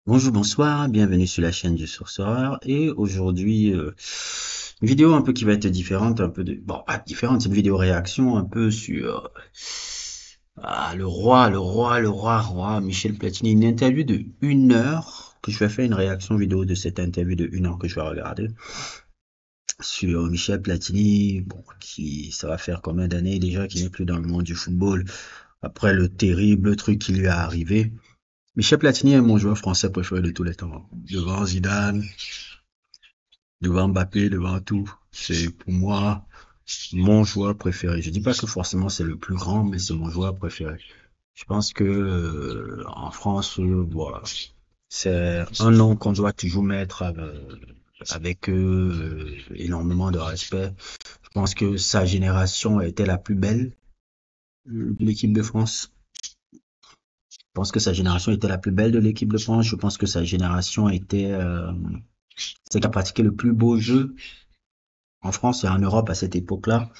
Bonjour, bonsoir, bienvenue sur la chaîne du Sorcerer. Et aujourd'hui, une vidéo un peu qui va être différente, un peu de... Bon, pas différente, c'est une vidéo réaction un peu sur le roi, Michel Platini. Une interview de 1 heure, que je vais faire une réaction vidéo de cette interview de 1 heure que je vais regarder sur Michel Platini, bon, qui, ça va faire combien d'années déjà qu'il n'est plus dans le monde du football, après le terrible truc qui lui est arrivé. Michel Platini est mon joueur français préféré de tous les temps. Devant Zidane, devant Mbappé, devant tout. C'est pour moi mon joueur préféré. Je dis pas que forcément c'est le plus grand, mais c'est mon joueur préféré. Je pense que en France, voilà, c'est un nom qu'on doit toujours mettre avec énormément de respect. Je pense que sa génération était la plus belle de l'équipe de France. Je pense que sa génération était la plus belle de l'équipe de France. Je pense que sa génération était celle qui a pratiqué le plus beau jeu en France et en Europe à cette époque-là.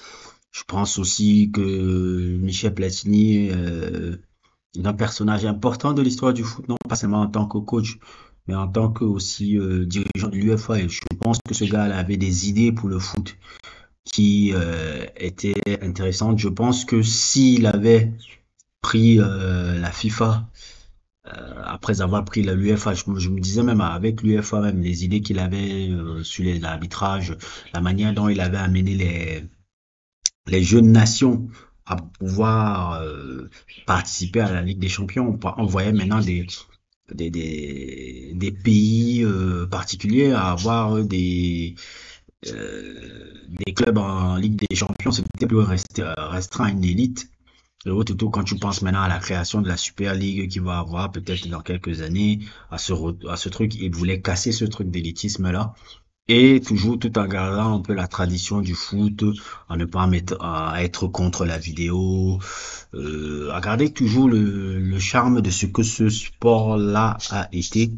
Je pense aussi que Michel Platini est un personnage important de l'histoire du foot, non pas seulement en tant que coach, mais en tant que aussi dirigeant de l'UEFA. Et je pense que ce gars-là avait des idées pour le foot qui étaient intéressantes. Je pense que s'il avait pris la FIFA après avoir pris l'UEFA, je me disais même avec l'UEFA même les idées qu'il avait sur l'arbitrage, la manière dont il avait amené les jeunes nations à pouvoir participer à la Ligue des Champions. On voyait maintenant des pays particuliers à avoir des clubs en Ligue des Champions. C'était plus restreint à une élite. Et surtout quand tu penses maintenant à la création de la Super League qui va avoir peut-être dans quelques années, à ce truc, ils voulaient casser ce truc d'élitisme là. Et toujours tout en gardant un peu la tradition du foot, à ne pas mettre, à être contre la vidéo, à garder toujours le charme de ce que ce sport-là a été.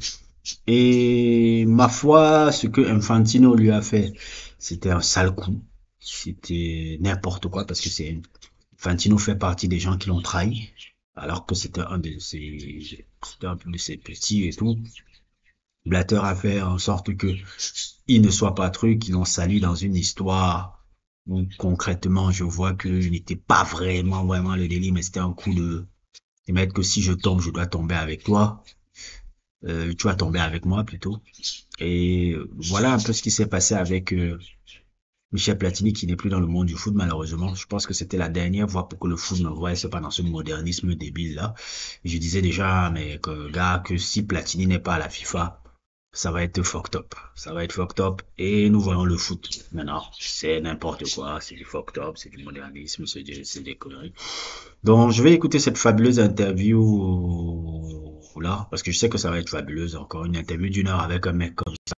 Et ma foi, ce que Infantino lui a fait, c'était un sale coup. C'était n'importe quoi parce que c'est Infantino fait partie des gens qui l'ont trahi, alors que c'était un peu de ses petits et tout. Blatter a fait en sorte que il ne soit pas truc, qu'ils l'ont sali dans une histoire où concrètement je vois qu'il n'était pas vraiment le délit, mais c'était un coup de mettre que si je tombe, je dois tomber avec toi, tu vas tomber avec moi plutôt. Et voilà un peu ce qui s'est passé avec Michel Platini qui n'est plus dans le monde du foot malheureusement. Je pense que c'était la dernière fois pour que le foot ne voie pas dans ce modernisme débile là. Et je disais déjà, mais que, gars, que si Platini n'est pas à la FIFA, ça va être fucked up. Ça va être fucked up. Et nous voyons le foot maintenant. C'est n'importe quoi. C'est du fucked up. C'est du modernisme. C'est des conneries. Donc, je vais écouter cette fabuleuse interview là. Parce que je sais que ça va être fabuleuse. Encore une interview d'1 heure avec un mec comme ça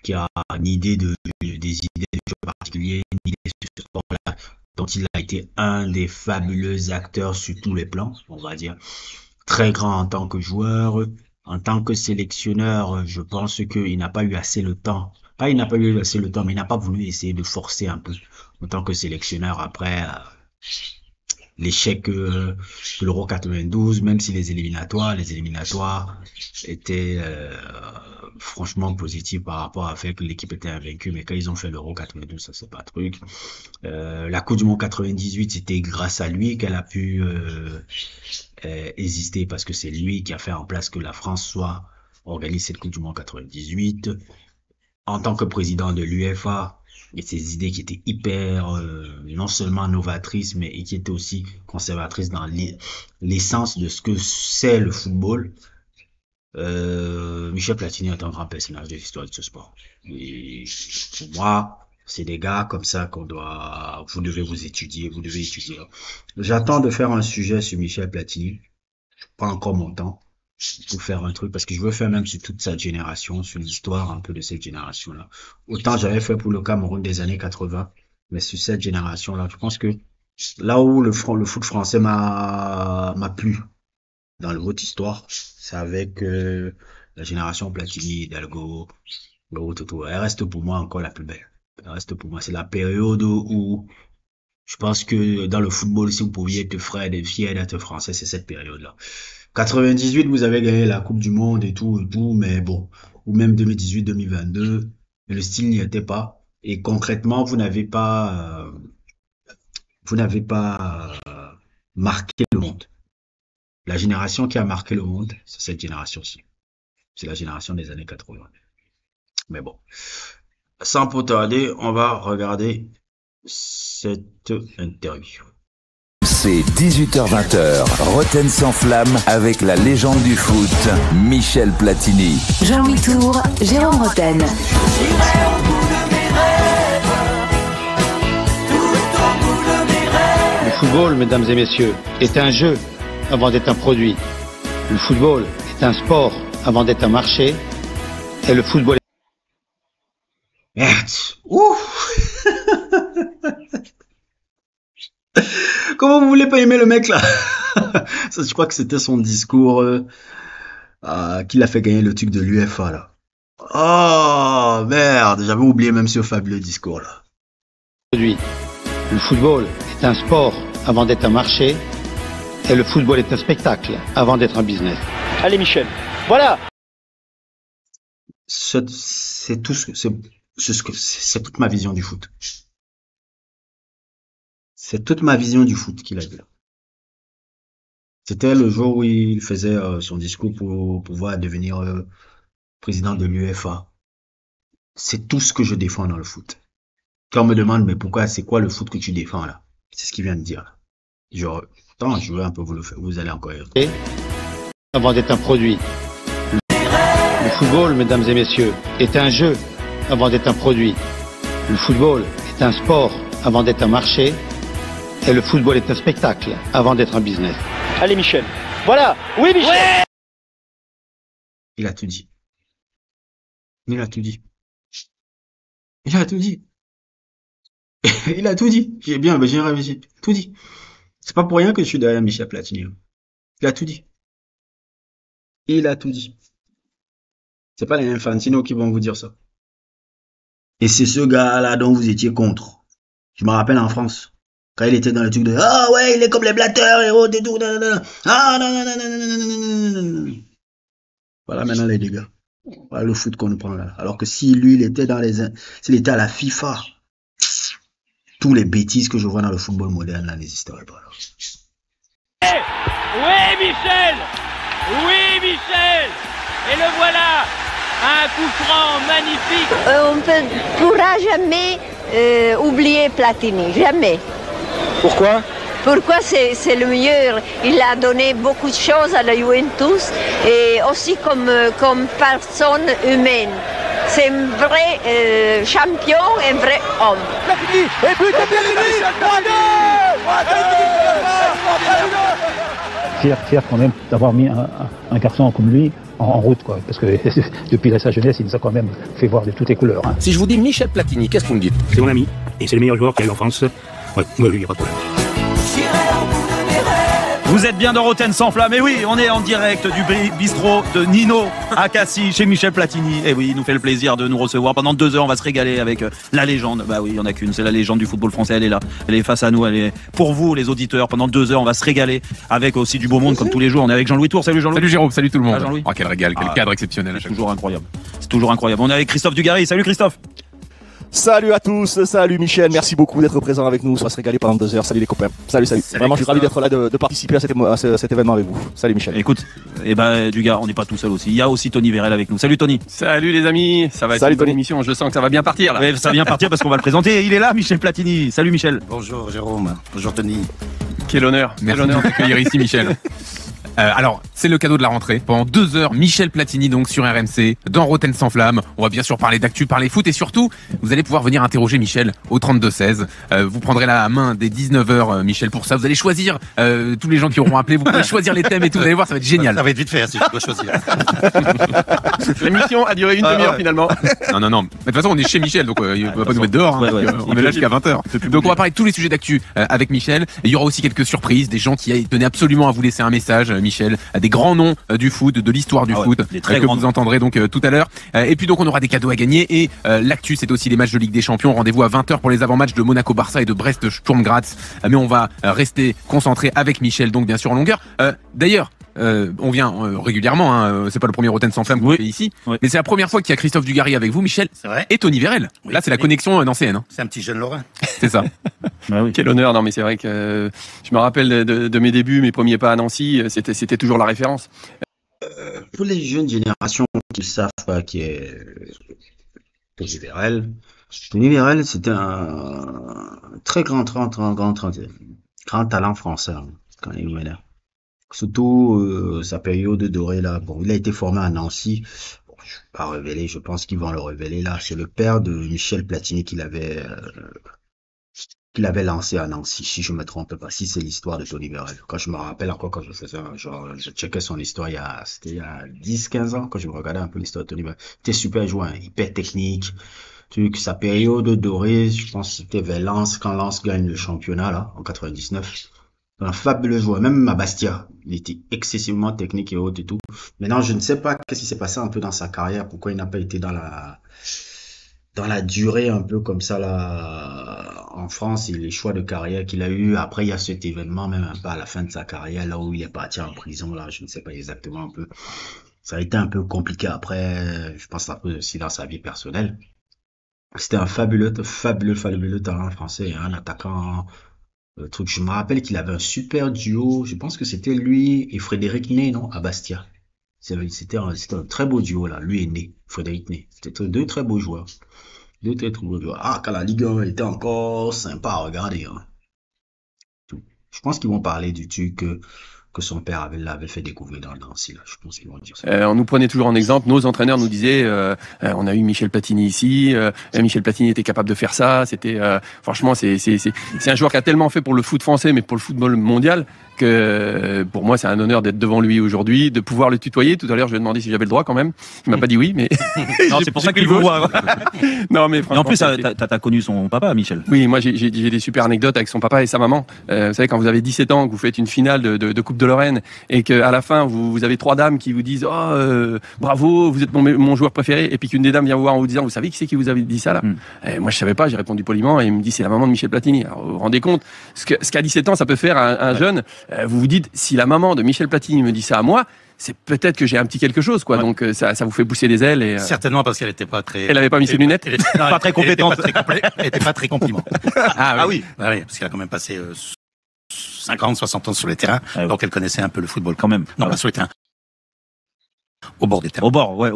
qui a une idée des idées de jeu particuliers, une idée sur ce sport-là, dont il a été un des fabuleux acteurs sur tous les plans, on va dire. Très grand en tant que joueur, en tant que sélectionneur, je pense qu'il n'a pas eu assez le temps. Pas il n'a pas eu assez le temps, mais il n'a pas voulu essayer de forcer un peu en tant que sélectionneur après l'échec de l'Euro 92, même si les éliminatoires étaient franchement positifs par rapport à fait que l'équipe était invaincue, mais quand ils ont fait l'Euro 92, ça c'est pas truc. La Coupe du Monde 98, c'était grâce à lui qu'elle a pu exister parce que c'est lui qui a fait en place que la France soit organise cette Coupe du Monde 98. En tant que président de l'UEFA, et ses idées qui étaient hyper, non seulement novatrices, mais qui étaient aussi conservatrices dans l'essence de ce que c'est le football. Michel Platini est un grand personnage de l'histoire de ce sport. Et pour moi, c'est des gars comme ça vous devez vous étudier, vous devez étudier. J'attends de faire un sujet sur Michel Platini. Je prends encore mon temps pour faire un truc parce que je veux faire même sur toute cette génération, sur l'histoire un peu de cette génération-là. Autant j'avais fait pour le Cameroun des années 80, mais sur cette génération-là, je pense que là où le foot français m'a plu dans votre histoire, c'est avec la génération Platini, Hidalgo, Toto. Elle reste pour moi encore la plus belle. Elle reste pour moi. C'est la période où je pense que dans le football, si vous pouviez être fier d'être français, c'est cette période-là. 98, vous avez gagné la Coupe du Monde et tout, mais bon, ou même 2018, 2022, mais le style n'y était pas. Et concrètement, vous n'avez pas marqué le monde. La génération qui a marqué le monde, c'est cette génération-ci. C'est la génération des années 80. Mais bon, sans plus tarder, on va regarder cette interview. C'est 18h-20h, Roten sans flamme avec la légende du foot, Michel Platini. Jean-Louis Tour, Jérôme Roten. Le football, mesdames et messieurs, est un jeu avant d'être un produit. Le football est un sport avant d'être un marché. Et le football est... Ouf. Comment vous voulez pas aimer le mec là? Ça, je crois que c'était son discours qui l'a fait gagner le truc de l'UEFA là. Oh merde, j'avais oublié même ce fabuleux discours là. Le football est un sport avant d'être un marché. Et le football est un spectacle avant d'être un business. Allez Michel, voilà. C'est tout c'est toute ma vision du foot. C'est toute ma vision du foot qu'il a dit là. C'était le jour où il faisait son discours pour pouvoir devenir président de l'UEFA. C'est tout ce que je défends dans le foot. Quand on me demande mais pourquoi, c'est quoi le foot que tu défends là? C'est ce qu'il vient de dire là. Genre, attends, je vais un peu vous le faire, vous allez encore y retrouver. Avant d'être un produit. Le football, mesdames et messieurs, est un jeu avant d'être un produit. Le football est un sport avant d'être un marché. Et le football est un spectacle avant d'être un business. Allez Michel, voilà. Oui Michel. Ouais. Il a tout dit. Il a tout dit. Il a tout dit. Il a tout dit. J'ai réussi. Tout dit. C'est pas pour rien que je suis derrière Michel Platini. Il a tout dit. Il a tout dit. C'est pas les Infantino qui vont vous dire ça. Et c'est ce gars-là dont vous étiez contre. Je me rappelle en France. Quand il était dans le truc de ah ouais, il est comme les blatteurs et autres et tout. Ah non, non, non, non, non, non, non, non, non. Voilà maintenant les dégâts. Voilà le foot qu'on nous prend là. Alors que si lui, s'il était à la FIFA, tous les bêtises que je vois dans le football moderne là n'existeraient pas. Oui, Michel! Oui, Michel! Et le voilà! Un coup franc magnifique! On ne pourra jamais oublier Platini, jamais. Pourquoi? Pourquoi c'est le meilleur? Il a donné beaucoup de choses à la Juventus et aussi comme personne humaine. C'est un vrai champion, un vrai homme. Platini! Et but de Platini! 3-2! Fier quand même d'avoir mis un garçon comme lui en route, quoi. Parce que depuis sa jeunesse, il nous a quand même fait voir de toutes les couleurs. Hein. Si je vous dis Michel Platini, qu'est-ce que vous me dites? C'est mon ami, et c'est le meilleur joueur qu'il y a eu en France. Ouais, il n'y a pas de problème. Vous êtes bien dans Roten sans flamme, et oui, on est en direct du bistrot de Nino à Cassis chez Michel Platini. Et oui, il nous fait le plaisir de nous recevoir pendant 2 heures. On va se régaler avec la légende. Bah oui, il y en a qu'une, c'est la légende du football français. Elle est là, elle est face à nous, elle est pour vous les auditeurs. Pendant 2 heures, on va se régaler avec aussi du beau monde comme tous les jours. On est avec Jean-Louis Tour. Salut Jean-Louis. Salut Jérôme, salut tout le monde. Ah, Jean-Louis. Oh, quel régal, quel cadre exceptionnel. C'est toujours incroyable. C'est toujours incroyable. On est avec Christophe Dugarry. Salut Christophe. Salut à tous, salut Michel, merci beaucoup d'être présent avec nous, on va se régaler pendant 2 heures, salut les copains, salut. Vraiment je suis ravi d'être là, de participer à cet événement avec vous, salut Michel. Écoute, Dugas, on n'est pas tout seul aussi, il y a aussi Tony Vérel avec nous, salut Tony. Salut les amis, ça va être une bonne émission, je sens que ça va bien partir là. Ouais, ça va bien partir parce qu'on va le présenter, il est là Michel Platini, salut Michel. Bonjour Jérôme, bonjour Tony. Quel honneur, merci de t'accueillir ici Michel. Alors, c'est le cadeau de la rentrée. Pendant 2 heures, Michel Platini donc sur RMC, dans Roten sans flamme. On va bien sûr parler d'actu, parler foot et surtout, vous allez pouvoir venir interroger Michel au 32-16. Vous prendrez la main dès 19h, Michel, pour ça. Vous allez choisir tous les gens qui auront appelé. Vous pourrez choisir les thèmes et tout. Vous allez voir, ça va être génial. Ça va être vite fait si je dois choisir. L'émission a duré une demi-heure finalement. Non. Mais de toute façon, on est chez Michel, donc il va pas nous mettre dehors. Hein, on est là jusqu'à 20h. Donc on va parler de tous les sujets d'actu avec Michel. Et il y aura aussi quelques surprises, des gens qui tenaient absolument à vous laisser un message, Michel, des grands noms du foot, de l'histoire du foot, que vous entendrez donc tout à l'heure. Et puis donc on aura des cadeaux à gagner et l'actu, c'est aussi les matchs de Ligue des Champions. Rendez-vous à 20h pour les avant-matchs de Monaco-Barça et de Brest-Sturm Graz. Mais on va rester concentré avec Michel, donc bien sûr en longueur. D'ailleurs, on vient régulièrement, hein, c'est pas le premier Rotten sans flamme qu'on fait ici, mais c'est la première fois qu'il y a Christophe Dugarry avec vous, Michel, et Tony Vérel. Là, c'est la connexion nancéenne. Hein. C'est un petit jeune Lorrain. C'est ça. Quel honneur. Non, mais c'est vrai que je me rappelle de mes débuts, mes premiers pas à Nancy, c'était toujours la référence. Pour les jeunes générations qui ne savent pas qui est Tony Vérel, c'était un très grand talent français quand il venait. Surtout sa période dorée là. Bon, il a été formé à Nancy. Bon, je ne vais pas révéler, je pense qu'ils vont le révéler là. C'est le père de Michel Platini qu'il avait lancé à Nancy, si je me trompe pas. Si c'est l'histoire de Tony Vérel. Quand je me rappelle encore quand je faisais je checkais son histoire c'était il y a 10-15 ans quand je me regardais un peu l'histoire de Tony Vérel. C'était super joueur, hyper technique. Sa période dorée, je pense que c'était vers Lens, quand Lens gagne le championnat là, en 99. Un fabuleux joueur, même à Bastia, il était excessivement technique et haut et tout. Maintenant, je ne sais pas qu'est-ce qui s'est passé un peu dans sa carrière, pourquoi il n'a pas été dans la durée un peu comme ça là en France et les choix de carrière qu'il a eu. Après, il y a cet événement même un peu à la fin de sa carrière là où il est parti en prison là, je ne sais pas exactement un peu. Ça a été un peu compliqué après, je pense un peu aussi dans sa vie personnelle. C'était un fabuleux talent français, un attaquant. Je me rappelle qu'il avait un super duo, je pense que c'était lui et Frédéric Ney, non, à Bastia. C'était un très beau duo là, lui et Ney, Frédéric Ney. C'était deux très beaux joueurs. Ah, quand la Ligue 1 était encore sympa à regarder. Hein. Je pense qu'ils vont parler du truc que son père l'avait fait découvrir dans Nancy. Là. Je pense qu'ils vont dire ça. On nous prenait toujours en exemple, nos entraîneurs nous disaient on a eu Michel Platini ici, Michel Platini était capable de faire ça, c'était franchement c'est un joueur qui a tellement fait pour le foot français mais pour le football mondial que pour moi c'est un honneur d'être devant lui aujourd'hui, de pouvoir le tutoyer. Tout à l'heure je lui ai demandé si j'avais le droit quand même. Il m'a pas dit oui, mais non, c'est pour ça qu'il vous voit. Non mais en plus t'as connu son papa, Michel. Oui, moi j'ai des super anecdotes avec son papa et sa maman. Vous savez, quand vous avez 17 ans, que vous faites une finale de Coupe de Lorraine et qu'à la fin vous avez 3 dames qui vous disent bravo, vous êtes mon joueur préféré, et puis qu'une des dames vient vous voir en vous disant vous savez qui c'est qui vous avait dit ça là. Moi je savais pas, j'ai répondu poliment et il me dit c'est la maman de Michel Platini. Alors vous vous rendez compte ce qu'à 17 ans ça peut faire un jeune. Vous vous dites si la maman de Michel Platini me dit ça à moi, c'est peut-être que j'ai un petit quelque chose, quoi. Ouais. Donc ça vous fait pousser des ailes. Et, certainement parce qu'elle n'était pas très. Elle avait pas mis ses lunettes. Elle était pas très compétente. Elle était pas très compliment. Ah oui. Ah oui, parce qu'elle a quand même passé 50, 60 ans sur les terrains, donc elle connaissait un peu le football quand même. Non, pas sur les terrains. Au bord des terrains. Au bord. Ouais.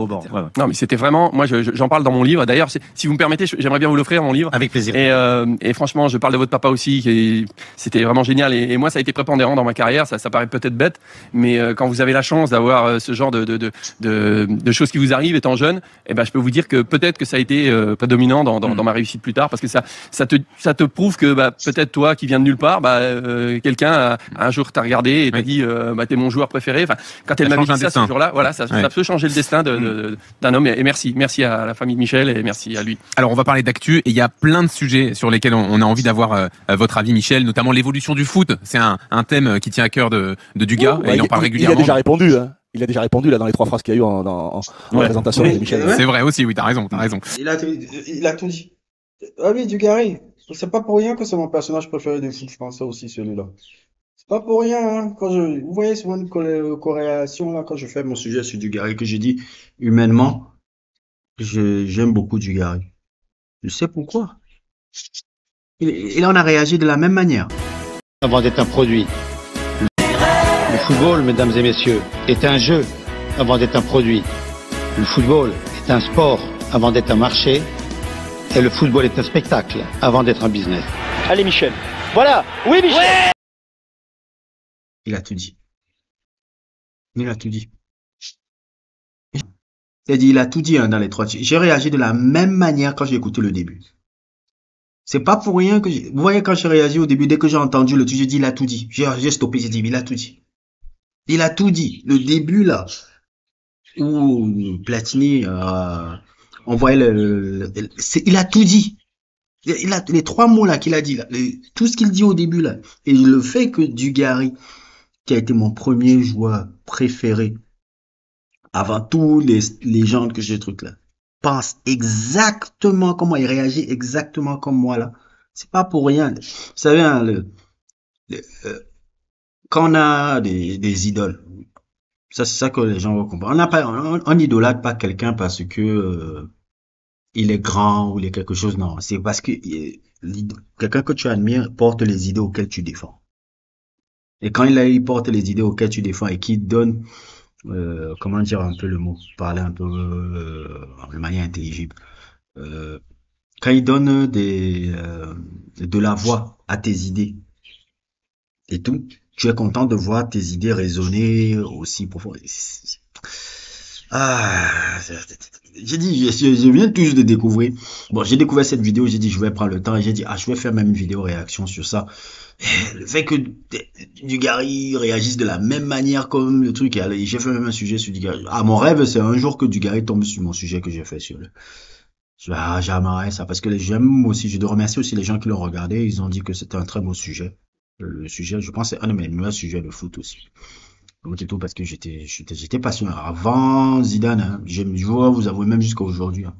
Non, mais c'était vraiment. Moi, j'en parle dans mon livre. D'ailleurs, si vous me permettez, j'aimerais bien vous l'offrir, mon livre. Avec plaisir. Et franchement, je parle de votre papa aussi. C'était vraiment génial. Et moi, ça a été prépondérant dans ma carrière. Ça paraît peut-être bête, mais quand vous avez la chance d'avoir ce genre de choses qui vous arrivent étant jeune, je peux vous dire que peut-être que ça a été prédominant dans ma réussite plus tard, parce que ça te prouve que peut-être toi, qui viens de nulle part, quelqu'un un jour t'a regardé et t'a dit, t'es mon joueur préféré. Enfin, quand elle m'avait dit ça ce jour-là, voilà, ça peut changer le destin d'un homme. Et merci à la famille de Michel et merci à lui. Alors on va parler d'actu et il y a plein de sujets sur lesquels on a envie d'avoir votre avis, Michel, notamment l'évolution du foot. C'est un thème qui tient à cœur de Dugas et il en parle régulièrement. Il a déjà répondu. Hein. Il a déjà répondu là dans les 3 phrases qu'il y a eu en présentation de Michel. C'est vrai aussi, oui, t'as raison. Il a tout dit. Ah oui, Dugarry. C'est pas pour rien que c'est mon personnage préféré de foot français aussi, celui-là. C'est pas pour rien, hein. Vous voyez souvent une corrélation là quand je fais mon sujet sur Dugarry, que j'ai dit humainement, j'aime beaucoup Dugarry. Je sais pourquoi. Il en a réagi de la même manière. Avant d'être un produit, le football, mesdames et messieurs, est un jeu avant d'être un produit. Le football est un sport avant d'être un marché. Et le football est un spectacle avant d'être un business. Allez Michel. Voilà. Oui Michel. Ouais. Il a tout dit. Il a tout dit. Il a tout dit dans les 3. J'ai réagi de la même manière quand j'ai écouté le début. C'est pas pour rien que vous voyez, quand j'ai réagi au début, dès que j'ai entendu le truc, j'ai dit il a tout dit. J'ai stoppé, j'ai dit il a tout dit. Il a tout dit. Le début là, où Platini on voyait il a tout dit. Il a les 3 mots là qu'il a dit là, tout ce qu'il dit au début là, et le fait que Dugarry qui a été mon premier joueur préféré, avant tous les légendes que j'ai trucs là, pense exactement comment il réagit, exactement comme moi là. C'est pas pour rien. Vous savez, hein, quand on a des idoles, ça c'est ça que les gens vont comprendre. On idolâtre pas quelqu'un parce que il est grand ou il est quelque chose. Non, c'est parce que quelqu'un que tu admires porte les idées auxquelles tu défends. Et quand il porte les idées auxquelles tu défends et qu'il donne, comment dire un peu le mot, parler un peu de manière intelligible. Quand il donne de la voix à tes idées et tout, tu es content de voir tes idées résonner aussi profond. J'ai dit, je viens tous de découvrir. Bon, j'ai découvert cette vidéo, j'ai dit, je vais prendre le temps et j'ai dit, je vais faire même une vidéo réaction sur ça. Et le fait que Dugarry réagisse de la même manière comme le truc, j'ai fait même un sujet sur Dugarry. Mon rêve, c'est un jour que Dugarry tombe sur mon sujet que j'ai fait sur le. J'aimerais ça parce que j'aime aussi, je dois remercier aussi les gens qui l'ont regardé, ils ont dit que c'était un très beau sujet. Le sujet, je pense, c'est un de mes meilleurs sujets de foot aussi. Donc c'est tout parce que j'étais passionné avant Zidane, hein. Je vois, vous avouez même jusqu'à aujourd'hui. Hein.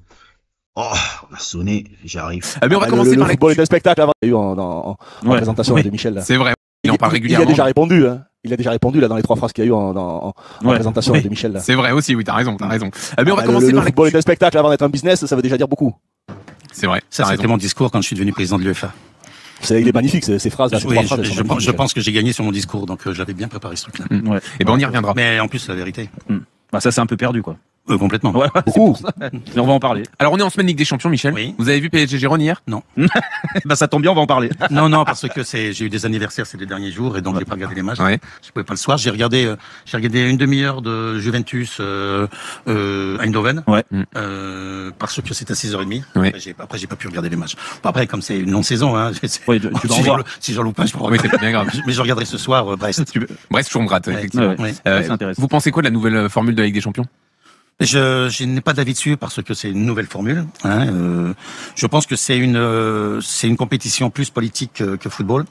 Oh, on a sonné, j'arrive. Mais on va commencer par le football et le spectacle avant. Il y a eu en présentation de Michel. C'est vrai. Il en parle régulièrement. Il a déjà répondu, hein. Il a déjà répondu là dans les 3 phrases qu'il y a eu en présentation de Michel. Là. C'est vrai aussi, oui, t'as raison. Mais on va commencer par le football et le spectacle avant d'être un business, ça veut déjà dire beaucoup. C'est vrai. Ça, c'était mon discours quand je suis devenu président de l'UEFA. Il est magnifique, ces phrases. Là, je pense que j'ai gagné sur mon discours, donc j'avais bien préparé ce truc-là. Et on y reviendra. Mais en plus, c'est la vérité. Ça, c'est un peu perdu, quoi. Complètement. Ouais, beaucoup. Mais on va en parler. Alors, on est en semaine Ligue des Champions, Michel. Oui. Vous avez vu PSG Gérone hier? Non. Ça tombe bien, on va en parler. Non, parce que j'ai eu des anniversaires ces 2 derniers jours et donc j'ai pas regardé les matchs. Ouais. Je pouvais pas le soir. J'ai regardé une demi-heure de Juventus Eindhoven. Ouais. Parce que c'était à 6h30. Ouais. Après, j'ai pas pu regarder les matchs. Bon, après, comme c'est une non-saison, hein. Oui, tu vas en voir. Si j'en loupe pas, je pourrais. Oui, c'est bien grave. Mais je regarderai ce soir Brest. Brest-Sturm Graz, effectivement. Ouais. C'est intéressant. Vous pensez quoi de la nouvelle formule de la Ligue des Champions? Je n'ai pas d'avis dessus parce que c'est une nouvelle formule. Hein, je pense que c'est une compétition plus politique que football.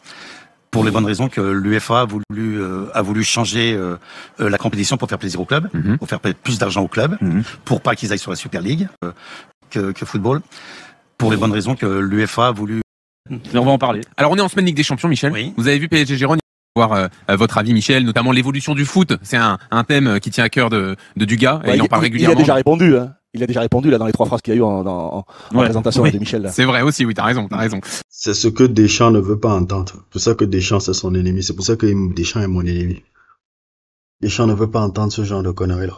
Pour les bonnes raisons que l'UEFA a voulu changer la compétition pour faire plaisir au club, pour faire plus d'argent au club, pour pas qu'ils aillent sur la Super League que football. Pour les bonnes raisons que l'UEFA a voulu. Mais on va en parler. Alors on est en semaine Ligue des Champions, Michel. Oui. Vous avez vu PSG Gérone? Voir votre avis, Michel, notamment l'évolution du foot. C'est un thème qui tient à cœur de Dugas. Et il en parle régulièrement. Il a déjà répondu, hein. Il a déjà répondu là dans les 3 phrases qu'il y a eu en présentation de Michel. Là. C'est vrai aussi, oui, t'as raison. C'est ce que Deschamps ne veut pas entendre. C'est pour ça que Deschamps c'est son ennemi. C'est pour ça que Deschamps est mon ennemi. Deschamps ne veut pas entendre ce genre de conneries là.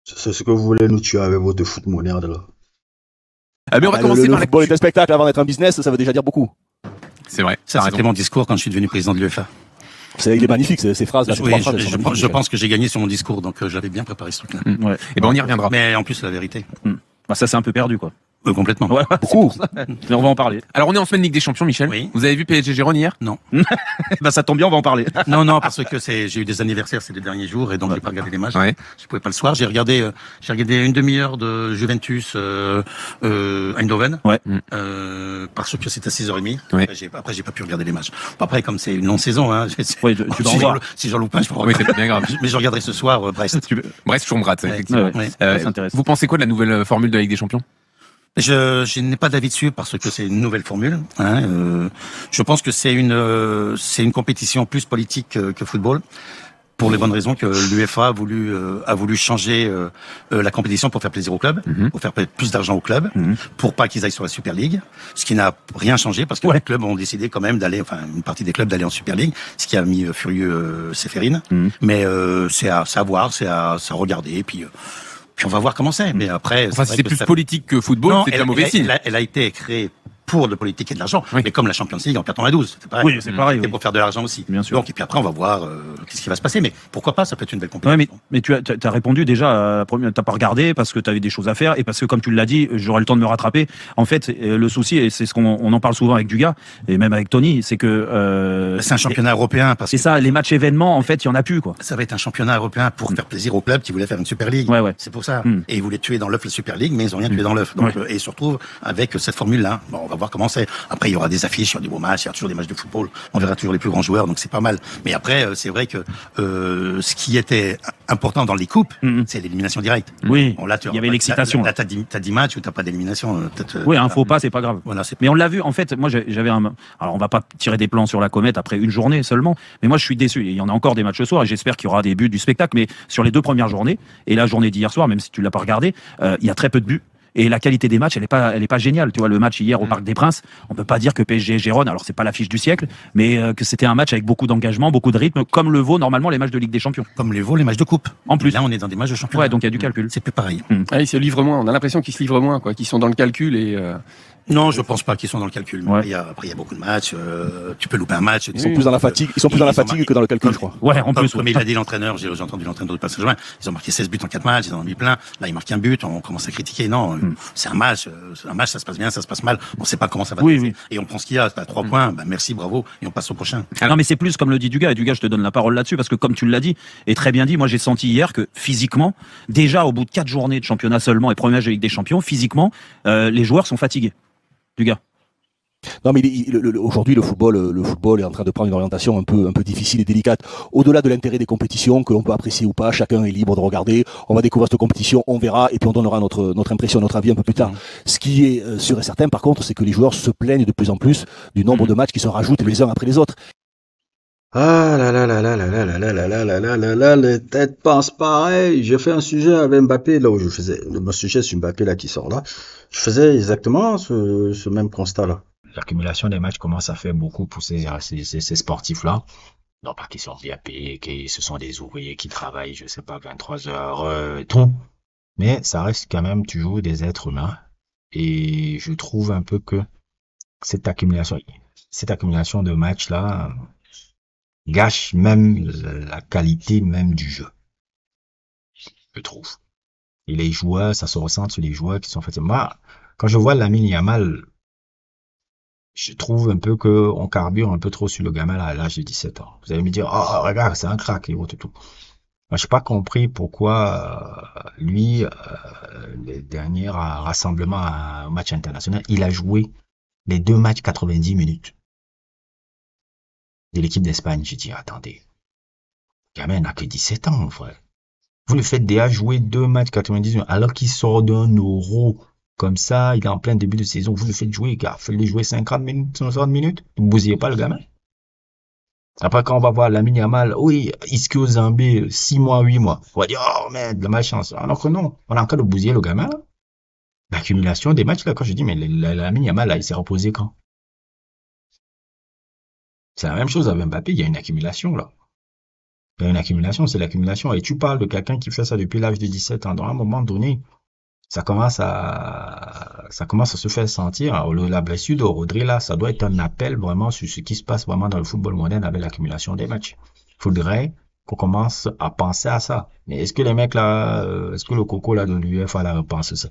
C'est ce que vous voulez nous tuer avec votre foot moderne là. Mais on va commencer par le football et le spectacle avant d'être un business, ça veut déjà dire beaucoup. C'est vrai. Ça, c'était mon discours quand je suis devenu président de l'UEFA. Il est magnifique, ces phrases. Là, je pense que j'ai gagné sur mon discours, donc j'avais bien préparé ce truc-là. Et on y reviendra. Mais en plus, c'est la vérité. Ça, c'est un peu perdu, quoi. Complètement. Ouais, beaucoup. Mais on va en parler. Alors on est en semaine Ligue des Champions, Michel. Oui. Vous avez vu PSG Gérone hier? Non. Ça tombe bien, on va en parler. Non, parce que j'ai eu des anniversaires ces 2 derniers jours et donc j'ai pas regardé les matchs. Ouais. Je pouvais pas le soir. J'ai regardé une demi-heure de Juventus Eindhoven. Ouais. Parce que c'était à 6h30. Ouais. Après, j'ai pas pu regarder les matchs. Après, comme c'est une non-saison, hein. Oui, tu vas en voir. Si j'en loupe pas, je pourrais. Oui, c'est bien grave. Mais je regarderai ce soir Brest. Brest-Sturm Graz, effectivement. Ouais. C'est intéressant. Vous pensez quoi de la nouvelle formule de la Ligue des Champions? Je n'ai pas d'avis dessus parce que c'est une nouvelle formule. Hein, je pense que c'est une compétition plus politique que football. Pour les bonnes raisons que l'UEFA a voulu changer la compétition pour faire plaisir au club, pour faire plus d'argent au club, pour pas qu'ils aillent sur la Super League, ce qui n'a rien changé parce que les clubs ont décidé quand même d'aller, enfin une partie des clubs d'aller en Super League, ce qui a mis furieux Séphérine. Mais c'est à voir, c'est à regarder, puis on va voir comment c'est. Mais après, enfin, si c'est plus politique que football, c'est déjà mauvais signe. Elle a été créée pour de politique et de l'argent, mais comme la Champions League en 92, c'est pareil. Oui, c'est pareil. C'était pour faire de l'argent aussi. Bien sûr. Donc, et puis après, on va voir qu'est-ce qui va se passer. Mais pourquoi pas, ça peut être une belle compétition. Mais tu as répondu déjà, t'as pas regardé parce que tu avais des choses à faire et parce que, comme tu l'as dit, j'aurai le temps de me rattraper. En fait, le souci, et c'est ce qu'on en parle souvent avec Dugas, et même avec Tony, c'est que... c'est un championnat européen. C'est ça, les matchs événements, en fait, il y en a plus, quoi. Ça va être un championnat européen pour faire plaisir aux clubs qui voulaient faire une Super League. Ouais. C'est pour ça. Et ils voulaient tuer dans l'œuf la Super League, mais ils ont rien tué dans l'œuf. Donc, et ils se retrouvent avec cette formule-là. Bon, on va voir comment c'est. Après, il y aura des affiches, il y aura des beaux matchs, il y aura toujours des matchs de football. On verra toujours les plus grands joueurs, donc c'est pas mal. Mais après, c'est vrai que ce qui était important dans les coupes, c'est l'élimination directe. Oui, bon, là, il y avait l'excitation. Là, t'as 10 matchs où t'as pas d'élimination. Oui, un faux pas, c'est pas grave. Voilà, mais on l'a vu, en fait, moi j'avais un... Alors on va pas tirer des plans sur la comète après une journée seulement, mais moi je suis déçu. Il y en a encore des matchs ce soir et j'espère qu'il y aura des buts du spectacle, mais sur les 2 premières journées, et la journée d'hier soir, même si tu l'as pas regardé, il y a très peu de buts. Et la qualité des matchs, elle est pas géniale. Tu vois, le match hier au Parc des Princes, on peut pas dire que PSG et Gérone, alors c'est pas l'affiche du siècle, mais que c'était un match avec beaucoup d'engagement, beaucoup de rythme, comme le vaut normalement les matchs de Ligue des Champions. Comme les vaut les matchs de coupe. En plus. Là, on est dans des matchs de championnat. Ouais, donc il y a du calcul. C'est plus pareil. Ils se livrent moins. On a l'impression qu'ils se livrent moins, quoi, qu'ils sont dans le calcul et. Non, je pense pas qu'ils sont dans le calcul. Ouais. Après, il y a beaucoup de matchs. Tu peux louper un match. Ils sont plus dans la fatigue. Ils sont plus dans la fatigue que dans le calcul, je crois. Ouais, en plus. Comme il a dit l'entraîneur, j'ai entendu l'entraîneur de Paris Saint-Germain. Ils ont marqué 16 buts en 4 matchs. Ils en ont mis plein. Là, ils marquent un but. On commence à critiquer. Non, c'est un match. Ça se passe bien, ça se passe mal. On sait pas comment ça va. Oui. Et on pense qu'il y a 3 points. Ben, merci, bravo. Et on passe au prochain. Non, mais c'est plus comme le dit Dugas. Et Dugas, je te donne la parole là-dessus parce que comme tu l'as dit et très bien dit, moi j'ai senti hier que physiquement, déjà au bout de 4 journées de championnat seulement et premier match de Ligue des Champions, physiquement, les joueurs sont fatigués. Dugas. Non, mais aujourd'hui, le football est en train de prendre une orientation un peu difficile et délicate. Au-delà de l'intérêt des compétitions, que l'on peut apprécier ou pas, chacun est libre de regarder. On va découvrir cette compétition, on verra, et puis on donnera notre impression, notre avis un peu plus tard. Ce qui est sûr et certain, par contre, c'est que les joueurs se plaignent de plus en plus du nombre de matchs qui se rajoutent les uns après les autres. Ah là là là là là là là là là là là là là là, les têtes pensent pareil. J'ai fait un sujet avec Mbappé, là où je faisais, le sujet sur Mbappé là qui sort là. Je faisais exactement ce même constat là. L'accumulation des matchs commence à faire beaucoup pour ces sportifs-là. Non pas qu'ils sont bien payés, que ce sont des ouvriers qui travaillent, je sais pas, 23 heures et tout. Mais ça reste quand même toujours des êtres humains. Et je trouve un peu que cette accumulation de matchs-là gâche même la qualité même du jeu. Je trouve. Et les joueurs, ça se ressent sur les joueurs qui sont fatigués. Moi, quand je vois Lamine Yamal, je trouve un peu qu'on carbure un peu trop sur le gamin là, à l'âge de 17 ans. Vous allez me dire, oh, regarde, c'est un crack et tout. Moi, j'ai pas compris pourquoi lui, les derniers rassemblements au match international, il a joué les 2 matchs 90 minutes de l'équipe d'Espagne. J'ai dit, attendez, le gamin n'a que 17 ans, mon frère. Vous le faites déjà jouer 2 matchs 90 minutes alors qu'il sort d'un Euro. Comme ça, il est en plein début de saison. Vous le faites jouer, gars. Faites-le jouer 50 minutes, 60 minutes. Vous ne bousillez pas le gamin. Après, quand on va voir Lamine Yamal, oui, Isco Zambé, 6 mois, 8 mois. On va dire, oh merde, de la malchance. Alors que non, on a encore de bousiller le gamin. L'accumulation des matchs, là, quand je dis, mais Lamine Yamal, là, il s'est reposé quand? C'est la même chose avec Mbappé, il y a une accumulation, là. Il y a une accumulation, c'est l'accumulation. Et tu parles de quelqu'un qui fait ça depuis l'âge de 17 ans. Dans un moment donné, ça commence à se faire sentir. Alors, la blessure de Rodri, là, ça doit être un appel vraiment sur ce qui se passe vraiment dans le football moderne avec l'accumulation des matchs. Il faudrait qu'on commence à penser à ça. Mais est-ce que les mecs là, est-ce que le coco là de l'UEFA là repense ça?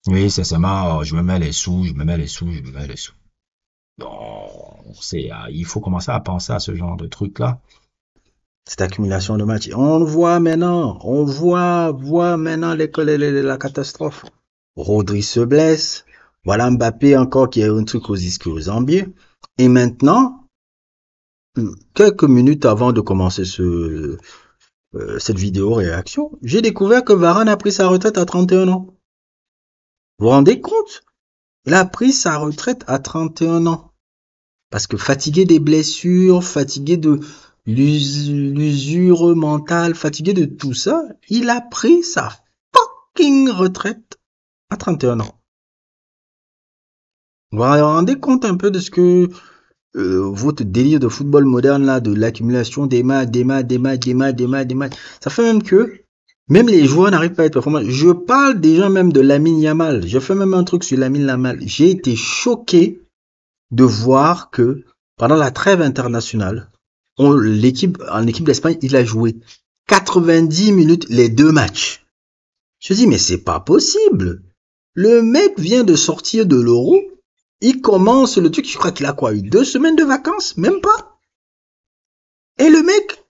Oui, c'est seulement, je me mets les sous. Non, il faut commencer à penser à ce genre de truc là. Cette accumulation de matchs. On voit maintenant la catastrophe. Rodri se blesse. Voilà Mbappé encore qui a un truc aux Zambier. Et maintenant, quelques minutes avant de commencer cette vidéo réaction, j'ai découvert que Varane a pris sa retraite à 31 ans. Vous vous rendez compte? Il a pris sa retraite à 31 ans. Parce que fatigué des blessures, fatigué de l'usure mentale, fatigué de tout ça, il a pris sa fucking retraite à 31 ans. Vous vous rendez compte un peu de ce que votre délire de football moderne là, de l'accumulation des matchs, ça fait même que même les joueurs n'arrivent pas à être performants. Je parle déjà même de Lamine Yamal. Je fais même un truc sur Lamine Yamal. J'ai été choqué de voir que pendant la trêve internationale, en équipe d'Espagne, il a joué 90 minutes les 2 matchs. Je dis, mais c'est pas possible. Le mec vient de sortir de l'Euro. Il commence le truc, je crois qu'il a quoi, eu 2 semaines de vacances? Même pas. Et le mec,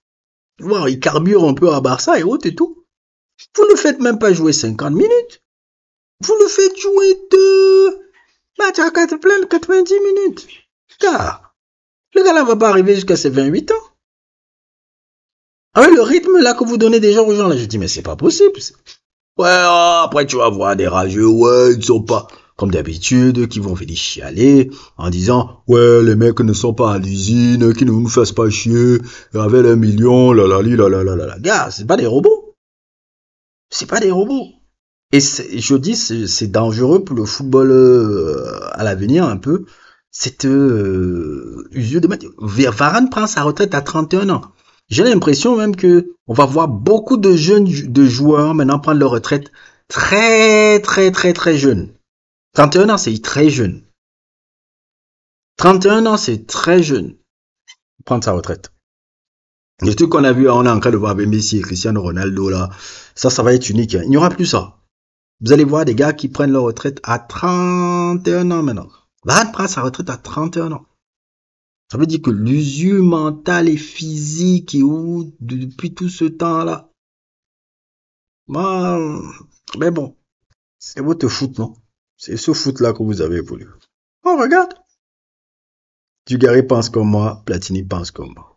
voilà, il carbure un peu à Barça et autres et tout. Vous ne le faites même pas jouer 50 minutes. Vous le faites jouer Match à 90 minutes. Le gars là va pas arriver jusqu'à ses 28 ans. Avec le rythme là que vous donnez déjà aux gens là, je dis mais c'est pas possible. Ouais, après tu vas voir des rageux, ouais, ils sont pas comme d'habitude, qui vont venir chialer en disant ouais, les mecs ne sont pas à l'usine, qui ne nous fassent pas chier, avec les millions, la. Gars, c'est pas des robots. C'est pas des robots. Et je dis, c'est dangereux pour le football à l'avenir un peu. Cette usure de mettre. Varane prend sa retraite à 31 ans. J'ai l'impression même que on va voir beaucoup de jeunes de joueurs maintenant prendre leur retraite très jeunes. 31 ans, c'est très jeune. 31 ans, c'est très jeune. Prendre sa retraite. Le truc qu'on a vu, on est en train de voir avec Messi et Cristiano Ronaldo là. Ça va être unique. Hein. Il n'y aura plus ça. Vous allez voir des gars qui prennent leur retraite à 31 ans maintenant. Varane prend sa retraite à 31 ans. Ça veut dire que l'usure mentale et physique depuis tout ce temps-là. Mais bon, c'est votre foot, non? C'est ce foot-là que vous avez voulu. On regarde. Dugarry pense comme moi, Platini pense comme moi.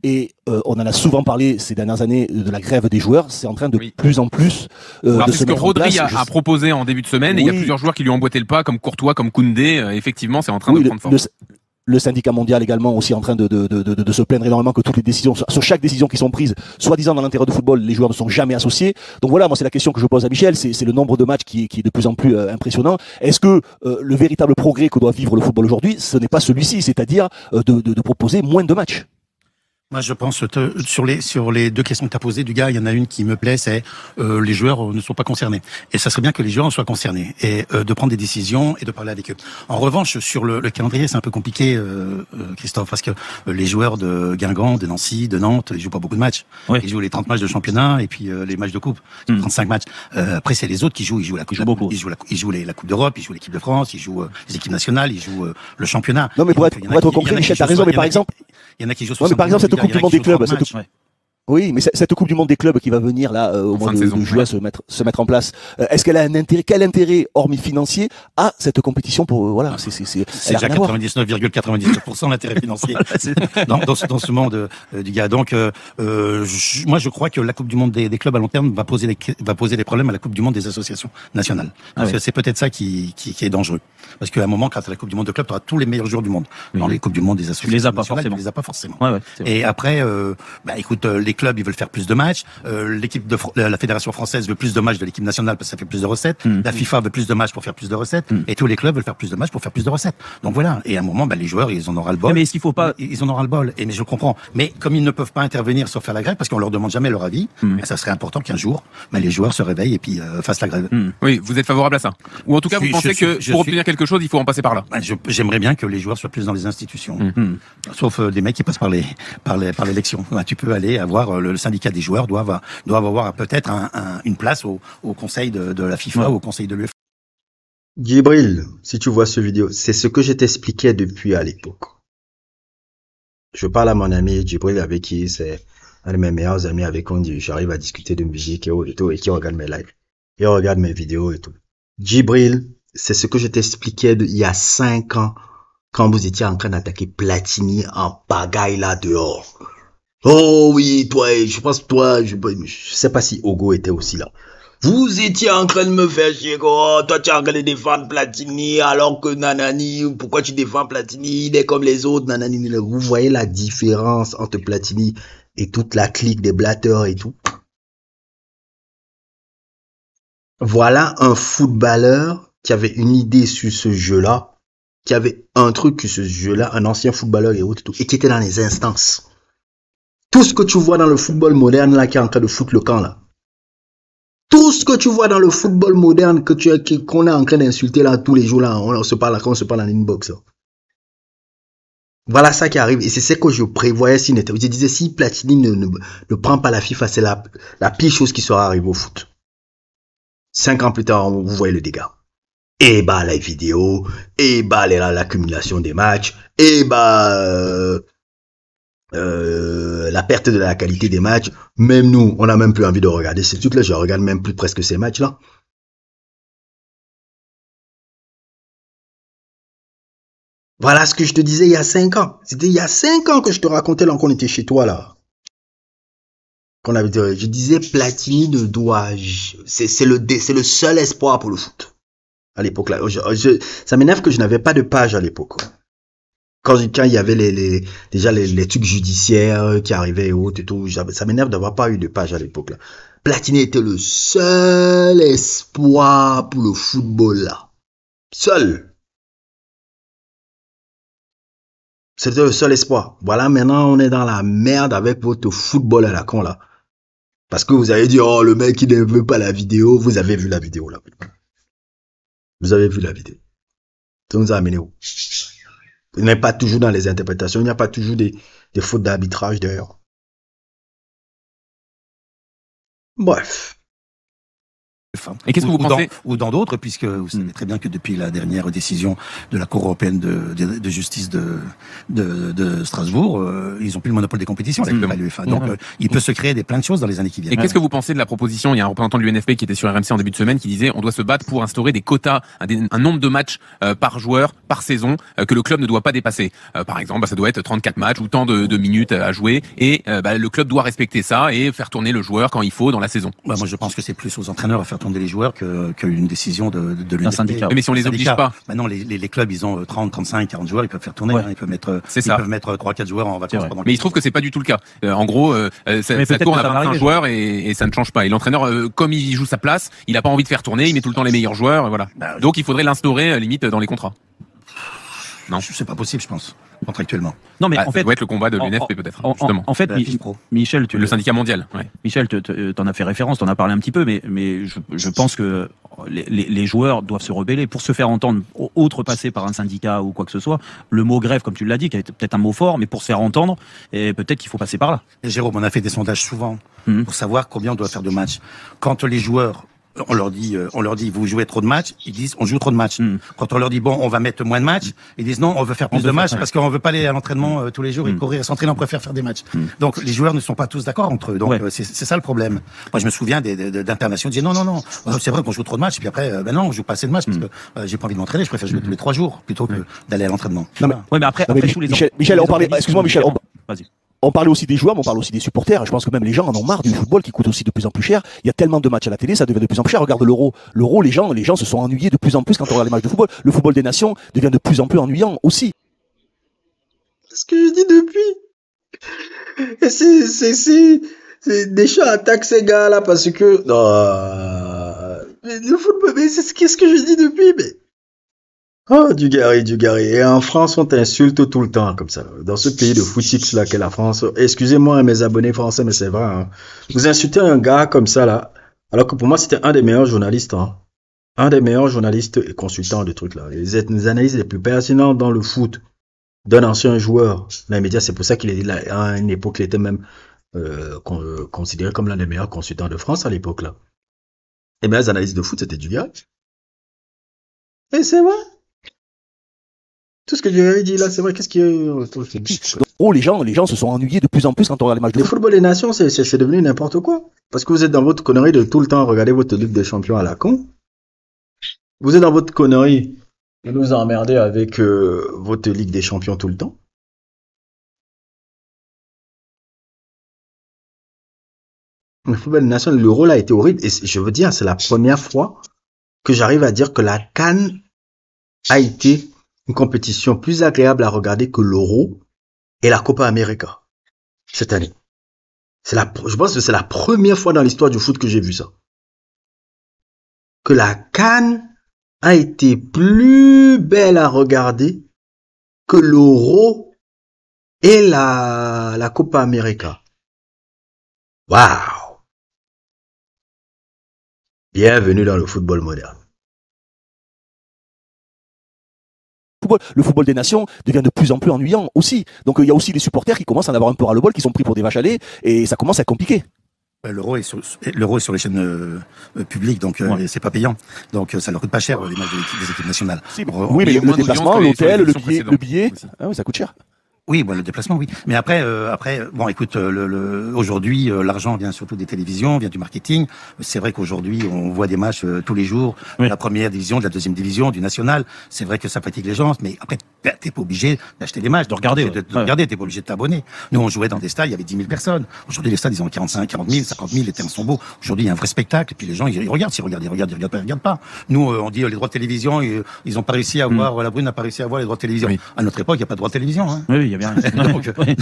Et on en a souvent parlé ces dernières années de la grève des joueurs. C'est en train de plus en plus de se ce que mettre en Rodri place. a proposé en début de semaine, et il y a plusieurs joueurs qui lui ont emboîté le pas, comme Courtois, comme Koundé. Effectivement, c'est en train de prendre forme. Le syndicat mondial également aussi en train de se plaindre énormément que toutes les décisions, sur chaque décision qui sont prises, soi-disant dans l'intérêt du football, les joueurs ne sont jamais associés. Donc voilà, moi c'est la question que je pose à Michel, c'est le nombre de matchs qui est de plus en plus impressionnant. Est-ce que le véritable progrès que doit vivre le football aujourd'hui, ce n'est pas celui-ci, c'est-à-dire de proposer moins de matchs? Moi, je pense sur les deux questions que tu as posées, du gars, il y en a une qui me plaît, c'est les joueurs ne sont pas concernés. Et ça serait bien que les joueurs soient concernés et de prendre des décisions et de parler avec eux. En revanche, sur le calendrier, c'est un peu compliqué, Christophe, parce que les joueurs de Guingamp, de Nancy, de Nantes, ils jouent pas beaucoup de matchs. Oui. Ils jouent les 30 matchs de championnat et puis les matchs de coupe, 35 matchs. Après, c'est les autres qui jouent. Ils jouent la coupe, ils jouent la Coupe d'Europe, ils jouent l'équipe de France, ils jouent les équipes nationales, ils jouent le championnat. Non, mais pour être concret, Michel, t'as raison, mais par exemple. Il y en a qui jouent mais par exemple, cette Coupe du Monde des clubs, oui, mais cette Coupe du Monde des clubs qui va venir là au mois de juin se mettre en place, est-ce qu'elle a un intérêt, quel intérêt hormis financier à cette compétition pour voilà, c'est déjà 99,99% l'intérêt financier dans ce monde du gars. Donc moi je crois que la Coupe du Monde des clubs à long terme va poser des problèmes à la Coupe du Monde des associations nationales. Parce que c'est peut-être ça qui est dangereux. Parce qu'à un moment, quand tu as la Coupe du Monde de club, tu auras tous les meilleurs joueurs du monde. Dans les Coupes du Monde des associations. Tu les as pas forcément. Et après, écoute, les clubs, ils veulent faire plus de matchs. La Fédération française veut plus de matchs de l'équipe nationale parce que ça fait plus de recettes. La FIFA veut plus de matchs pour faire plus de recettes. Et tous les clubs veulent faire plus de matchs pour faire plus de recettes. Donc voilà. Et à un moment, les joueurs, ils en auront le bol. Mais est-ce qu'il faut pas... Ils en auront le bol. Mais je comprends. Mais comme ils ne peuvent pas intervenir sur faire la grève parce qu'on leur demande jamais leur avis, ça serait important qu'un jour, les joueurs se réveillent et puis fassent la grève. Oui, vous êtes favorable à ça. Ou en tout cas, vous pensez que pour obtenir quelque chose, il faut en passer par là. J'aimerais bien que les joueurs soient plus dans les institutions. Sauf des mecs qui passent par l'élection. Tu peux aller avoir le syndicat des joueurs doivent avoir peut-être une place au conseil de la FIFA ou au conseil de l'UEFA. Djibril, si tu vois ce vidéo, c'est ce que je t'expliquais depuis à l'époque. Je parle à mon ami Djibril avec qui c'est un de mes meilleurs amis avec qui j'arrive à discuter de musique et tout et qui regarde mes lives. Et regarde mes vidéos et tout. Djibril, c'est ce que je t'expliquais il y a 5 ans quand vous étiez en train d'attaquer Platini en pagaille là dehors. Oh oui, toi, je pense toi, je sais pas si Ogo était aussi là. Vous étiez en train de me faire chier, toi tu es en train de défendre Platini alors que nanani, pourquoi tu défends Platini, il est comme les autres, nanani. Vous voyez la différence entre Platini et toute la clique des blatteurs et tout. Voilà un footballeur qui avait une idée sur ce jeu-là, qui avait un truc sur ce jeu-là, un ancien footballeur et tout, et qui était dans les instances. Tout ce que tu vois dans le football moderne là qui est en train de foutre le camp là. Tout ce que tu vois dans le football moderne qu'on est en train d'insulter là tous les jours là, on se parle en inbox. Là. Voilà ça qui arrive et c'est ce que je prévoyais si n'était. Je disais si Platini ne prend pas la FIFA, c'est la pire chose qui sera arrivée au foot. 5 ans plus tard, vous voyez le dégât. Et les vidéos, et l'accumulation des matchs, et la perte de la qualité des matchs. Même nous, on n'a même plus envie de regarder ces trucs-là. Je regarde même plus presque ces matchs-là. Voilà ce que je te disais il y a 5 ans. C'était il y a 5 ans que je te racontais là qu'on était chez toi là. Je disais Platini ne doit, c'est le seul espoir pour le foot. À l'époque là, ça m'énerve que je n'avais pas de page à l'époque. Quand il y avait déjà les trucs judiciaires qui arrivaient et autres et tout, ça m'énerve d'avoir pas eu de page à l'époque là. Platini était le seul espoir pour le football là. Seul. C'était le seul espoir. Voilà, maintenant on est dans la merde avec votre football à la con là. Parce que vous avez dit, oh, le mec, il ne veut pas la vidéo. Vous avez vu la vidéo, là. Vous avez vu la vidéo. Ça nous a amené où? Il n'est pas toujours dans les interprétations. Il n'y a pas toujours des fautes d'arbitrage, d'ailleurs. Bref. Et qu'est-ce que vous pensez ou dans d'autres, puisque vous savez très bien que depuis la dernière décision de la Cour européenne de justice de Strasbourg, ils ont plus le monopole des compétitions avec l'UEFA. Donc il peut se créer plein de choses dans les années qui viennent. Et qu'est-ce que vous pensez de la proposition? Il y a un représentant de l'UNFP qui était sur RMC en début de semaine qui disait on doit se battre pour instaurer des quotas, un nombre de matchs par joueur, par saison, que le club ne doit pas dépasser. Par exemple, ça doit être 34 matchs ou tant de minutes à jouer, et le club doit respecter ça et faire tourner le joueur quand il faut dans la saison. Moi je pense que c'est plus aux entraîneurs à faire tourner les joueurs qu'une décision de l'UNFP. syndicat. Mais si on les oblige pas. Non, les clubs, ils ont 30, 35, 40 joueurs, ils peuvent faire tourner, ils peuvent mettre 3-4 joueurs en vacances pendant. Mais il se trouve que c'est pas du tout le cas. En gros, ça tourne à 25 joueurs et ça ne change pas. Et l'entraîneur, comme il joue sa place, il a pas envie de faire tourner, il met tout le temps les meilleurs joueurs, voilà. Donc il faudrait l'instaurer limite dans les contrats. Non, c'est pas possible, je pense, contractuellement. Non, mais en fait, ça doit être le combat de l'UNFP peut-être. Justement. En fait, Michel, le syndicat mondial. Ouais. Michel, t'en as fait référence, t'en as parlé un petit peu, mais je pense que les joueurs doivent se rebeller pour se faire entendre, outrepasser par un syndicat ou quoi que ce soit. Le mot grève, comme tu l'as dit, qui est peut-être un mot fort, mais pour se faire entendre, et peut-être qu'il faut passer par là. Et Jérôme, on a fait des sondages souvent pour savoir combien on doit faire de matchs. Quand les joueurs on leur dit, vous jouez trop de matchs, ils disent, on joue trop de matchs. Quand on leur dit, bon, on va mettre moins de matchs, ils disent, non, on veut faire plus de matchs parce qu'on veut pas aller à l'entraînement tous les jours et courir et s'entraîner, on préfère faire des matchs. Donc, les joueurs ne sont pas tous d'accord entre eux. Donc, c'est ça le problème. Moi, je me souviens d'internationaux qui disaient, non, c'est vrai qu'on joue trop de matchs, puis après, non, on joue pas assez de matchs parce que j'ai pas envie de m'entraîner, je préfère jouer tous les 3 jours plutôt que d'aller à l'entraînement. Mais après, Michel, on parlait, excuse-moi, Michel, vas-y. On parlait aussi des joueurs, mais on parle aussi des supporters. Je pense que même les gens en ont marre du football qui coûte aussi de plus en plus cher. Il y a tellement de matchs à la télé, ça devient de plus en plus cher. Regarde l'Euro. L'Euro, les gens se sont ennuyés de plus en plus quand on regarde les matchs de football. Le football des nations devient de plus en plus ennuyant aussi. C'est ce que je dis depuis. C'est Deschamps attaque ces gars-là parce que le football, mais c'est ce que je dis depuis, mais. Oh, Dugarry. Et en France, on t'insulte tout le temps, comme ça. Dans ce pays de footix, là, qu'est la France. Excusez-moi, mes abonnés français, mais c'est vrai, hein. Vous insultez un gars comme ça, là. Alors que pour moi, c'était un des meilleurs journalistes, hein. Un des meilleurs journalistes et consultants de trucs, là. Les analyses les plus pertinentes dans le foot d'un ancien joueur. Les médias, c'est pour ça qu'il est là. À une époque, il était même, considéré comme l'un des meilleurs consultants de France à l'époque, là. Les meilleures analyses de foot, c'était Dugarry. Et c'est vrai. Tout ce que j'ai dit là, c'est vrai. Qu'est-ce qui est... Oh, les gens se sont ennuyés de plus en plus quand on regarde les matchs de foot. Le football des nations, c'est devenu n'importe quoi. Parce que vous êtes dans votre connerie de tout le temps regarder votre Ligue des Champions à la con. Vous êtes dans votre connerie de nous emmerder avec votre Ligue des Champions tout le temps. Le football des nations, le rôle a été horrible. Et je veux dire, c'est la première fois que j'arrive à dire que la CAN a été une compétition plus agréable à regarder que l'Euro et la Copa América cette année. Je pense que c'est la première fois dans l'histoire du foot que j'ai vu ça. Que la CAN a été plus belle à regarder que l'Euro et la Copa América. Waouh! Bienvenue dans le football moderne. Le football des nations devient de plus en plus ennuyant aussi. Donc il y a aussi les supporters qui commencent à en avoir un peu ras-le-bol, qui sont pris pour des vaches à lait, et ça commence à être compliqué. L'euro est sur les chaînes publiques, donc c'est pas payant. Donc ça leur coûte pas cher les matchs des équipes nationales. Oui, mais le déplacement, l'hôtel, le billet, ça coûte cher. Oui, bon, le déplacement, oui. Mais après, bon, écoute, aujourd'hui, l'argent vient surtout des télévisions, vient du marketing. C'est vrai qu'aujourd'hui, on voit des matchs tous les jours, de la première division, de la deuxième division, du national. C'est vrai que ça fatigue les gens, mais après, t'es pas obligé d'acheter des matchs, de regarder, t'es pas obligé de t'abonner. Nous, on jouait dans des stades, il y avait 10 000 personnes. Aujourd'hui, les stades, ils ont 45, 40 000, 50 000, les terrains sont beaux. Aujourd'hui, il y a un vrai spectacle, et puis les gens, ils regardent, ils regardent pas. Nous, on dit les droits de télévision, ils ont pas réussi à avoir, la Brune n'a pas réussi à avoir les droits de télévision. À notre époque, il n'y a pas de droits de télévision, hein. Oui, il y a bien.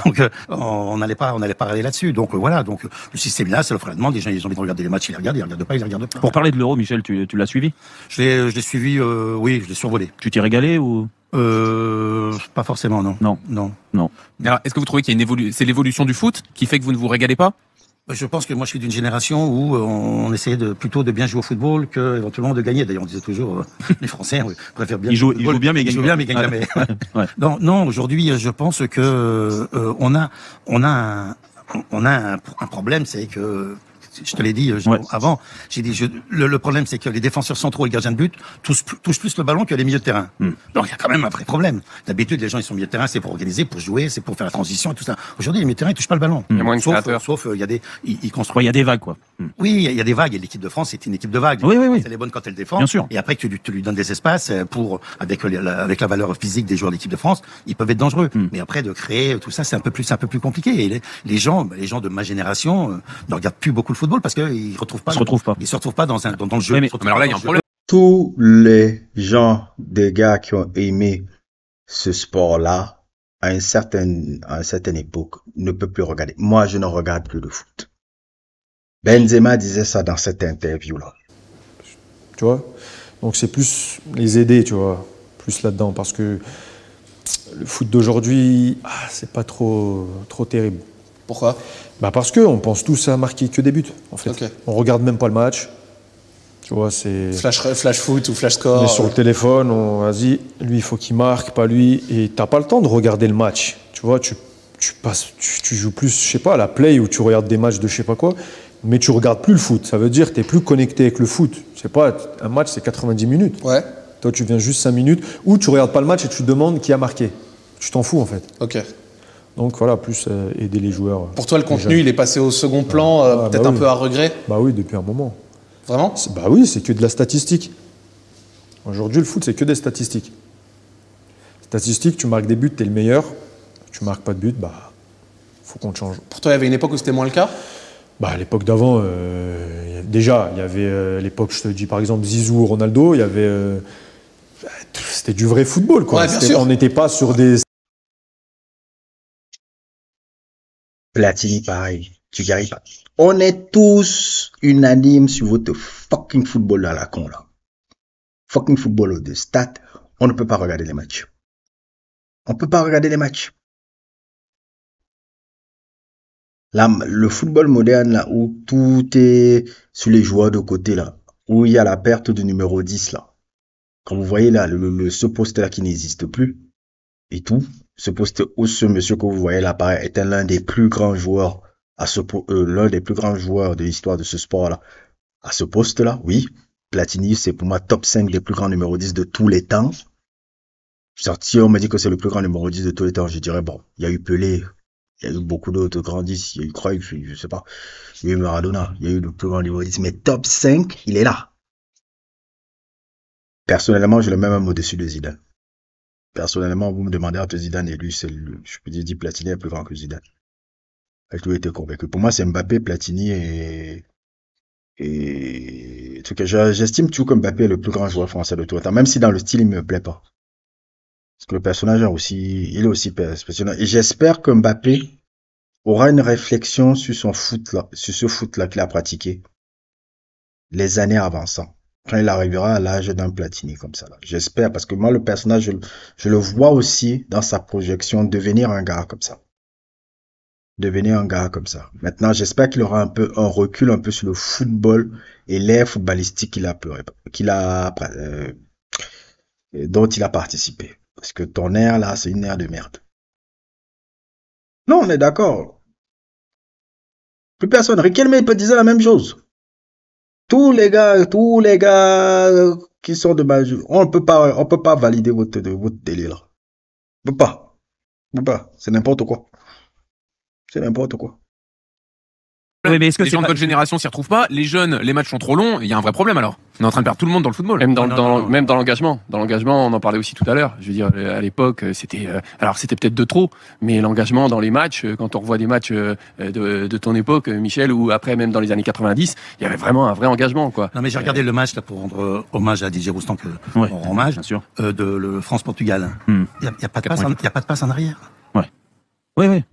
donc, on n'allait pas aller là-dessus. Donc voilà. Donc le système est là, c'est l'offre et la demande. Les gens, ils ont envie de regarder les matchs, ils les regardent pas, ils les regardent pas. Pour parler de l'Euro, Michel, tu l'as suivi? Je l'ai suivi. Oui, je l'ai survolé. Tu t'y régalé ou? Pas forcément, non. Non. Alors, est-ce que vous trouvez qu'il y a c'est l'évolution du foot qui fait que vous ne vous régalez pas? Je pense que moi je suis d'une génération où on essayait plutôt de bien jouer au football que éventuellement de gagner. D'ailleurs on disait toujours les Français préfèrent bien. Ils jouent bien mais ils gagnent jamais. Non, aujourd'hui je pense que on a un problème, c'est que je te l'ai dit avant. J'ai dit le problème c'est que les défenseurs centraux et les gardiens de but touchent plus le ballon que les milieux de terrain. Donc il y a quand même un vrai problème. D'habitude les gens ils sont milieu de terrain, c'est pour organiser, pour jouer, c'est pour faire la transition et tout ça. Aujourd'hui les milieux de terrain ils touchent pas le ballon. Il y a moins de créateurs. Sauf il y a des ils construisent. Il y a des vagues quoi. Oui, il y a des vagues et l'équipe de France c'est une équipe de vagues. Oui. Elle est bonne quand elle défend. Bien sûr. Et après que tu lui donnes des espaces pour avec la valeur physique des joueurs de l'équipe de France, ils peuvent être dangereux. Mais après de créer tout ça c'est un peu plus compliqué. Et les gens de ma génération ne regardent plus beaucoup le football parce que ils se retrouvent pas dans le jeu. Mais alors là, il y a un problème. Tous les gens, des gars qui ont aimé ce sport-là, à une certaine époque, ne peuvent plus regarder. Moi, je ne regarde plus de foot. Benzema disait ça dans cette interview-là. Tu vois? Donc c'est plus les aider, tu vois, plus là-dedans, parce que le foot d'aujourd'hui, c'est pas trop terrible. Pourquoi? Parce qu'on pense tous à marquer que des buts, en fait. Okay. On regarde même pas le match. Tu vois, c'est... Flash foot ou flash score. On est sur le téléphone, vas-y, lui, il faut qu'il marque, pas lui. Et t'as pas le temps de regarder le match. Tu vois, tu joues plus, je sais pas, à la play ou tu regardes des matchs de je sais pas quoi, mais tu regardes plus le foot. Ça veut dire que t'es plus connecté avec le foot. Je sais pas, un match, c'est 90 minutes. Ouais. Toi, tu viens juste 5 minutes, ou tu regardes pas le match et tu te demandes qui a marqué. Tu t'en fous, en fait. Ok. Donc voilà, plus aider les joueurs. Pour toi, le contenu, il est passé au second plan, peut-être un peu à regret? Oui, depuis un moment. Vraiment? Oui, c'est que de la statistique. Aujourd'hui, le foot, c'est que des statistiques. Statistiques, tu marques des buts, t'es le meilleur. Tu marques pas de but, faut qu'on te change. Pour toi, il y avait une époque où c'était moins le cas? À l'époque d'avant, déjà, il y avait l'époque, je te dis par exemple, Zizou, Ronaldo, il y avait... c'était du vrai football, quoi. Ouais, bien sûr. On n'était pas sur des... Platini, pareil. Tu n'y arrives pas. On est tous unanimes sur votre fucking football à la con, là. Fucking football de stats. On ne peut pas regarder les matchs. On peut pas regarder les matchs. Là, le football moderne, là, où tout est sur les joueurs de côté, là, où il y a la perte du numéro 10, là. Quand vous voyez, là, ce poste-là qui n'existe plus, et tout, ce poste ou ce monsieur que vous voyez là, pareil, est l'un des plus grands joueurs l'un des plus grands joueurs de l'histoire de ce sport-là. À ce poste-là, oui. Platini, c'est pour moi top 5 des plus grands numéro 10 de tous les temps. Si on me dit que c'est le plus grand numéro 10 de tous les temps, je dirais, bon, il y a eu Pelé, il y a eu beaucoup d'autres grands 10, il y a eu Cruyff, je sais pas, il y a eu Maradona, il y a eu le plus grand numéro 10, mais top 5, il est là. Personnellement, je le mets même au-dessus de Zidane. Personnellement, vous me demandez entre Zidane et lui, je peux dire Platini est plus grand que Zidane. J'ai toujours été convaincu. Pour moi, c'est Mbappé, Platini et tout que j'estime toujours que Mbappé est le plus grand joueur français de tous les temps, même si dans le style, il me plaît pas. Parce que le personnage il est aussi spécial. Et j'espère que Mbappé aura une réflexion sur ce foot-là qu'il a pratiqué les années avançant. Quand il arrivera à l'âge d'un Platini comme ça, là. J'espère, parce que moi, le personnage, je le vois aussi dans sa projection devenir un gars comme ça. Maintenant, j'espère qu'il aura un recul un peu sur le football et l'ère footballistique dont il a participé. Parce que ton ère, là, c'est une ère de merde. Non, on est d'accord. Plus personne. Riquelme peut dire la même chose. Tous les gars qui sont de Majou, on peut pas valider votre délire là. On peut pas. Bouba, c'est n'importe quoi. C'est n'importe quoi. Oui, mais est-ce que les gens de votre génération s'y retrouvent pas? Les jeunes, les matchs sont trop longs, il y a un vrai problème alors. On est en train de perdre tout le monde dans le football. Même dans l'engagement. Dans l'engagement, on en parlait aussi tout à l'heure. Je veux dire, à l'époque, c'était peut-être de trop, mais l'engagement dans les matchs, quand on revoit des matchs de ton époque, Michel, ou après même dans les années 90, il y avait vraiment un vrai engagement, quoi. Non, mais j'ai regardé le match là pour rendre hommage à Didier Roustan, on rend hommage, bien sûr, de le France-Portugal. Il y a pas de passe en arrière. Ouais. Oui.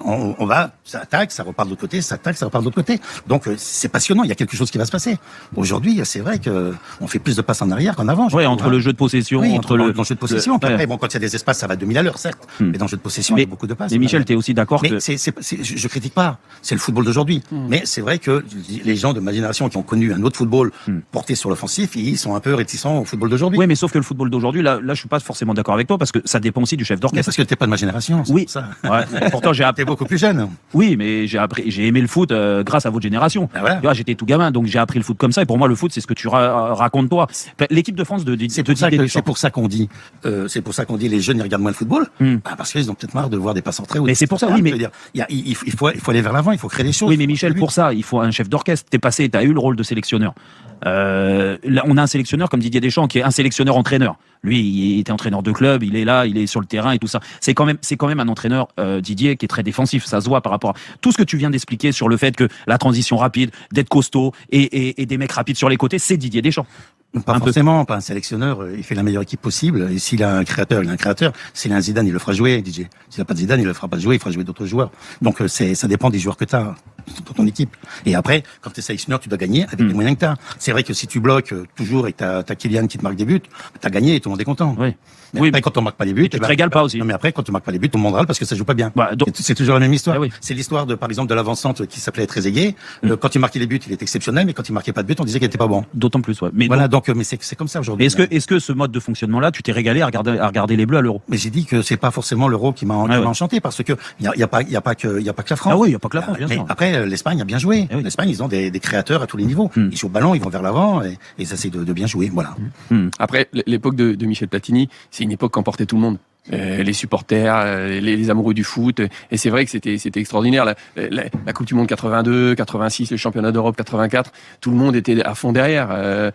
On va, ça attaque, ça repart de l'autre côté, ça attaque, ça repart de l'autre côté. Donc c'est passionnant, il y a quelque chose qui va se passer. Aujourd'hui, c'est vrai que on fait plus de passes en arrière qu'en avant. Oui, entre le jeu de possession, dans le jeu de possession. Après, bon, quand il y a des espaces, ça va 2000 à l'heure, certes. Mais dans le jeu de possession, il y a beaucoup de passes. Mais Michel, tu es aussi d'accord que... je critique pas, c'est le football d'aujourd'hui. Mais c'est vrai que les gens de ma génération qui ont connu un autre football porté sur l'offensif, ils sont un peu réticents au football d'aujourd'hui. Oui, mais sauf que le football d'aujourd'hui, là, je suis pas forcément d'accord avec toi parce que ça dépend aussi du chef d'orchestre. Parce que t'es pas de ma génération. Oui. Ça. Ouais. Pourtant, t'es beaucoup plus jeune. Oui, mais j'ai aimé le foot grâce à votre génération. Ah, voilà. Tu vois, j'étais tout gamin, donc j'ai appris le foot comme ça. Et pour moi, le foot, c'est ce que tu racontes toi. L'équipe de France c'est pour ça qu'on dit les jeunes ils regardent moins le football, parce qu'ils ont peut-être marre de voir des passes entrées. Mais c'est pour ça, oui, mais il faut aller vers l'avant, il faut créer des choses. Oui, mais Michel, pour ça, il faut un chef d'orchestre. T'as eu le rôle de sélectionneur. Là, on a un sélectionneur comme Didier Deschamps qui est un sélectionneur entraîneur. Lui, il était entraîneur de club, il est là, il est sur le terrain et tout ça. C'est quand même un entraîneur, Didier, qui est très défensif. Ça se voit par rapport à tout ce que tu viens d'expliquer sur le fait que la transition rapide, d'être costaud et des mecs rapides sur les côtés, c'est Didier Deschamps. Pas forcément, pas un sélectionneur, il fait la meilleure équipe possible. Et s'il a un créateur, il a un créateur. S'il a un Zidane, il le fera jouer, DJ. S'il a pas de Zidane, il le fera pas jouer, il fera jouer d'autres joueurs. Donc ça dépend des joueurs que tu as dans ton équipe. Et après, quand tu es sélectionneur, tu dois gagner avec les moyens que tu as. C'est vrai que si tu bloques toujours et que tu as Kylian qui te marque des buts, tu as gagné et tout le monde est content. Oui. Mais après, quand on marque pas les buts, tu te régales pas aussi. Non, mais après, quand tu marques pas les buts, on râle parce que ça joue pas bien. C'est toujours la même histoire. C'est l'histoire de, par exemple, de l'avant-centre qui s'appelait Trezeguet. Quand il marquait les buts, il était exceptionnel, mais quand il marquait pas de buts, on disait qu'il était pas bon. D'autant plus, ouais. Mais voilà, mais c'est comme ça aujourd'hui. Est-ce que ce mode de fonctionnement-là, tu t'es régalé à regarder les Bleus à l'Euro? Mais j'ai dit que c'est pas forcément l'Euro qui m'a enchanté parce que il y a pas que la France. Ah oui, il y a pas que la France, bien sûr. Mais après, l'Espagne a bien joué. L'Espagne, ils ont des créateurs à tous les niveaux. Ils jouent au ballon, ils vont vers l'avant et ils essaient de bien jouer. Voilà. Après, l'époque de Michel Platini, c'est une époque qu'emportait tout le monde. Les supporters, les amoureux du foot, et c'est vrai que c'était extraordinaire. La Coupe du Monde 82, 86, le Championnat d'Europe 84, tout le monde était à fond derrière.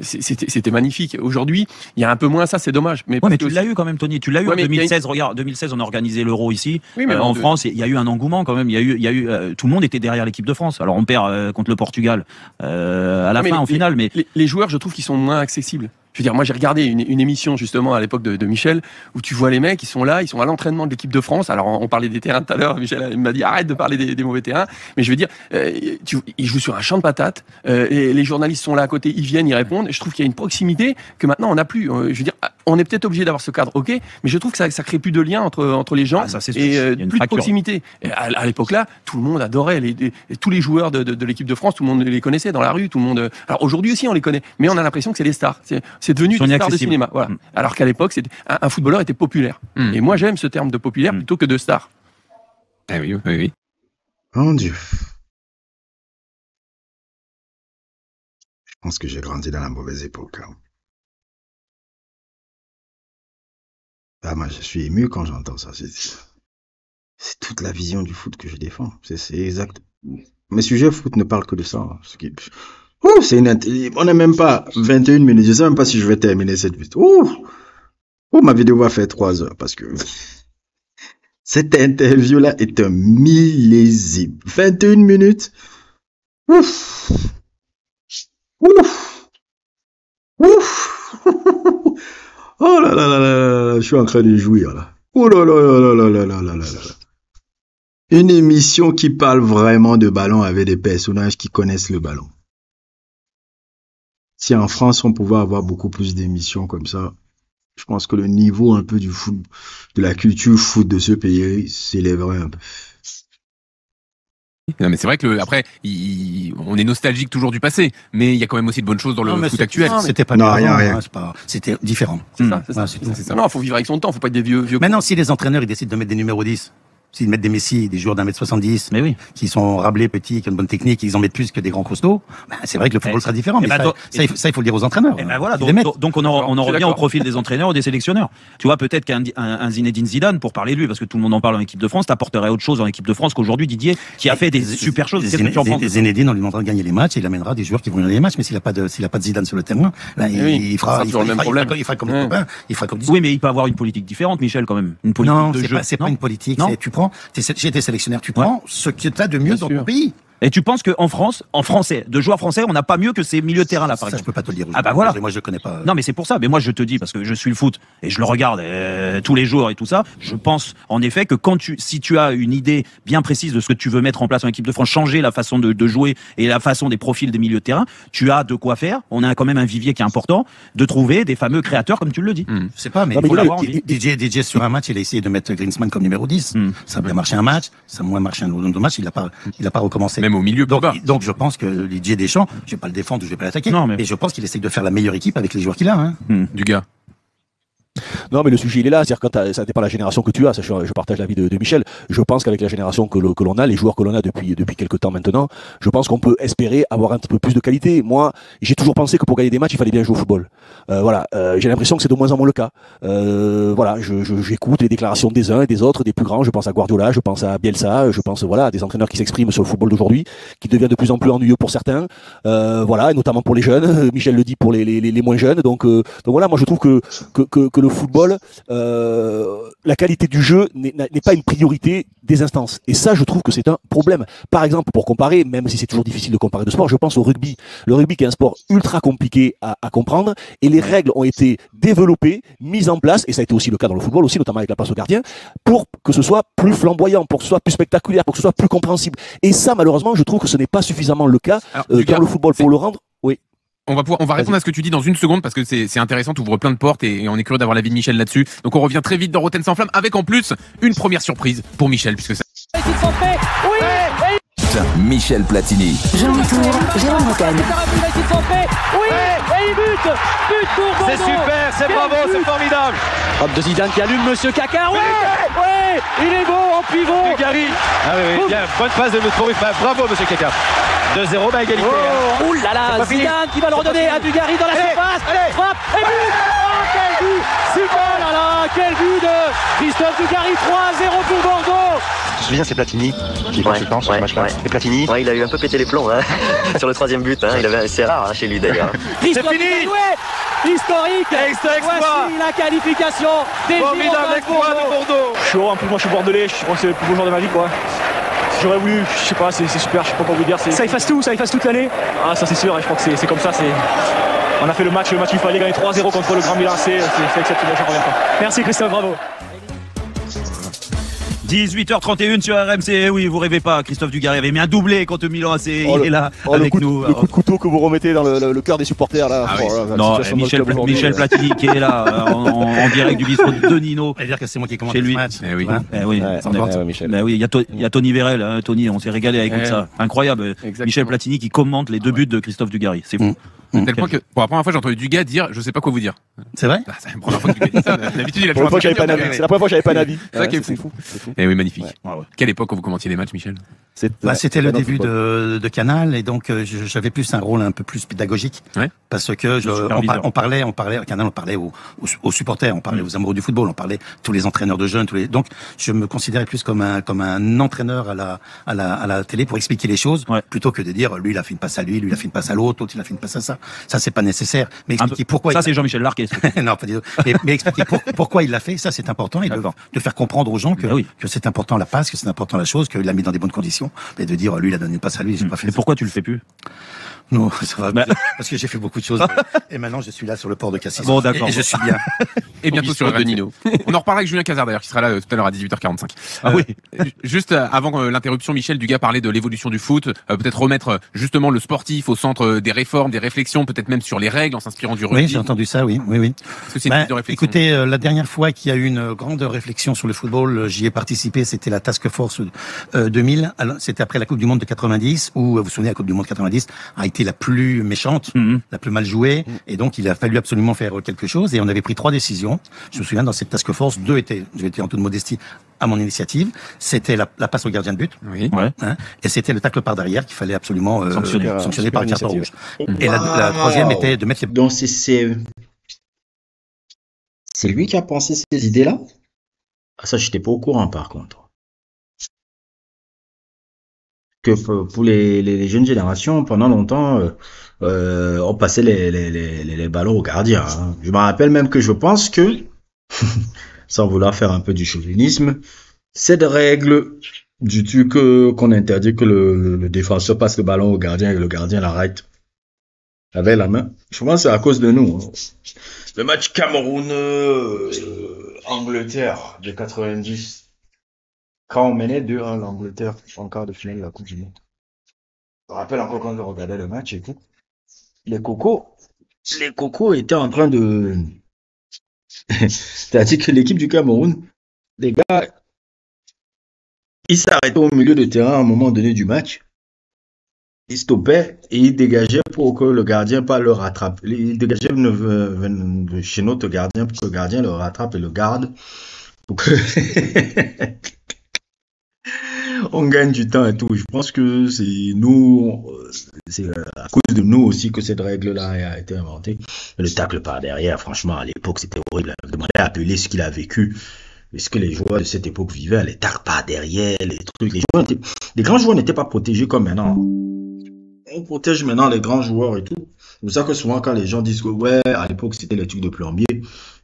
C'était magnifique. Aujourd'hui, il y a un peu moins ça, c'est dommage. Mais tu l'as eu quand même, Tony. Tu l'as eu en 2016. Regarde, 2016, on a organisé l'Euro ici. Oui, mais en France, il y a eu un engouement quand même. Il y a eu tout le monde était derrière l'équipe de France. Alors on perd contre le Portugal à la fin, en finale, mais les joueurs, je trouve qu'ils sont moins accessibles. Je veux dire, moi j'ai regardé une émission justement à l'époque de Michel où tu vois les mecs, ils sont là, ils sont à l'entraînement de l'équipe de France. Alors on parlait des terrains tout à l'heure, Michel m'a dit arrête de parler des mauvais terrains. Mais je veux dire, ils jouent sur un champ de patates, et les journalistes sont là à côté, ils viennent, ils répondent. Et je trouve qu'il y a une proximité que maintenant on n'a plus. Je veux dire, on est peut-être obligé d'avoir ce cadre, ok, mais je trouve que ça crée plus de lien entre les gens et plus de proximité. Et à l'époque là, tout le monde adorait tous les joueurs de l'équipe de France, tout le monde les connaissait dans la rue, tout le monde. Alors aujourd'hui aussi on les connaît, mais on a l'impression que c'est les stars. C'est devenu des stars de cinéma. Voilà. Alors qu'à l'époque, un footballeur était populaire. Et moi, j'aime ce terme de populaire plutôt que de star. Ah oui, oui, oui. Mon Dieu. Je pense que j'ai grandi dans la mauvaise époque. Ah, moi, je suis ému quand j'entends ça. C'est toute la vision du foot que je défends. C'est exact. Mes sujets foot ne parlent que de ça. On n'a même pas 21 minutes. Je sais même pas si je vais terminer cette vidéo. Ma vidéo va faire 3 heures parce que cette interview-là est un millésime. 21 minutes. Ouf. Oh là là là là, je suis en train de jouir là. Oh là là là là là là là là là. Une émission qui parle vraiment de ballon avec des personnages qui connaissent le ballon. Si en France, on pouvait avoir beaucoup plus d'émissions comme ça, je pense que le niveau un peu du foot, de la culture foot de ce pays s'élèverait un peu. Non, mais c'est vrai que après, on est nostalgique toujours du passé, mais il y a quand même aussi de bonnes choses dans le foot actuel. C'était pas rien. C'était différent. C'est ça. Non, faut vivre avec son temps, faut pas être des vieux. Maintenant, si les entraîneurs ils décident de mettre des numéros 10, S'ils mettent des Messi, des joueurs d'1m70, mais oui, qui sont rablés, petits, qui ont une bonne technique, ils en mettent plus que des grands costauds, ben, c'est vrai que le football sera différent. Mais ça, il faut le dire aux entraîneurs. Et ben voilà, donc on en revient au profil des entraîneurs ou des sélectionneurs. Tu vois, peut-être qu'un Zinedine Zidane, pour parler de lui, parce que tout le monde en parle en équipe de France, t'apporterait autre chose en équipe de France qu'aujourd'hui Didier, qui a fait des super choses. Zinedine, on lui demandera de gagner les matchs, et il amènera des joueurs qui vont gagner les matchs, mais s'il a pas de Zidane sur le terrain, ben, il fera comme les copains, il fera comme oui, mais il peut avoir une politique différente, Michel, quand même. Une politique de jeu. C'est pas une politique. J'ai été sélectionneur, tu prends ce que tu as de mieux dans ton pays. Et tu penses qu'en France, en français, de joueurs français, on n'a pas mieux que ces milieux de terrain là, par exemple? Je peux pas te le dire. Ah bah voilà. Moi, je connais pas. Non, mais c'est pour ça. Mais moi, je te dis, parce que je suis le foot et je le regarde tous les jours et tout ça. Je pense, en effet, que si tu as une idée bien précise de ce que tu veux mettre en place en équipe de France, changer la façon de jouer et la façon des profils des milieux de terrain, tu as de quoi faire. On a quand même un vivier qui est important de trouver des fameux créateurs, comme tu le dis. Je sais pas, mais DJ sur un match, il a essayé de mettre Griezmann comme numéro 10. Ça a bien marché un match, ça a moins marché un autre match. Il a pas recommencé. Même au milieu, donc je pense que Didier Deschamps, je vais pas le défendre, je vais pas l'attaquer, mais je pense qu'il essaye de faire la meilleure équipe avec les joueurs qu'il a. Hein. Du gars. Non, mais le sujet, il est là. C'est-à-dire, quand ça dépend de la génération que tu as. Ça, je partage l'avis de Michel. Je pense qu'avec la génération que l'on a, les joueurs que l'on a depuis quelques temps maintenant, je pense qu'on peut espérer avoir un petit peu plus de qualité. Moi, j'ai toujours pensé que pour gagner des matchs, il fallait bien jouer au football. J'ai l'impression que c'est de moins en moins le cas. J'écoute les déclarations des uns et des autres, des plus grands. Je pense à Guardiola, je pense à Bielsa, je pense à des entraîneurs qui s'expriment sur le football d'aujourd'hui, qui devient de plus en plus ennuyeux pour certains. Et notamment pour les jeunes. Michel le dit pour les moins jeunes. Donc voilà, moi je trouve que le football, la qualité du jeu n'est pas une priorité des instances. Et ça, je trouve que c'est un problème. Par exemple, pour comparer, même si c'est toujours difficile de comparer de sport, je pense au rugby. Le rugby qui est un sport ultra compliqué à comprendre, et les règles ont été développées, mises en place, et ça a été aussi le cas dans le football aussi, notamment avec la passe au gardien, pour que ce soit plus flamboyant, pour que ce soit plus spectaculaire, pour que ce soit plus compréhensible. Et ça, malheureusement, je trouve que ce n'est pas suffisamment le cas dans le football. Pour le rendre, oui. On va répondre à ce que tu dis dans une seconde parce que c'est intéressant, tu ouvres plein de portes et on est curieux d'avoir l'avis de Michel là-dessus. Donc on revient très vite dans Rotten sans flamme avec en plus une première surprise pour Michel puisque ça... Michel Platini. Jean-Louis Tour, Jérôme Rotten. Oui, et il bute pour Bordeaux. C'est super, c'est bravo, c'est formidable. Hop de Zidane qui allume Monsieur Caca. Ouais, il est beau en pivot. Dugarry. Ah oui, bien, bonne passe de Mitrovic. Bravo Monsieur Caca. 2-0, égalité. Oh là là, Zidane qui va le redonner à Dugarry dans la surface. Frappe et but. Oh, quel but. Super. Oh là là, quel but de Christophe Dugarry. 3-0 pour Bordeaux. Je me souviens, c'est Platini qui est consultant sur ce match-là. Et Platini, il a eu un peu pété les plombs sur le troisième but. C'est rare chez lui d'ailleurs. C'est fini. Historique. Voici la qualification des formidable exploit de Bordeaux. Chaud, en plus moi je suis bordelais, je crois que c'est le plus beau jour de ma vie quoi. J'aurais voulu, je sais pas, c'est super, je sais pas quoi vous dire. Ça efface toute l'année. Ah ça c'est sûr, je crois que c'est comme ça. On a fait le match qu'il fallait gagner 3-0 contre le Grand Milan, c'est exceptionnel, j'en reviens pas. Merci Christophe, bravo. 18h31 sur RMC. Oui, vous rêvez pas. Christophe Dugarry avait mis un doublé contre Milan AC. Il est là avec nous. Le coup de couteau que vous remettez dans le cœur des supporters là. Michel Platini qui est là en direct du bistrot de Nino. C'est-à-dire que c'est moi qui commande le match. Il y a Tony Vérel. Tony, on s'est régalé avec ça. Incroyable. Michel Platini qui commente les deux buts de Christophe Dugarry. C'est fou. Tel point que pour la première fois j'ai entendu Dugas dire je sais pas quoi vous dire. C'est vrai? C'est la première fois que Dugas dit ça. D'habitude il a toujours c'est la première fois que j'avais pas d'avis. C'est ça qui est fou. Et oui, magnifique. Quelle époque quand vous commentiez les matchs, Michel? C'était le début de Canal et donc j'avais plus un rôle un peu plus pédagogique parce que on parlait à Canal, on parlait aux supporters, on parlait aux amoureux du football, on parlait tous les entraîneurs de jeunes, donc je me considérais plus comme un entraîneur à la télé pour expliquer les choses plutôt que de dire lui il a fait une passe à lui il a fait une passe à l'autre il a fait une passe à ça. Ça c'est pas nécessaire. Mais expliquer pourquoi. Ça c'est Jean-Michel Larquet. Non, pas du tout. Mais expliquer pourquoi il l'a fait, ça c'est important et de faire comprendre aux gens que c'est important la passe, que c'est important la chose, qu'il l'a mis dans des bonnes conditions. Et de dire lui il a donné une passe à lui, j'ai pas fait. Et pourquoi tu le fais plus? Non, ça va. Parce que j'ai fait beaucoup de choses. Et maintenant, je suis là sur le port de Cassis. Bon, d'accord. Et je suis bien. Et bientôt sur le Nino. On en reparlera avec Julien Cazard d'ailleurs, qui sera là tout à l'heure à 18h45. Ah oui. Juste avant l'interruption, Michel Dugas parlait de l'évolution du foot. Peut-être remettre justement le sportif au centre des réformes, des réflexions, peut-être même sur les règles en s'inspirant du rugby. Oui, j'ai entendu ça, oui. Est-ce que c'est une piste de réflexion? Écoutez, la dernière fois qu'il y a eu une grande réflexion sur le football, j'y ai participé, c'était la Task Force 2000. C'était après la Coupe du Monde de 90, où, vous vous souvenez, la Coupe du Monde 90 a été la plus méchante, la plus mal jouée, et donc il a fallu absolument faire quelque chose, et on avait pris 3 décisions. décisions. Je me souviens, dans cette task force, 2 étaient, je vais dire en toute modestie, à mon initiative. C'était la passe au gardien de but. Oui. Et c'était le tacle par derrière qu'il fallait absolument sanctionner par un carton rouge. Et Wow. la troisième était de mettre les... Donc c'est lui qui a pensé ces idées-là? Ah, ça, j'étais pas au courant par contre. Que pour les jeunes générations, pendant longtemps, on passait les ballons aux gardiens. Hein. Je me rappelle même que je pense que, sans vouloir faire un peu du chauvinisme, cette règle du truc qu'on interdit que le défenseur passe le ballon au gardien et le gardien l'arrête avec la main. Je pense que c'est à cause de nous. Hein. Le match Cameroun-Angleterre de 90. Quand on menait 2-1 l'Angleterre en quart de finale de la Coupe du Monde. Je me rappelle encore quand je regardais le match et tout. Les cocos étaient en train de... C'est-à-dire que l'équipe du Cameroun, les gars, ils s'arrêtaient au milieu de terrain à un moment donné du match. Ils stoppaient et ils dégageaient pour que le gardien pas le rattrape. Ils dégageaient chez notre gardien pour que le gardien le rattrape et le garde. Pour que... on gagne du temps et tout. Je pense que c'est nous, c'est à cause de nous aussi que cette règle-là a été inventée. Le tacle par derrière, franchement, à l'époque, c'était horrible. Demandez à Pelé ce qu'il a vécu. Est-ce que les joueurs de cette époque vivaient les tacles par derrière, les trucs. Les grands joueurs n'étaient pas protégés comme maintenant. On protège maintenant les grands joueurs et tout. C'est pour ça que souvent, quand les gens disent que, ouais, à l'époque, c'était les trucs de plombier,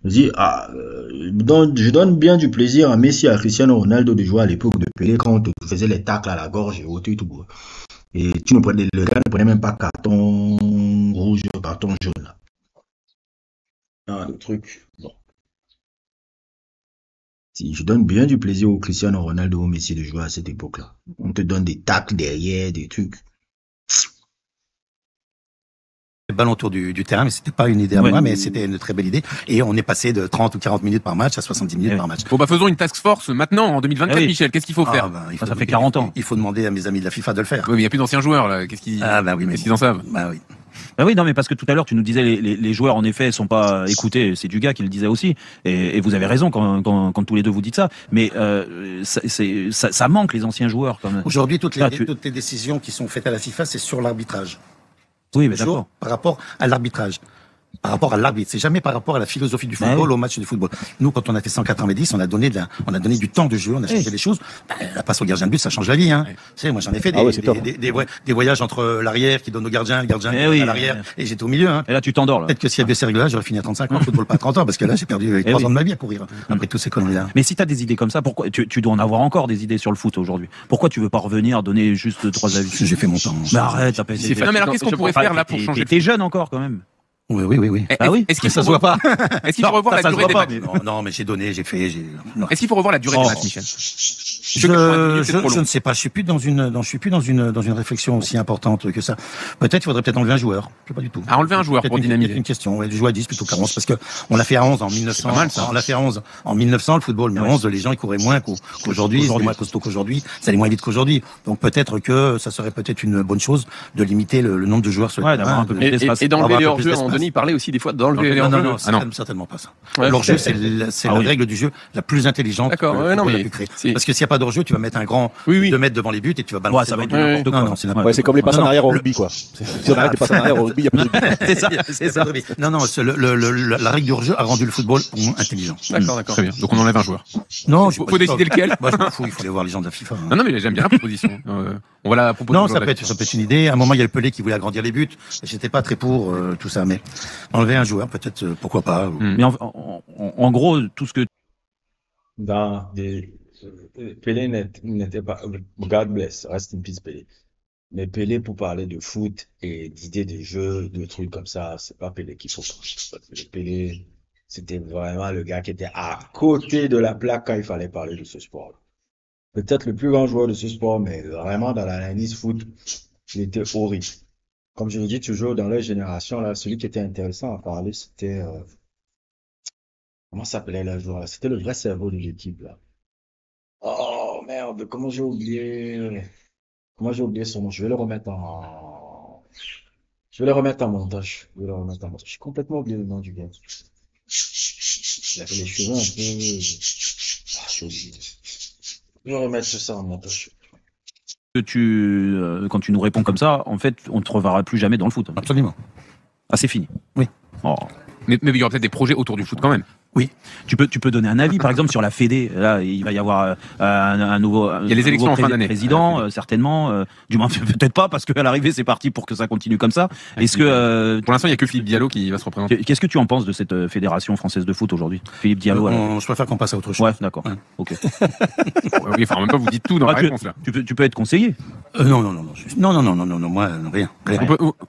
je dis, je donne bien du plaisir à Messi, à Cristiano Ronaldo de jouer à l'époque de Pelé quand on te faisait les tacles à la gorge et tout. Et tu ne prenais, le gars ne prenait même pas carton rouge, carton jaune, là. Ah, le truc, bon. Si je donne bien du plaisir au Cristiano Ronaldo, au Messi de jouer à cette époque-là. On te donne des tacles derrière, des trucs. Le ballon autour du terrain, mais c'était pas une idée à moi, mais c'était une très belle idée. Et on est passé de 30 ou 40 minutes par match à 70 minutes par match. Bon, bah, faisons une task force maintenant, en 2024, Michel. Qu'est-ce qu'il faut faire? Ça fait 40 ans. Il faut demander à mes amis de la FIFA de le faire. Oui, mais il n'y a plus d'anciens joueurs, là. Qu'est-ce qu'ils en savent? Bah oui. Bah oui, non, mais parce que tout à l'heure, tu nous disais les joueurs, en effet, sont pas écoutés. C'est Dugas qui le disait aussi. Et vous avez raison quand tous les deux vous dites ça. Mais ça manque, les anciens joueurs, quand même. Aujourd'hui, toutes les décisions qui sont faites à la FIFA, c'est sur l'arbitrage. Oui, mais d'accord. Par rapport à l'arbitrage. Par rapport à l'arbitre. C'est jamais par rapport à la philosophie du football, au match de football. Nous, quand on a fait 190, on a donné du temps de jeu, on a changé les choses. La passe au gardien de but, ça change la vie, hein. Tu sais, moi, j'en ai fait des voyages entre l'arrière qui donne au gardien, le gardien à l'arrière, et j'étais au milieu, hein. Et là, tu t'endors, là. Peut-être que s'il y avait ces règles-là, j'aurais fini à 35 ans, football pas à 30 ans, parce que là, j'ai perdu 3 ans de ma vie à courir, après tous ces conneries-là. Mais si t'as des idées comme ça, pourquoi, tu dois en avoir encore des idées sur le foot aujourd'hui. Pourquoi tu veux pas revenir donner juste 3 avis? J'ai fait mon temps. Mais arrête, t'as pas essayé. Non, mais alors, qu'est-ce qu'on pourrait faire, là, pour changer? T'es jeune encore, quand même. Oui. Ah oui. Est-ce qu'il ça se voit pas? Est-ce qu'il faut revoir la durée des matchs? Non, mais j'ai donné, j'ai fait, Est-ce qu'il faut revoir la durée des matchs, Michel? Je ne sais pas. Je suis plus dans une réflexion aussi importante que ça. Peut-être, il faudrait enlever un joueur. Je sais pas du tout. Enlever un joueur pour dynamiser. Une question. Ouais, jouer à 10 plutôt qu'à 11 parce que on l'a fait à 11 en 1900. Pas mal, ça. On l'a fait à 11 en 1900, le football. Mais à 11, les gens, ils couraient moins qu'aujourd'hui. C'était moins costaud qu'aujourd'hui. Ça allait moins vite qu'aujourd'hui. Donc peut-être que ça serait peut-être une bonne chose de limiter le nombre de joueurs sur le terrain. Et d'enlever les hors-jeux. Denis parlait aussi des fois d'enlever les hors-jeux. Non, certainement pas ça. L'hors-jeu, c'est la règle du jeu la plus intelligente. D'accord. Non, mais parce que s'il n'y a pas d'hors-jeu, tu vas mettre un grand 2 mètres devant les buts et tu vas balancer. Ça va être n'importe quoi. Non, c'est comme les passes en arrière au rugby, quoi. Si on arrête les passes en arrière au rugby, il y a plus de c'est ça. Non, la règle du hors-jeu a rendu le football intelligent. D'accord. Très bien. Donc on enlève un joueur. Non, faut décider lequel. Moi, je m'en fous, il faut aller voir les gens de la FIFA. Non, mais j'aime bien la proposition. On va la proposer. Non, ça peut être une idée. À un moment, il y a le Pelé qui voulait agrandir les buts. J'étais pas très pour tout ça, mais enlever un joueur, peut-être, pourquoi pas. Mais en gros, tout ce que Pelé n'était pas, God bless, rest in peace Pelé. Mais Pelé, pour parler de foot et d'idées de jeu, de trucs comme ça, c'est pas Pelé qu'il faut. Pelé, c'était vraiment le gars qui était à côté de la plaque quand il fallait parler de ce sport. Peut-être le plus grand joueur de ce sport, mais vraiment dans l'analyse foot, il était horrible. Comme je le dis toujours, dans leur génération, là, celui qui était intéressant à parler, c'était, comment s'appelait le joueur là? C'était le vrai cerveau de l'équipe, là. Oh, merde, comment j'ai oublié son nom? Je vais le remettre en montage. J'ai complètement oublié le nom du gars. Il a fait les cheveux un peu. Ah, j'ai oublié. Je vais remettre ça en montage. Quand tu nous réponds comme ça, en fait, on ne te reverra plus jamais dans le foot. Absolument. Ah, c'est fini. Oui. Oh. Mais il y aura peut-être des projets autour du foot quand même. Oui. Tu peux donner un avis, par exemple, sur la Fédé. Là, il va y avoir un nouveau. Il y a les élections en fin d'année. Président, certainement. Du moins, peut-être pas, parce qu'à l'arrivée, c'est parti pour que ça continue comme ça. Est-ce que pour l'instant, il y a que Philippe Diallo qui va se représenter. Qu'est-ce que tu en penses de cette fédération française de foot aujourd'hui, Philippe Diallo? Je préfère qu'on passe à autre chose. Ouais, d'accord. Ouais. Ok. Oui, enfin, en même temps, vous dites tout dans la réponse là. Tu peux être conseiller. Non, moi, rien.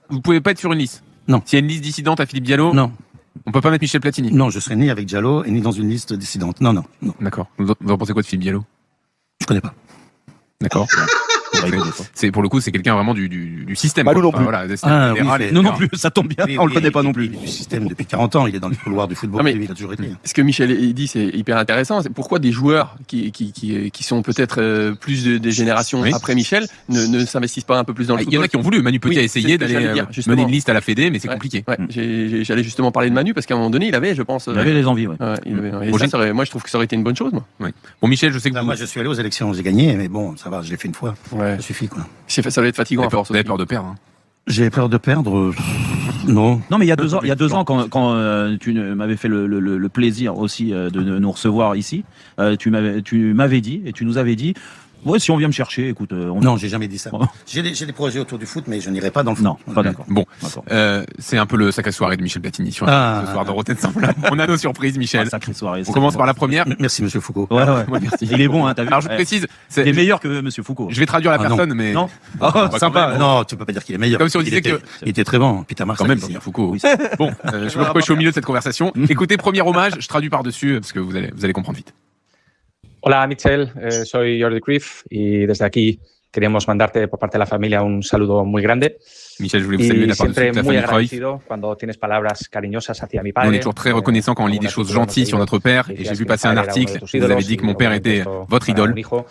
Vous pouvez pas être sur une liste. Non. S'il y a une liste dissidente à Philippe Diallo. Non. On peut pas mettre Michel Platini. Non, je serai ni avec Diallo et ni dans une liste dissidente. Non. D'accord. Vous en pensez quoi de Philippe Diallo? Je connais pas. D'accord. C'est pour le coup, c'est quelqu'un vraiment du système. Nous non plus. Voilà, non plus, ça tombe bien. On le connaît pas non plus. Il est du système depuis 40 ans. Il est dans les couloirs du football. Il a toujours été. Ce que Michel dit, c'est hyper intéressant. C'est pourquoi des joueurs qui sont peut-être plus des générations après Michel ne s'investissent pas un peu plus dans le football. Il y en a qui ont voulu. Manu Petit a essayé d'aller mener une liste à la Fédé, mais c'est compliqué. J'allais justement parler de Manu parce qu'à un moment donné, il avait, je pense, il avait les envies. moi, je trouve que ça aurait été une bonne chose. Bon, Michel, je sais que moi, je suis allé aux élections, j'ai gagné, mais bon, ça va, je l'ai fait une fois. Ça suffit, quoi. Ça va être fatigant à force. Vous avez peur de perdre, hein? J'ai peur de perdre. Non. Non, mais il y a 2 ans, quand tu m'avais fait le plaisir aussi de nous recevoir ici, tu m'avais dit et tu nous avais dit. Ouais, si on vient me chercher, écoute. Non, j'ai jamais dit ça. J'ai des projets autour du foot, mais je n'irai pas dans le foot. Non, pas d'accord. Bon, c'est un peu le sacré soirée de Michel Platini ce soir dans Rotten sans flamme. On a nos surprises, Michel. Sacrée soirée. On commence par la première. Merci, Monsieur Foucault. Ouais, merci. Il est bon, hein, t'as vu. Alors je précise, il est meilleur que Monsieur Foucault. Je vais traduire la personne, mais non. Sympa. Non, tu peux pas dire qu'il est meilleur. Comme si on disait que il était très bon. Peter Marx. Quand même, Foucault. Bon, je sais pas pourquoi je suis au milieu de cette conversation. Écoutez, premier hommage. Je traduis par-dessus parce que vous allez comprendre vite. Hola Michel, soy Jordi Cruyff y desde aquí queríamos mandarte por parte de la familia un saludo muy grande. Michel, je voulais vous saluer de la part de toute la famille Cruyff. On est toujours très reconnaissant quand on lit des choses gentilles sur notre père et j'ai vu passer un article où vous avez dit que mon père était votre idole. Donc pour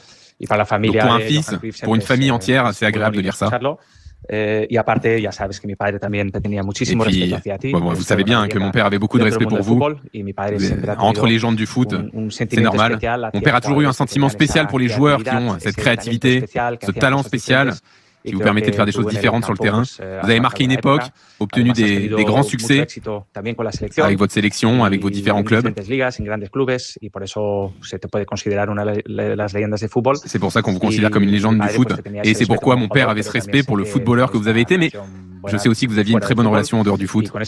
un fils, pour une famille entière, c'est agréable de lire ça. Y aparte, ya sabes que mi padre también te tenía muchísimo respeto hacia ti. Vous savez bien que mon père avait beaucoup de respect pour vous. Entre les légendes du foot, c'est normal. Mon père a toujours eu un sentiment spécial pour les joueurs qui ont cette créativité, ce talent spécial qui vous permettait de faire des choses différentes sur le terrain. Vous avez marqué une époque, obtenu des grands succès avec votre sélection, avec vos différents clubs. C'est pour ça qu'on vous considère comme une légende du foot. Et c'est pourquoi mon père avait ce respect pour le footballeur que vous avez été. Mais je sais aussi que vous aviez une très bonne relation en dehors du foot. Avec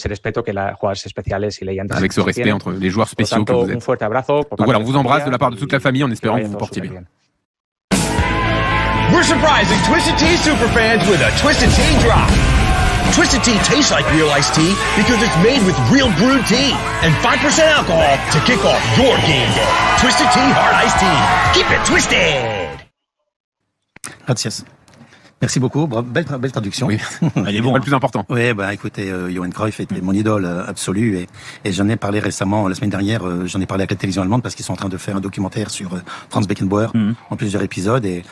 ce respect entre les joueurs spéciaux que vous êtes. Donc voilà, on vous embrasse de la part de toute la famille en espérant que vous vous portiez bien. We're surprising Twisted Tea superfans with a Twisted Tea drop. Twisted Tea tastes like real iced tea because it's made with real brewed tea and 5% alcohol to kick off your game day. Twisted Tea Hard Iced Tea. Keep it twisted. Gracias. Merci beaucoup. Belle traduction. Oui. Elle est bon. Le plus important. Oui, écoutez, Johan Cruyff était mon idole absolue et j'en ai parlé récemment, la semaine dernière, j'en ai parlé avec la télévision allemande parce qu'ils sont en train de faire un documentaire sur Franz Beckenbauer en plusieurs épisodes et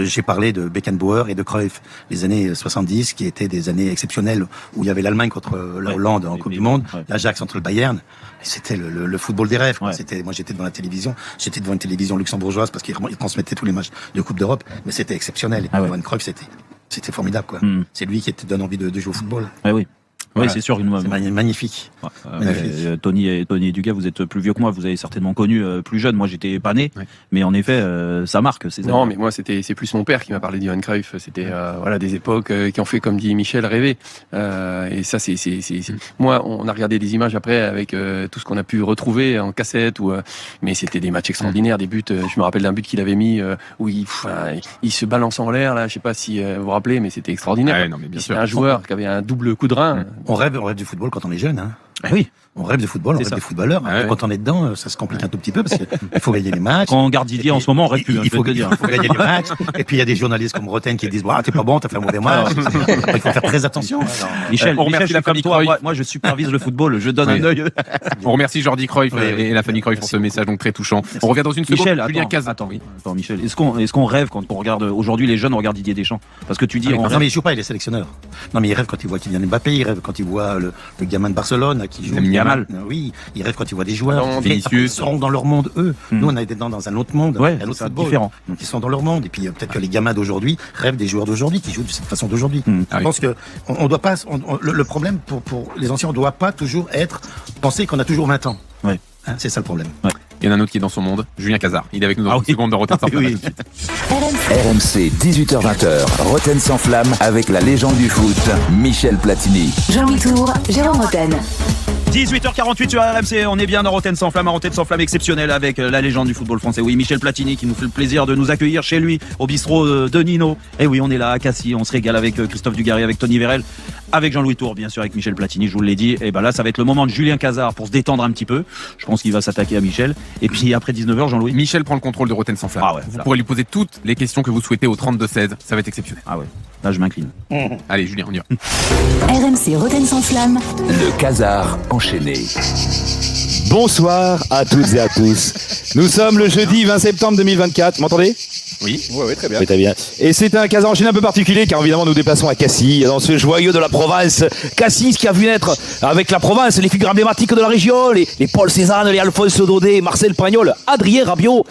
j'ai parlé de Beckenbauer et de Cruyff, les années 70 qui étaient des années exceptionnelles où il y avait l'Allemagne contre la Hollande en Coupe du Monde, l'Ajax contre le Bayern. C'était le football des rêves, quoi. Moi, j'étais devant la télévision. J'étais devant une télévision luxembourgeoise parce qu'ils transmettaient tous les matchs de Coupe d'Europe. Mais c'était exceptionnel. Et Johan Cruyff, c'était formidable, quoi. C'est lui qui te donne envie de jouer au football. Oui. Voilà. Oui, c'est sûr. C'est magnifique. Magnifique. Tony et Dugas, vous êtes plus vieux que moi. Vous avez certainement connu plus jeune. Moi, j'étais pas né. Mais en effet, ça marque. Non, mais moi, c'est plus mon père qui m'a parlé de Johan Cruyff. C'était des époques qui ont fait, comme dit Michel, rêver. Et ça, c'est. Moi, on a regardé des images après avec tout ce qu'on a pu retrouver en cassette. Mais c'était des matchs extraordinaires, des buts. Je me rappelle d'un but qu'il avait mis où il se balance en l'air. Là, je sais pas si vous vous rappelez, mais c'était extraordinaire. C'était un joueur qui avait un double coup de rein. On rêve du football quand on est jeune, hein. Oui. On rêve de football, on rêve des footballeurs. Quand on est dedans, ça se complique un tout petit peu parce qu'il faut gagner les matchs. Quand on garde Didier en ce moment, on rêve plus. Il faut gagner les matchs. Et puis il y a des journalistes comme Roten qui disent t'es pas bon, t'as fait un mauvais match. Il faut faire très attention. Michel, je suis comme toi. Moi, je supervise le football. Je donne un œil. On remercie Jordi Cruyff et la famille Cruyff pour ce message donc très touchant. On revient dans une seconde. Michel, attends, Michel. Est-ce qu'on rêve quand on regarde aujourd'hui les jeunes regardent Didier Deschamps? Parce que tu dis. Non, mais il joue pas, il est sélectionneur. Non, mais il rêve quand il voit Kylian Mbappé, il rêve quand il voit le gamin de Barcelone qui jouent. Yamal. Oui, ils rêvent quand ils voient des joueurs. Vinicius. Ils seront dans leur monde, eux. Nous, on est dans un autre monde, un autre football. Différent. Donc, ils sont dans leur monde. Et puis, peut-être que les gamins d'aujourd'hui rêvent des joueurs d'aujourd'hui qui jouent de cette façon d'aujourd'hui. Je pense que on doit pas, le problème pour les anciens, on doit pas toujours penser qu'on a toujours 20 ans. Ouais. Hein, c'est ça le problème. Ouais. Il y en a un autre qui est dans son monde, Julien Cazard. Il est avec nous dans une seconde dans Rotten sans flamme. RMC 18h20, Rotten sans flamme avec la légende du foot, Michel Platini. Jean-Louis Tour, Jérôme Rotten. 18h48 sur RMC, on est bien dans Rotten sans flamme, un Rotten sans flamme exceptionnel avec la légende du football français. Oui, Michel Platini qui nous fait le plaisir de nous accueillir chez lui au bistrot de Nino. Et oui, on est là à Cassis, on se régale avec Christophe Dugarry, avec Tony Vérel, avec Jean-Louis Tour, bien sûr, avec Michel Platini, je vous l'ai dit. Et ben là, ça va être le moment de Julien Cazard pour se détendre un petit peu. Je pense qu'il va s'attaquer à Michel. Et puis après 19h, Jean-Louis. Michel prend le contrôle de Rotten sans flamme. Ah ouais, vous pourrez lui poser toutes les questions que vous souhaitez au 32-16. Ça va être exceptionnel. Ah ouais, là je m'incline. Allez, Julien, on y va. RMC Rotten sans flamme. Le Cazard enchaîné. Bonsoir à toutes et à tous. Nous sommes le jeudi 20 septembre 2024. Vous m'entendez ? Oui, très bien. Oui, très bien. Et c'est un Cazard enchaîné un peu particulier car évidemment nous déplaçons à Cassis, dans ce joyau de la province. Cassis qui a vu naître avec la province les figures emblématiques de la région, les Paul Cézanne, les Alphonse Daudet, Marcel Pagnol, Adrien Rabiot.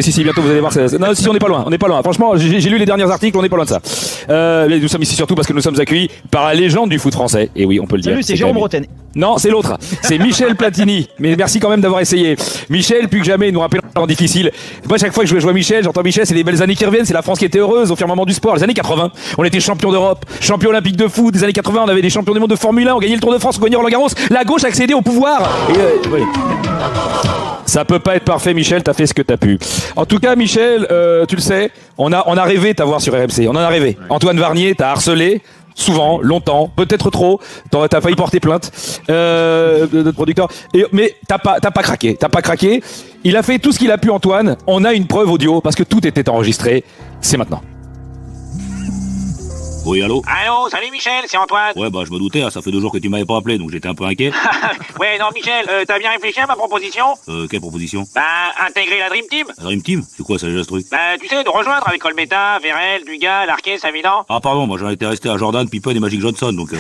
Si, bientôt vous allez voir. Non, si, on n'est pas loin. Franchement, j'ai lu les derniers articles, on n'est pas loin de ça. Nous sommes ici surtout parce que nous sommes accueillis par la légende du foot français. Et oui, on peut le dire. Salut, c'est Jérôme Rotten. Non, c'est l'autre. C'est Michel Platini. Mais merci quand même d'avoir essayé. Michel, plus que jamais, il nous rappelle un temps difficile. Moi, chaque fois que je vois Michel, j'entends Michel, c'est les belles années qui reviennent. C'est la France qui était heureuse au firmament du sport. Les années 80, on était champion d'Europe, champion olympique de foot. Des années 80, on avait des champions du monde de Formule 1. On gagnait le Tour de France, on gagnait Roland Garros. La gauche accédait au pouvoir. Oui. Ça peut pas être parfait, Michel, t'as fait ce que t'as pu. En tout cas, Michel, tu le sais, on a rêvé de t'avoir sur RMC. On en a rêvé. Antoine Varnier t'a harcelé. Souvent, longtemps, peut-être trop. T'as failli porter plainte de notre producteur. Mais t'as pas craqué. Il a fait tout ce qu'il a pu, Antoine. On a une preuve audio parce que tout était enregistré. C'est maintenant. Oui, allô ? Allô, salut Michel, c'est Antoine. Ouais, bah je me doutais, ça fait 2 jours que tu m'avais pas appelé, donc j'étais un peu inquiet. Ouais, non Michel, t'as bien réfléchi à ma proposition ? Quelle proposition ? Bah, intégrer la Dream Team. La Dream Team ? C'est quoi ça, déjà, ce truc ? Bah, tu sais, de rejoindre avec Olmeta, Vérel, Dugas, Larquet, Savidan. Ah pardon, moi j'en étais resté à Jordan, Pippen et Magic Johnson, donc...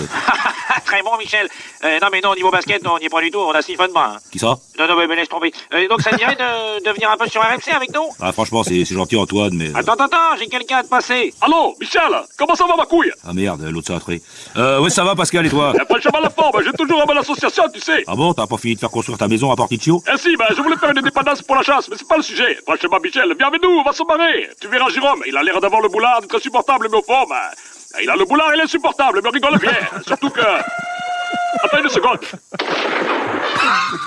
Très bon Michel. Non mais non, au niveau basket, non, on n'y est pas du tout, on a Stephen Brun. Qui ça ? Non, mais laisse tomber. Donc ça te dirait de venir un peu sur RMC avec nous ? Ah franchement, c'est gentil Antoine, mais... Attends, j'ai quelqu'un à te passer. Allô, Michel, comment ça va ma couille ? Ah merde, l'autre s'est rentré. Ouais, ça va Pascal, et toi ? Franchement la forme, j'ai toujours aimé l'association, tu sais. Ah bon, t'as pas fini de faire construire ta maison à Porticcio ? Eh si, je voulais faire une indépendance pour la chasse, mais c'est pas le sujet. Franchement Michel, viens avec nous, on va se marrer. Tu verras Jérôme, il a l'air d'avoir le boulard d'être insupportable, mais au fond, il a le boulard, il est insupportable, mais rigole bien. Surtout que... Attends une seconde.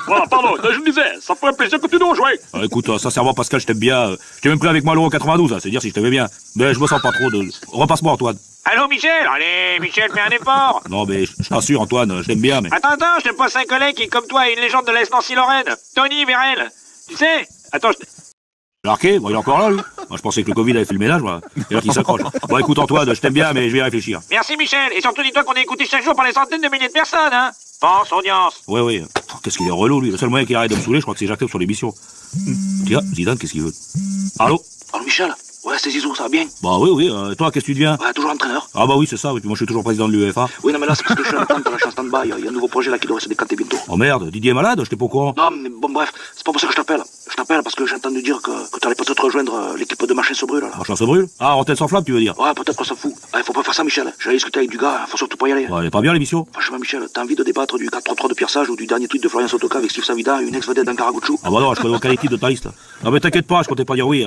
Voilà, pardon, je me disais, ça ferait plaisir que tu nous rejoignes. Écoute, sincèrement Pascal, je t'aime bien. Je t'ai même pris avec moi l'Euro 92, c'est dire si je t'aimais bien. Mais je me sens pas trop de... Repasse-moi Antoine. Allô Michel, allez Michel, fais un effort. Non mais je t'assure Antoine, je t'aime bien mais... Attends, je te passe un collègue qui est comme toi, une légende de l'Est Nancy-Lorraine. Tony Vérel. Tu sais. Attends, Larqué, il est encore là, lui. Moi, je pensais que le Covid avait fait le ménage, moi. Et là, qu'il s'accroche. Bon, écoute, Antoine, je t'aime bien, mais je vais y réfléchir. Merci, Michel. Et surtout, dis-toi qu'on est écouté chaque jour par des centaines de milliers de personnes, hein. Pense, audience. Oui. Qu'est-ce qu'il est relou, lui. Le seul moyen qu'il arrête de me saouler, je crois que c'est Jacques sur l'émission. Tiens, Zidane, qu'est-ce qu'il veut ? Allô ? Allô, Michel ? Ouais, c'est Zizou, ça va bien ? Bah oui. Toi, qu'est-ce que tu deviens ? Ouais, toujours entraîneur. Ah bah oui, c'est ça. Oui, puis moi, je suis toujours président de l'UEFA. Oui, non, mais là, c'est parce que je suis en train de lâcher en stand-by. Il y a un nouveau projet là qui devrait se décanter bientôt. Oh merde, Didier est malade, je t'ai pas au courant. Non, mais bon, bref, c'est pas pour ça que je t'appelle. Je t'appelle parce que j'ai entendu dire que t'allais peut-être rejoindre l'équipe de Machin se brûle, là. Machin se brûle ? Ah, Rotten sans flamme, tu veux dire ? Ouais, peut-être qu'on s'en fout. Faut pas faire ça, Michel. J'ai discuté avec du gars, faut surtout pas y aller. Ouais, elle est pas bien, l'émission ? Franchement, Michel, t'as envie de débattre du 4-3-3 de Pierre Sage ou du dernier tweet de Florian Sotoka avec Steve Savida, une ex-vedette d'un Karaguchou ? Ah bah non, je connais aucun équipe de ta liste. Non mais t'inquiète pas, je comptais pas dire oui.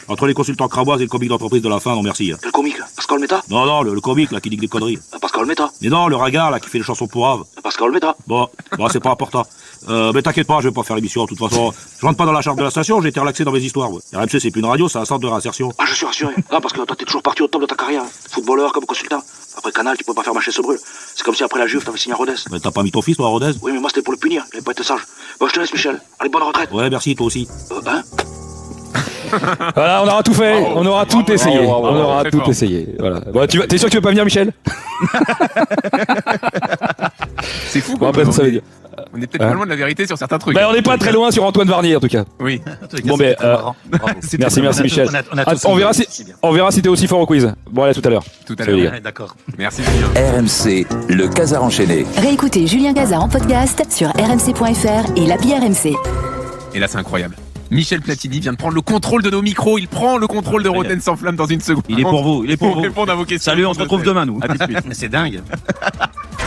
Entre les consultants craboises et le comique d'entreprise de la fin, non merci. Quel comique ? Pascal Olmeta ? Non, le comique là qui dit des conneries. Pascal Olmeta ? Mais non, le regard là qui fait des chansons pour Ave. Pascal Olmeta ? Bon, c'est pas important. Mais t'inquiète pas, je vais pas faire l'émission. De toute façon, je rentre pas dans la charte de la station, j'ai été relaxé dans mes histoires. Ouais. RMC c'est plus une radio, c'est un centre de réinsertion. Ah, je suis rassuré. Non, parce que toi t'es toujours parti au top de ta carrière, footballeur comme consultant. Après Canal, tu peux pas faire Machin se brûle. C'est comme si après la Juve t'avais signé à Rodez. Mais t'as pas mis ton fils toi à Rodez ? Oui, mais moi c'était pour le punir, il avait pas été sage. Bon, je te laisse Michel. Allez, bonne retraite. Ouais, merci, toi aussi. Voilà, on aura tout fait, on aura tout essayé. On aura tout essayé. Voilà. Bon, t'es sûr que tu veux pas venir, Michel ? C'est fou. Bon, après, ça veut dire. On est peut-être pas loin de la vérité sur certains trucs. Ben, on n'est pas très loin sur Antoine Varnier, en tout cas. Oui. Bon, ben, merci, Michel. On verra si t'es aussi fort au quiz. Bon, allez, à tout à l'heure. Tout à l'heure. D'accord. Merci. RMC, le Casar enchaîné. Réécoutez Julien Cazard en podcast sur rmc.fr et l'appli RMC. Et là, c'est incroyable. Michel Platini vient de prendre le contrôle de nos micros. Il prend le contrôle de Roten sans flamme dans une seconde. Il est pour vous. Il est pour vous. Répondre à vos questions. Salut, on se retrouve demain, nous. À tout de suite. Mais c'est dingue.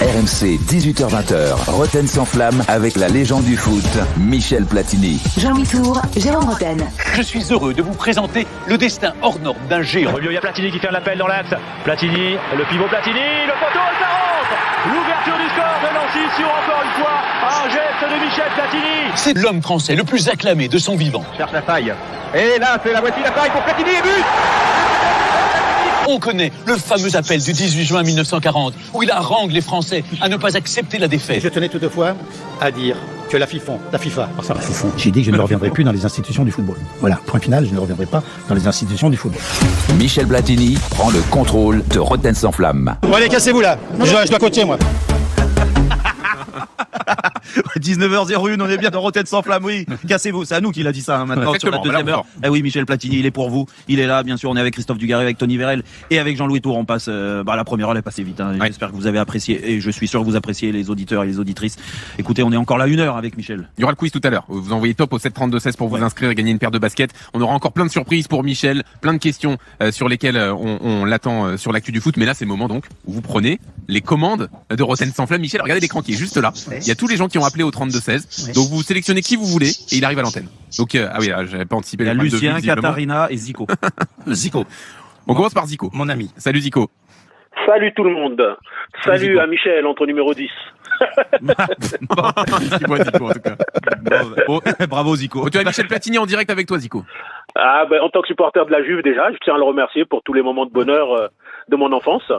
RMC, 18h20h, Roten sans flamme avec la légende du foot, Michel Platini. Jean-Louis Tour, Jérôme Roten. Je suis heureux de vous présenter le destin hors norme d'un géant. Il y a Platini qui fait un appel dans l'axe. Platini, le pivot Platini, le poteau, ça rentre. L'ouverture du score de Nancy sur encore une fois un geste de Michel Platini. C'est l'homme français le plus acclamé de son vivant. Cherche la faille. Et là, c'est la voiture la faille pour Platini et but. On connaît le fameux appel du 18 juin 1940 où il harangue les Français à ne pas accepter la défaite. Je tenais toutefois à dire que la FIFA, j'ai dit que je ne reviendrai plus dans les institutions du football. Voilà, point final, je ne reviendrai pas dans les institutions du football. Michel Platini prend le contrôle de Roten sans flamme. Bon allez, cassez-vous là, je dois coacher moi. 19h01, on est bien dans Roten sans flamme, oui. Cassez-vous, c'est à nous qu'il a dit ça maintenant sur la deuxième heure. Eh oui, Michel Platini, il est pour vous. Il est là, bien sûr. On est avec Christophe Dugarry, avec Tony Vérel et avec Jean-Louis Tour. On passe. La première heure elle est passée vite. Hein. J'espère que vous avez apprécié et je suis sûr que vous appréciez les auditeurs et les auditrices. Écoutez, on est encore là 1 heure avec Michel. Il y aura le quiz tout à l'heure. Vous envoyez top au 732-16 pour vous inscrire et gagner une paire de baskets. On aura encore plein de surprises pour Michel, plein de questions sur lesquelles on l'attend sur l'actu du foot. Mais là, c'est le moment donc où vous prenez les commandes de Roten sans flamme. Michel, regardez l'écran qui est juste là. Il y a tous les gens qui ont appelé au 32-16. Donc vous sélectionnez qui vous voulez et il arrive à l'antenne. Donc ah oui, là, j'avais pas anticipé. Il y a Lucien, Katharina et Zico. Zico. On commence par Zico. Mon ami. Salut Zico. Salut tout le monde. Salut à Michel, entre numéro 10. Zico, en tout cas. Bravo Zico. Tu as Michel Platini en direct avec toi, Zico. Ah, ben, en tant que supporter de la Juve déjà, je tiens à le remercier pour tous les moments de bonheur de mon enfance.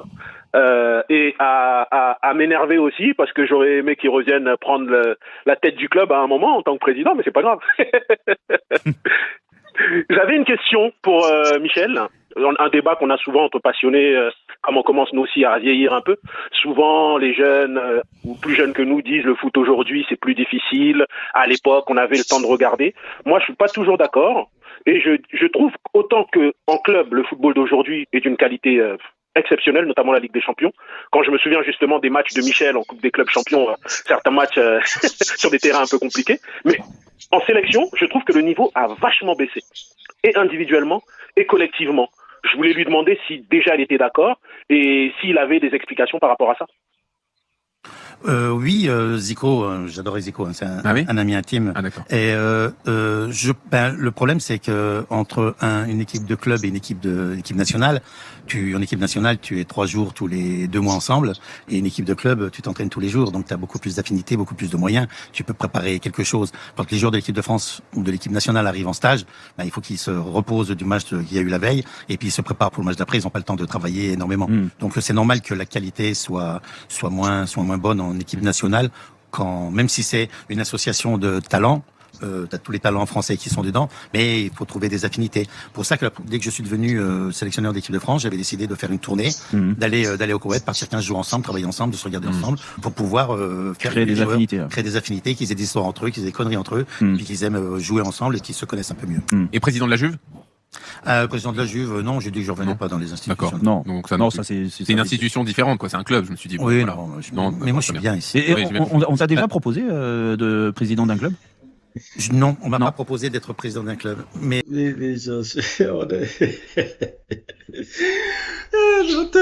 Et à m'énerver aussi parce que j'aurais aimé qu'il revienne prendre la tête du club à un moment en tant que président, mais c'est pas grave. J'avais une question pour Michel. Un débat qu'on a souvent entre passionnés, comme on commence nous aussi à vieillir un peu. Souvent, les jeunes ou plus jeunes que nous disent le foot aujourd'hui c'est plus difficile. À l'époque, on avait le temps de regarder. Moi, je suis pas toujours d'accord. Et je trouve qu'autant que en club, le football d'aujourd'hui est d'une qualité exceptionnelle, notamment la Ligue des Champions. Quand je me souviens justement des matchs de Michel en Coupe des clubs champions, certains matchs sur des terrains un peu compliqués. Mais en sélection, je trouve que le niveau a vachement baissé. Et individuellement, et collectivement. Je voulais lui demander si déjà il était d'accord et s'il avait des explications par rapport à ça. Oui, Zico, j'adorais Zico, hein, c'est un ami intime. Ah, d'accord. Et le problème, c'est que entre une équipe de club et une équipe nationale, en équipe nationale, tu es 3 jours tous les 2 mois ensemble, et une équipe de club, tu t'entraînes tous les jours, donc tu as beaucoup plus d'affinités, beaucoup plus de moyens. Tu peux préparer quelque chose. Quand les joueurs de l'équipe de France ou de l'équipe nationale arrivent en stage, il faut qu'ils se reposent du match qu'il y a eu la veille, et puis ils se préparent pour le match d'après. Ils n'ont pas le temps de travailler énormément. Donc c'est normal que la qualité soit moins bonne en équipe nationale, même si c'est une association de talents. T'as tous les talents français qui sont dedans, mais il faut trouver des affinités. Pour ça que dès que je suis devenu sélectionneur d'équipe de France, j'avais décidé de faire une tournée, d'aller au Koweït, partir 15 jours ensemble, travailler ensemble, de se regarder ensemble, pour pouvoir créer des affinités, qu'ils aient des histoires entre eux, qu'ils aient des conneries entre eux, puis qu'ils aiment jouer ensemble et qu'ils se connaissent un peu mieux. Et président de la Juve? Président de la Juve, non, j'ai dit que je revenais pas dans les institutions. D'accord. Non. Donc ça c'est une institution différente, quoi. C'est un club, je me suis dit. Oui, voilà. Mais moi je suis bien ici. Et on t'a déjà proposé de président d'un club? Non, on m'a pas proposé d'être président d'un club. Mais on te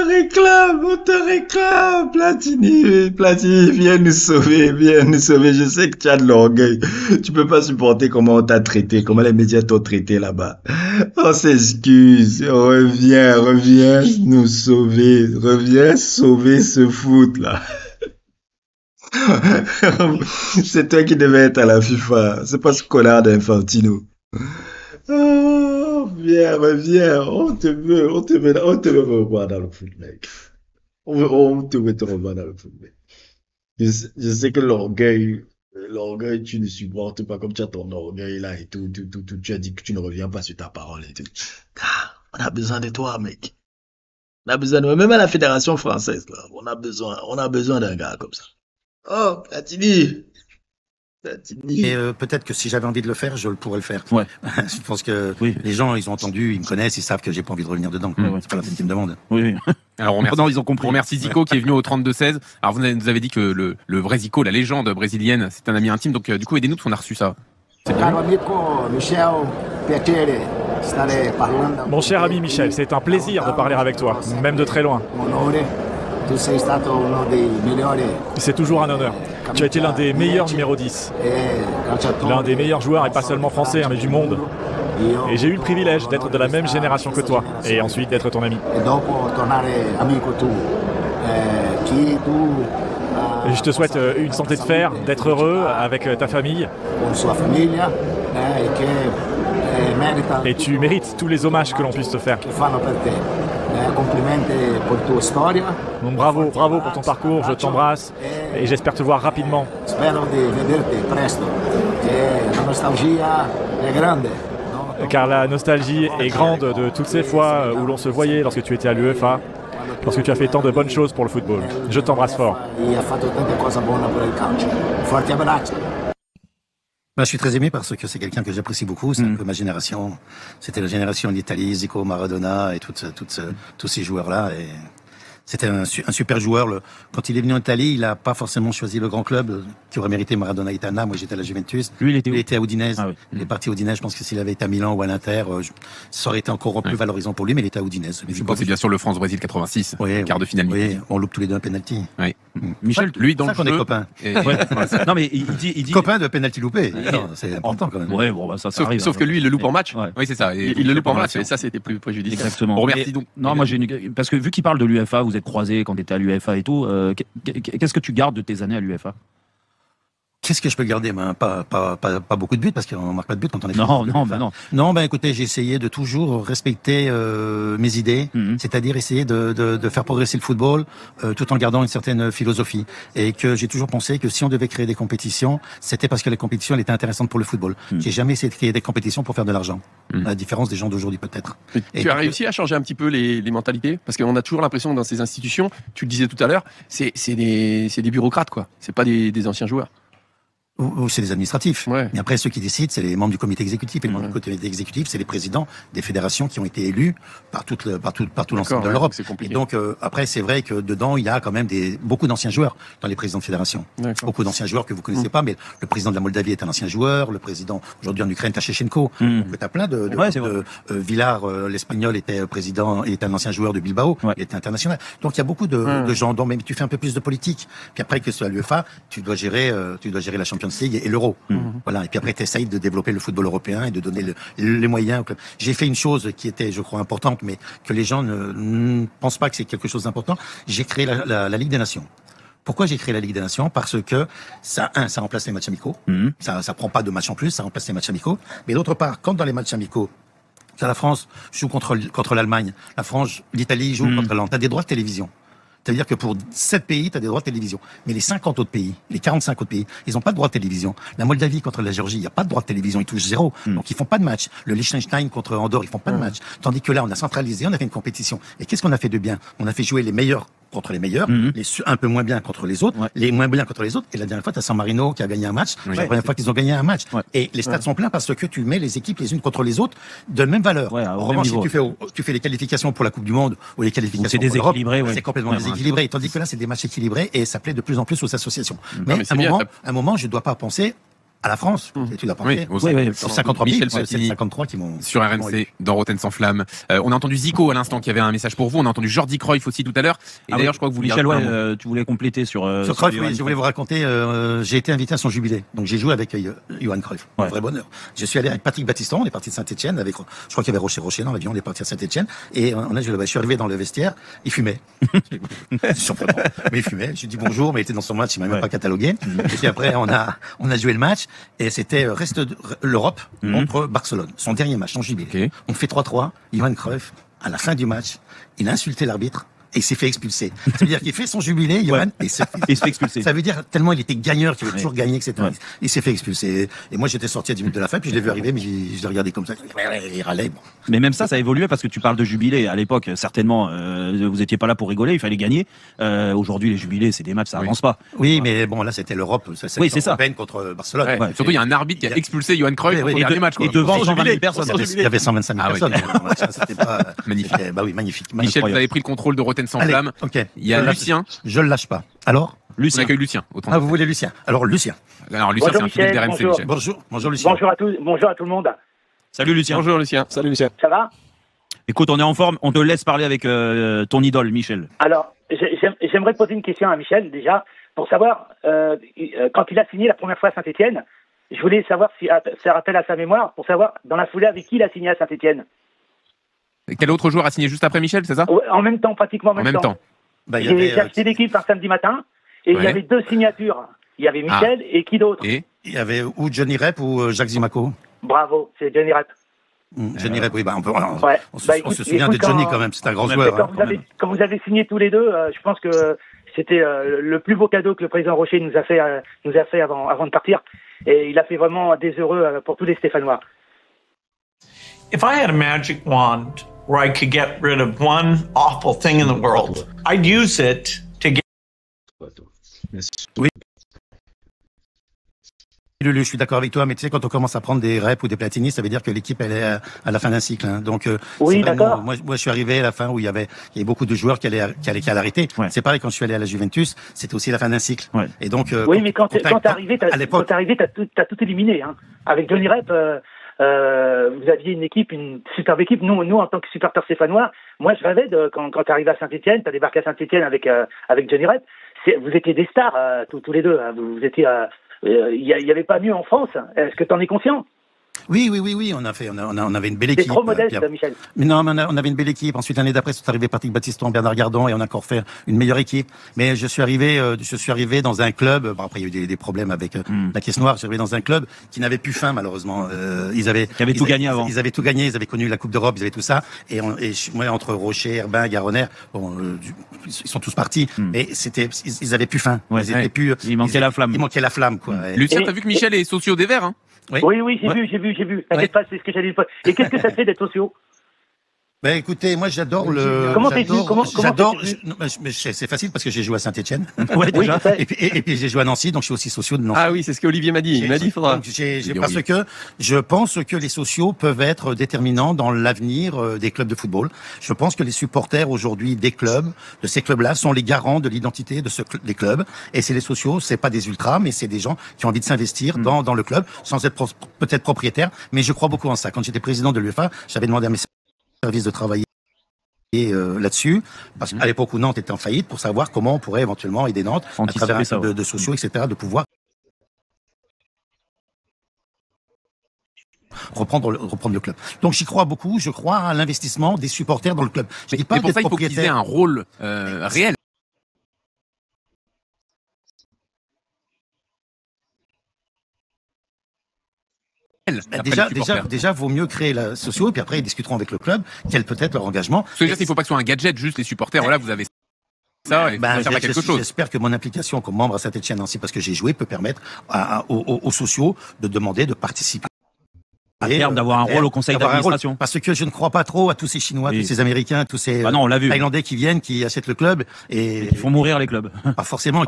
réclame, Platini, viens nous sauver. Je sais que tu as de l'orgueil. Tu peux pas supporter comment on t'a traité, comment les médias t'ont traité là-bas. On s'excuse, reviens nous sauver, reviens sauver ce foot là. C'est toi qui devais être à la FIFA. C'est pas ce connard d'Infantino. Oh, reviens. On te veut revoir dans le foot, mec. On te veut te revoir dans le foot, mec. Je sais que l'orgueil, tu ne supportes pas comme tu as ton orgueil là et tout. Tu as dit que tu ne reviens pas sur ta parole et tout. On a besoin de toi, mec. On a besoin de même à la Fédération française, là. On a besoin d'un gars comme ça. Oh, Platini. Et peut-être que si j'avais envie de le faire, je pourrais le faire. Ouais. Je pense que les gens, ils ont entendu, ils me connaissent, ils savent que j'ai pas envie de revenir dedans. C'est pas la peine qu'ils me demandent. Oui. Alors, ils ont compris. On remercie Zico qui est venu au 32-16. Alors, vous nous avez dit que le vrai Zico, la légende brésilienne, c'est un ami intime. Donc, du coup, aidez-nous parce qu'on a reçu ça. Mon cher ami Michel, c'est un plaisir de parler avec toi, même de très loin. C'est toujours un honneur. Tu as été l'un des meilleurs numéro 10. L'un des meilleurs joueurs, et pas seulement français, mais du monde. Et j'ai eu le privilège d'être de la même génération que toi, et ensuite d'être ton ami. Et je te souhaite une santé de fer, d'être heureux avec ta famille. Et tu mérites tous les hommages que l'on puisse te faire. Donc bravo pour ton parcours, je t'embrasse et j'espère te voir rapidement. Car la nostalgie est grande de toutes ces fois où l'on se voyait lorsque tu étais à l'UEFA, lorsque tu as fait tant de bonnes choses pour le football. Je t'embrasse fort. Je suis très ému parce que c'est quelqu'un que j'apprécie beaucoup. C'est un peu ma génération. C'était la génération d'Italie, Zico, Maradona et tous ces joueurs-là. Et c'était un super joueur. Quand il est venu en Italie, il n'a pas forcément choisi le grand club qui aurait mérité Maradona et Itana. Moi, j'étais à la Juventus. Lui, il était à Udinese. Ah oui. Il est parti à Udinese. Je pense que s'il avait été à Milan ou à l'Inter, ça aurait été encore plus valorisant pour lui, mais il était à Udinese. C'est bien sûr le France-Brésil 86, quart de finale. Oui, on loupe tous les deux un penalty. Oui. Michel, lui, dans le jeu... qu'on est copains. Non, mais il dit... Copains de penalty loupé. C'est important quand même. Ouais, bon, ça arrive. Sauf que lui, il le loupe en match. Oui, c'est ça. Il le loupe en match, et ça, c'était plus préjudiciable. Exactement. Bon, merci donc. Non, moi, parce que vu qu'il parle de l'UEFA, vous êtes croisés quand t'étais à l'UEFA et tout, qu'est-ce que tu gardes de tes années à l'UEFA? Qu'est-ce que je peux garder? Pas beaucoup de buts, parce qu'on marque pas de buts quand on est... Non, écoutez, j'ai essayé de toujours respecter mes idées, c'est-à-dire essayer de faire progresser le football tout en gardant une certaine philosophie. Et que j'ai toujours pensé que si on devait créer des compétitions, c'était parce que les compétitions, elles étaient intéressantes pour le football. J'ai jamais essayé de créer des compétitions pour faire de l'argent. À la différence des gens d'aujourd'hui, peut-être. Tu as réussi à changer un petit peu les mentalités? Parce qu'on a toujours l'impression que dans ces institutions, tu le disais tout à l'heure, c'est des bureaucrates, quoi. C'est pas des anciens joueurs. Ou c'est des administratifs. Mais après, ceux qui décident, c'est les membres du comité exécutif. Et les membres du comité exécutif, c'est les présidents des fédérations qui ont été élus par tout l'ensemble de l'Europe. Et donc, après, c'est vrai que dedans, il y a quand même beaucoup d'anciens joueurs dans les présidents de fédération. Beaucoup d'anciens joueurs que vous connaissez pas, mais le président de la Moldavie est un ancien joueur, le président, aujourd'hui en Ukraine, Tachechenko. Donc, t'as plein de Villar, l'Espagnol, était président, il était un ancien joueur de Bilbao, il était international. Donc, il y a beaucoup de gens, mais tu fais un peu plus de politique. Puis après, que ce soit à l'UEFA, tu dois gérer la Champions League et l'Euro. Voilà. Et puis après, tu essayes de développer le football européen et de donner les moyens au club. J'ai fait une chose qui était, je crois, importante, mais que les gens ne pensent pas que c'est quelque chose d'important. J'ai créé la Ligue des Nations. Pourquoi j'ai créé la Ligue des Nations? Parce que ça remplace les matchs amicaux. Ça prend pas de matchs en plus, ça remplace les matchs amicaux. Mais d'autre part, quand dans les matchs amicaux, la France joue contre l'Allemagne, l'Italie joue contre l'Allemagne, t'as des droits de télévision. C'est-à-dire que pour 7 pays, tu as des droits de télévision. Mais les 50 autres pays, les 45 autres pays, ils n'ont pas de droits de télévision. La Moldavie contre la Géorgie, il n'y a pas de droits de télévision, ils touchent zéro. Donc ils font pas de match. Le Liechtenstein contre Andorre, ils font pas de match. Tandis que là, on a centralisé, on a fait une compétition. Et qu'est-ce qu'on a fait de bien? On a fait jouer les meilleurs contre les meilleurs, les un peu moins bien contre les autres, les moins bien contre les autres. Et la dernière fois, tu as San Marino qui a gagné un match. C'est la première fois qu'ils ont gagné un match. Et les stades sont pleins parce que tu mets les équipes les unes contre les autres de même valeur. En revanche, si tu fais les qualifications pour la Coupe du Monde ou les qualifications pour l'Europe, c'est complètement déséquilibré. Tandis que là, c'est des matchs équilibrés et ça plaît de plus en plus aux associations. Mais à un moment, je ne dois pas penser à la France. Tu l'as pensé. 53 000, c'est 53 qui m'ont... Sur RMC, dans Rotten sans flamme. On a entendu Zico à l'instant qui avait un message pour vous. On a entendu Jordi Cruyff aussi tout à l'heure. Et d'ailleurs, je crois que vous Michel, tu voulais compléter sur Cruyff, oui, je voulais vous raconter, j'ai été invité à son jubilé. Donc j'ai joué avec Johan Cruyff. Un vrai bonheur. Je suis allé avec Patrick Battiston, on est parti de Saint-Etienne, je crois qu'il y avait Rocher dans l'avion, on est parti à Saint-Etienne. Et je suis arrivé dans le vestiaire, il fumait. Surprenant. Mais il fumait. J'ai dit bonjour, mais il était dans son match, il m'a même pas catalogué. Et puis après, on a joué le match, et c'était reste de l'Europe contre Barcelone. Son dernier match, son jubilé. On fait 3-3. Johan Cruyff, à la fin du match, il a insulté l'arbitre et il s'est fait expulser. Ça veut dire qu'il fait son jubilé, Johan, et il se fait expulser. Ça veut dire tellement il était gagneur, qu'il avait toujours gagné, etc. Il s'est fait expulser. Et moi, j'étais sorti à 10 minutes de la fin, puis je l'ai vu arriver, mais je l'ai regardé comme ça. Il râlait. Bon. Mais même ça a évolué parce que tu parles de jubilé. À l'époque, certainement, vous étiez pas là pour rigoler, il fallait gagner. Aujourd'hui, les jubilés, c'est des matchs, ça avance pas. Oui, mais bon, là, c'était l'Europe. Oui, c'est ça. Contre Barcelone. Ouais. Surtout, il y a un arbitre qui a expulsé Johan Cruyff au dernier match. Et devant 120 000 personnes. Il y avait 125 000 personnes. C'était pas magnifique. Bah oui, magnifique. Michel, vous avez pris le contrôle de Rotten sans flamme. Ok. Il y a Lucien. Je le lâche pas. Alors Lucien. On accueille Lucien. Ah, vous voulez Lucien? Alors, Lucien. Alors, Lucien, c'est un fidèle d'RMC, Michel. Bonjour, Lucien. Bonjour à tout le monde. Salut, Lucien. Bonjour, Lucien. Salut, Lucien. Ça va? Écoute, on est en forme. On te laisse parler avec ton idole, Michel. Alors, j'aimerais poser une question à Michel, déjà, pour savoir, quand il a signé la première fois à Saint-Etienne, je voulais savoir si ça rappelle à sa mémoire, pour savoir, dans la foulée, avec qui il a signé à Saint-Etienne. Quel autre joueur a signé juste après Michel, c'est ça? En même temps, pratiquement en même temps. Bah, j'ai acheté l'équipe un samedi matin, et il y avait 2 signatures. Il y avait Michel et qui d'autre? Il y avait ou Johnny Rep ou Jacques Zimaco. Bravo, c'est Johnny Rep. Johnny Rep, oui, on se souvient de Johnny quand même, c'est un grand joueur. Quand vous avez signé tous les deux, je pense que c'était le plus beau cadeau que le président Rocher nous a fait avant de partir. Et il a fait vraiment des heureux pour tous les Stéphanois. If I had a magic wand where I could get rid of one awful thing in the world, I'd use it to get... Oui. Lulu, je suis d'accord avec toi, mais tu sais, quand on commence à prendre des reps ou des Platini, ça veut dire que l'équipe, elle est à la fin d'un cycle. Hein. Donc, oui, d'accord. Moi, je suis arrivé à la fin où il y avait beaucoup de joueurs qui allaient arrêter. Ouais. C'est pareil, quand je suis allé à la Juventus, c'était aussi la fin d'un cycle. Ouais. Et donc, oui, mais quand t'es arrivé, t'as tout éliminé. Hein. Avec Johnny Rep, vous aviez une superbe équipe. Nous, en tant que supporters stéphanois, moi, je rêvais quand t'es arrivé à Saint-Etienne, t'as débarqué à Saint-Etienne avec Johnny Rep. Vous étiez des stars, tous les deux. Hein. Vous étiez, il y avait pas mieux en France. Est-ce que t'en es conscient? Oui, on avait une belle équipe. C'est trop modeste, Michel. Mais non, on avait une belle équipe. Ensuite, l'année d'après, c'est arrivé Patrick Battiston, Bernard Gardon, et on a encore fait une meilleure équipe. Mais je suis arrivé dans un club. Bon, après, il y a eu des problèmes avec la Caisse Noire. Je suis arrivé dans un club qui n'avait plus faim, malheureusement. Ils avaient tout gagné avant. Ils avaient tout gagné. Ils avaient connu la Coupe d'Europe. Ils avaient tout ça. Et moi, entre Rocher, Herbin, Garonner, ils sont tous partis. Mais ils avaient plus faim. Ouais, il manquait la flamme. Il manquait la flamme, quoi. Lucien, t'as vu que Michel est socio des Verts, hein? Oui, j'ai vu. T'inquiète pas, c'est ce que j'allais dire. Et qu'est-ce que ça fait d'être sociaux? Ben écoutez, moi j'adore le. Comment j'adore. C'est facile parce que j'ai joué à Saint-Etienne. Ouais, déjà. Et puis j'ai joué à Nancy, donc je suis aussi socio de Nancy. Ah oui, c'est ce qu'Olivier m'a dit. Il m'a dit, faudra. Parce que je pense que les sociaux peuvent être déterminants dans l'avenir des clubs de football. Je pense que les supporters aujourd'hui des clubs, de ces clubs-là, sont les garants de l'identité des clubs. Et c'est les sociaux, c'est pas des ultras, mais c'est des gens qui ont envie de s'investir dans le club, sans être peut-être propriétaire. Mais je crois beaucoup en ça. Quand j'étais président de l'UEFA, j'avais demandé à mes service de travailler là-dessus, parce qu'à l'époque où Nantes était en faillite, pour savoir comment on pourrait éventuellement aider Nantes à travers un club de sociaux, etc., de pouvoir reprendre le club. Donc j'y crois beaucoup, je crois à l'investissement des supporters dans le club. Je dis pas pour ça, il faut qu'ils aient un rôle réel. Déjà, vaut mieux créer la socio, et puis après, ils discuteront avec le club, quel peut être leur engagement. Parce que déjà, il ne faut pas que ce soit un gadget, juste les supporters, voilà, vous avez ça, et ça sert à quelque chose. J'espère que mon implication comme membre à Saint-Etienne Nancy, parce que j'ai joué, peut permettre aux sociaux de demander de participer. À terme, d'avoir un rôle au conseil d'administration. Parce que je ne crois pas trop à tous ces Chinois, tous ces Américains, tous ces Thaïlandais qui viennent, qui achètent le club et qui font mourir les clubs. Pas forcément.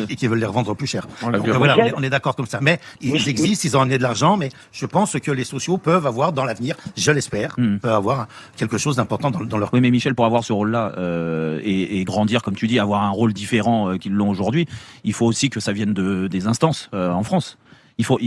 Et qui veulent les revendre plus cher. Donc voilà, on est d'accord comme ça. Mais ils existent, ils ont amené de l'argent, mais je pense que les sociaux peuvent avoir dans l'avenir, je l'espère, peuvent avoir quelque chose d'important dans leur... Oui, mais Michel, pour avoir ce rôle-là et grandir, comme tu dis, avoir un rôle différent qu'ils l'ont aujourd'hui, il faut aussi que ça vienne des instances en France. Il faut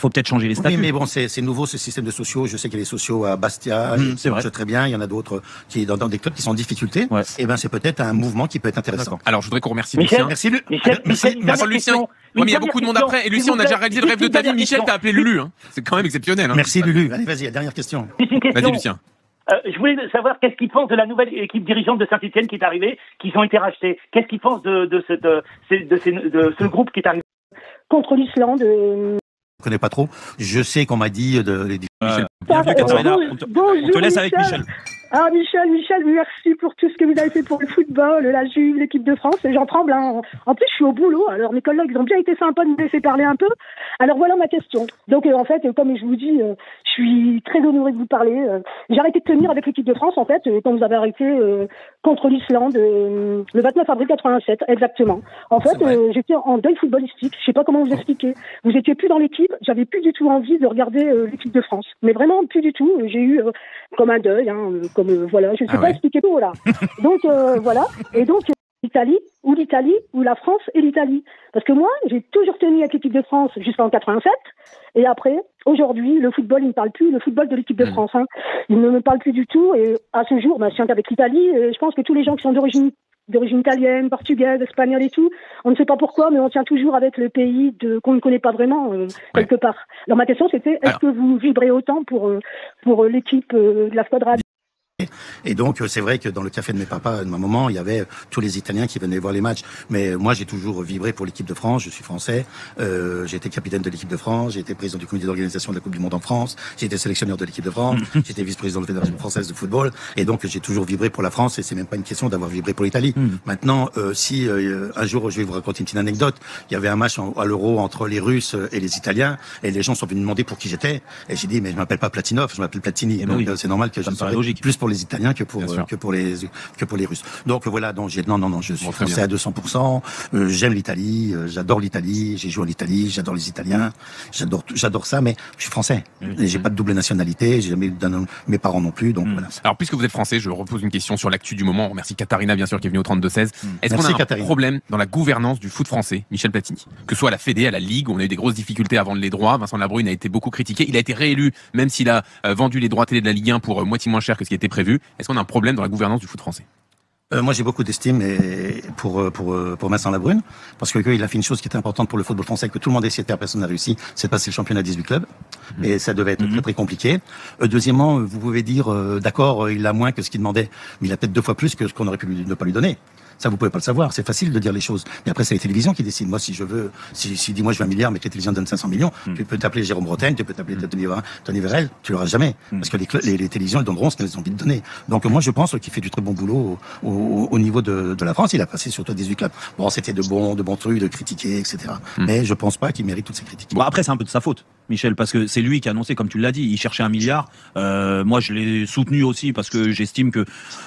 peut-être changer les statuts. Oui, mais bon, c'est nouveau ce système de sociaux. Je sais qu'il y a des sociaux à Bastia, c'est vrai. Très bien. Il y en a d'autres qui dans des clubs qui sont en difficulté. Ouais. Et ben, c'est peut-être un mouvement qui peut être intéressant. Alors, je voudrais qu'on remercie Lucien. Merci Lucien. Oui, mais il y a beaucoup de monde après. Et Lucien, on a déjà réalisé le rêve de ta vie. Michel, t'as appelé Lulu. Hein. C'est quand même exceptionnel. Hein. Merci Lulu. Allez, vas-y, la dernière question. Vas-y, Lucien. Je voulais savoir qu'est-ce qu'ils pensent de la nouvelle équipe dirigeante de Saint-Etienne qui est arrivée, qui ont été rachetés. Qu'est-ce qu'ils pensent de ce groupe qui est arrivé contre l'Islande? Je connais pas trop. Je sais qu'on m'a dit Bienvenue Katharina, on te laisse avec Michel. Ah Michel, merci pour tout ce que vous avez fait pour le football, la Juve, l'équipe de France. Et j'en tremble. Hein. En plus, je suis au boulot. Alors mes collègues ont bien été sympas de me laisser parler un peu. Alors voilà ma question. Donc en fait, comme je vous dis, je suis très honoré de vous parler. J'ai arrêté de tenir avec l'équipe de France en fait quand vous avez arrêté contre l'Islande le 29 avril 87 exactement. En fait, j'étais en deuil footballistique. Je sais pas comment vous expliquer. Vous étiez plus dans l'équipe. J'avais plus du tout envie de regarder l'équipe de France. Mais vraiment plus du tout. J'ai eu comme un deuil. Voilà, je ne sais pas expliquer tout là. Donc voilà, et donc l'Italie ou la France et l'Italie. Parce que moi, j'ai toujours tenu avec l'équipe de France jusqu'en 87, et après, aujourd'hui, le football, il ne me parle plus, le football de l'équipe de France. Hein. Il ne me parle plus du tout, et à ce jour, je suis avec l'Italie, et je pense que tous les gens qui sont d'origine italienne, portugaise, espagnole et tout, on ne sait pas pourquoi, mais on tient toujours avec le pays qu'on ne connaît pas vraiment, quelque part. Alors ma question, c'était, est-ce que vous vibrez autant pour l'équipe de la Squadra? Et donc, c'est vrai que dans le café de mes papas, de ma maman, il y avait tous les Italiens qui venaient voir les matchs. Mais moi, j'ai toujours vibré pour l'équipe de France. Je suis français. J'ai été capitaine de l'équipe de France. J'ai été président du comité d'organisation de la Coupe du Monde en France. J'ai été sélectionneur de l'équipe de France. J'ai été vice-président de la Fédération française de football. Et donc, j'ai toujours vibré pour la France. Et c'est même pas une question d'avoir vibré pour l'Italie. Maintenant, si un jour, je vais vous raconter une petite anecdote. Il y avait un match à l'Euro entre les Russes et les Italiens. Et les gens sont venus me demander pour qui j'étais. Et j'ai dit, mais je m'appelle pas Platinov, je m'appelle Platini. Donc, c'est normal que je sois plus pour les Italiens que pour les Russes. Donc voilà, donc je suis français à 200%. J'aime l'Italie, j'adore l'Italie, j'ai joué en Italie, j'adore les Italiens, j'adore ça, mais je suis français. Et j'ai pas de double nationalité, j'ai jamais eu mes parents non plus, donc voilà. Alors puisque vous êtes français, je repose une question sur l'actu du moment. On remercie Katharina bien sûr qui est venue au 32-16. Est-ce qu'on a un problème dans la gouvernance du foot français, Michel Platini? Que ce soit à la Fédé, à la Ligue, où on a eu des grosses difficultés à vendre les droits. Vincent Labrune a été beaucoup critiqué. Il a été réélu, même s'il a vendu les droits télé de la Ligue 1 pour moitié moins cher que ce qui était prévu. Est-ce qu'on a un problème dans la gouvernance du foot français? Moi, j'ai beaucoup d'estime pour Vincent Labrune, parce que il a fait une chose qui était importante pour le football français, que tout le monde essayait de faire, personne n'a réussi, c'est de passer le championnat à 18 clubs, et ça devait être très très compliqué. Deuxièmement, vous pouvez dire, d'accord, il a moins que ce qu'il demandait, mais il a peut-être 2 fois plus que ce qu'on aurait pu ne pas lui donner. Ça, vous pouvez pas le savoir. C'est facile de dire les choses. Mais après, c'est les télévisions qui décident. Moi, si je veux, si dis-moi, je veux 1 milliard, mais que les télévisions donnent 500 millions, tu peux t'appeler Jérôme Bretagne, tu peux t'appeler Tony Vérel, tu l'auras jamais. Parce que les télévisions, elles donneront ce qu'elles ont envie de donner. Donc, moi, je pense qu'il fait du très bon boulot au niveau de la France. Il a passé surtout 18 clubs. Bon, c'était de bons trucs, de critiquer, etc. Mais je pense pas qu'il mérite toutes ces critiques. Bon, après, c'est un peu de sa faute, Michel, parce que c'est lui qui a annoncé, comme tu l'as dit, il cherchait 1 milliard. Moi, je l'ai soutenu aussi parce que j'estime que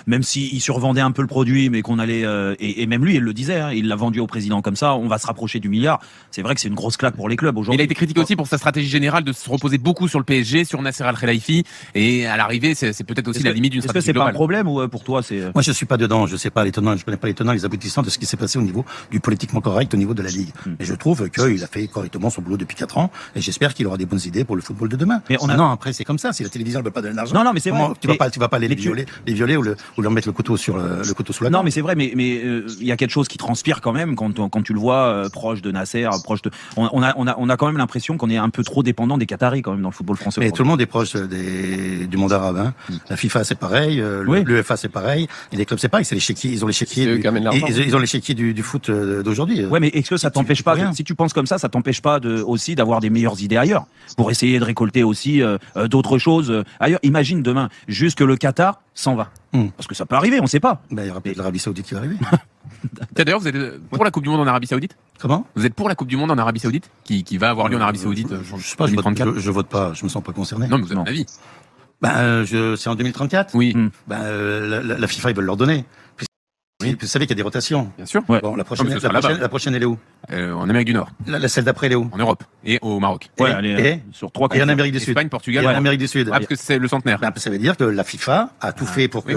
même s'il survendait un peu le produit, mais qu'on allait, et même lui, il le disait, hein, il l'a vendu au président comme ça, on va se rapprocher du milliard. C'est vrai que c'est une grosse claque pour les clubs aujourd'hui. Il a été critiqué aussi pour sa stratégie générale de se reposer beaucoup sur le PSG, sur Nasser Al-Khelaifi, et à l'arrivée, c'est peut-être aussi la limite d'une stratégie globale. Est-ce que c'est pas un problème ou pour toi c'est... Moi, je suis pas dedans, je sais pas les tenants, je connais pas les tenants, les aboutissants de ce qui s'est passé au niveau du politiquement correct au niveau de la Ligue. Et je trouve qu'il a fait correctement son boulot depuis 4 ans, et j'espère qu'il aura des bonnes idées pour le football de demain. Mais non, après, c'est comme ça, si la télévision ne veut pas donner l'argent. Non, mais c'est vrai. Tu vas pas les violer ou leur mettre le couteau sous la gorge. Non, mais c'est vrai, mais il y a quelque chose qui transpire quand même quand tu le vois proche de Nasser, proche de. On a quand même l'impression qu'on est un peu trop dépendant des Qataris quand même dans le football français. Mais tout le monde est proche du monde arabe. Hein. La FIFA c'est pareil, l'UEFA c'est pareil, et les clubs c'est pareil. C'est les chéquiers, ils ont les chéquiers. Ils ont les chéquiers du foot d'aujourd'hui. Ouais, mais est-ce que ça t'empêche pas si tu penses comme ça t'empêche pas aussi d'avoir des meilleures idées ailleurs pour essayer de récolter aussi d'autres choses ailleurs. Imagine demain juste que le Qatar s'en va. Parce que ça peut arriver, on sait pas. Il y aura peut-être l'Arabie Saoudite qui va arriver. D'ailleurs, vous êtes pour la Coupe du Monde en Arabie Saoudite? Comment? Vous êtes pour la Coupe du Monde en Arabie Saoudite qui va avoir lieu en Arabie Saoudite? Je sais pas, je vote pas, je me sens pas concerné. Non, mais vous avez un avis. C'est en 2034? Oui. La FIFA, ils veulent leur donner. Oui, vous savez qu'il y a des rotations. Bien sûr. Bon, la prochaine, elle est où? En Amérique du Nord. Celle d'après, elle est où? En Europe. Et au Maroc. Et sur 3 et en Amérique du Sud. Espagne, Portugal. Et en Amérique du Sud. Parce que c'est le centenaire. Ça veut dire que la FIFA a tout fait pour que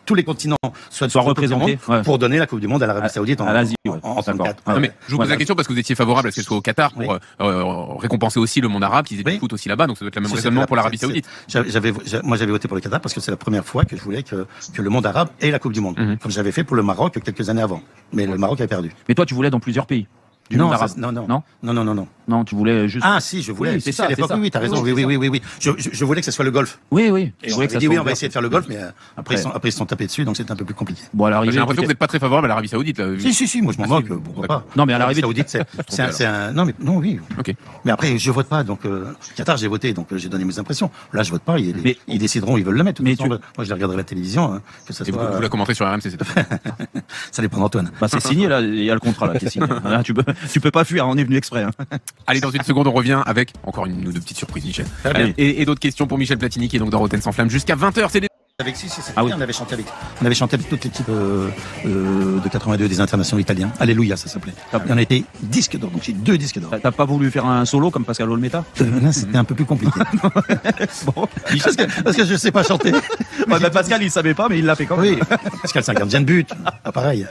tous les continents soient représentés pour donner la Coupe du Monde à l'Arabie Saoudite en 34. Non, mais je vous pose la question parce que vous étiez favorable à ce qu'elle soit au Qatar pour récompenser aussi le monde arabe, qu'ils aient du foot aussi là-bas, donc ça doit être le même raisonnement pour l'Arabie Saoudite. Moi, j'avais voté pour le Qatar parce que c'est la première fois que je voulais que le monde arabe ait la Coupe du Monde. Comme j'avais fait pour le Maroc quelques années avant. Mais le Maroc a perdu. Mais toi, tu voulais dans plusieurs pays du monde arabe. Non. Non, tu voulais juste. Ah si, je voulais. Oui, c'est ça. Oui, t'as raison. Oui. Je voulais que ce soit le golf. Oui. Et on avait dit oui, on va essayer de faire le golf, mais après ils se sont tapés dessus, donc c'est un peu plus compliqué. Bon, à l'arrivée, j'ai l'impression que vous n'êtes pas très favorable à l'Arabie Saoudite. Là. Si, moi je m'en moque. Pourquoi pas. Non, mais à l'arrivée, Saoudite, c'est un. Non, oui. Ok. Mais après, je vote pas, donc Qatar, j'ai voté, donc j'ai donné mes impressions. Là, je vote pas. Ils décideront, ils veulent le mettre. Moi, je les regarderai à la télévision. Que ça soit. Vous la commenterez sur RMC, c'est tout. Ça dépend d'Antoine. Bah, c'est signé là. Il y a le contrat là qui est signé. Là, tu peux pas fuir. On est venu exprès. Allez, dans une seconde, on revient avec encore une ou deux petites surprises, Michel. Et d'autres questions pour Michel Platini, qui est donc dans Rotten sans flamme jusqu'à 20h. C'est avec on avait chanté avec toute l'équipe de 82 des internationaux italiens. Alléluia, ça s'appelait. Et on a été disque d'or, donc j'ai 2 disques d'or. T'as pas voulu faire un solo comme Pascal Olmeta? Là, c'était un peu plus compliqué. Bon, parce que je sais pas chanter. Pascal, il savait pas, mais il l'a fait quand même. Oui, Pascal, c'est un gardien de but. Ah, pareil.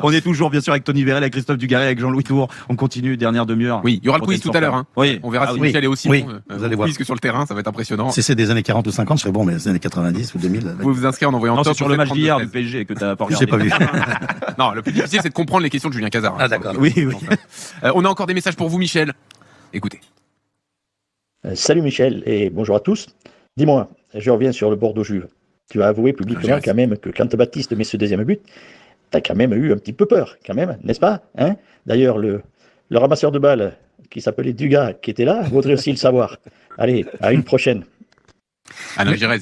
On est toujours, bien sûr, avec Tony Vérel, avec Christophe Dugarry, avec Jean-Louis Tour. On continue, dernière demi-heure. Oui, il y aura le quiz tout à l'heure. Hein. Oui. On verra si Michel est aussi bon. Vous allez voir. Quiz que sur le terrain, ça va être impressionnant. Si c'est des années 40 ou 50, je serais bon, mais des années 90 ou 2000. Vous pouvez vous inscrire en envoyant top sur le match d'hier du PSG que t'as pas regardé. J'ai pas vu. Non, le plus difficile, c'est de comprendre les questions de Julien Cazard. Ah, d'accord. Oui. On a encore des messages pour vous, Michel. Écoutez. Salut Michel et bonjour à tous. Dis-moi, je reviens sur le Bordeaux-Juve. Tu as avoué publiquement quand même que quand Baptiste met ce deuxième but, t'as quand même eu un petit peu peur, quand même, n'est-ce pas, hein? D'ailleurs, le ramasseur de balles qui s'appelait Dugas, qui était là, vaudrait aussi le savoir. Allez, à une prochaine.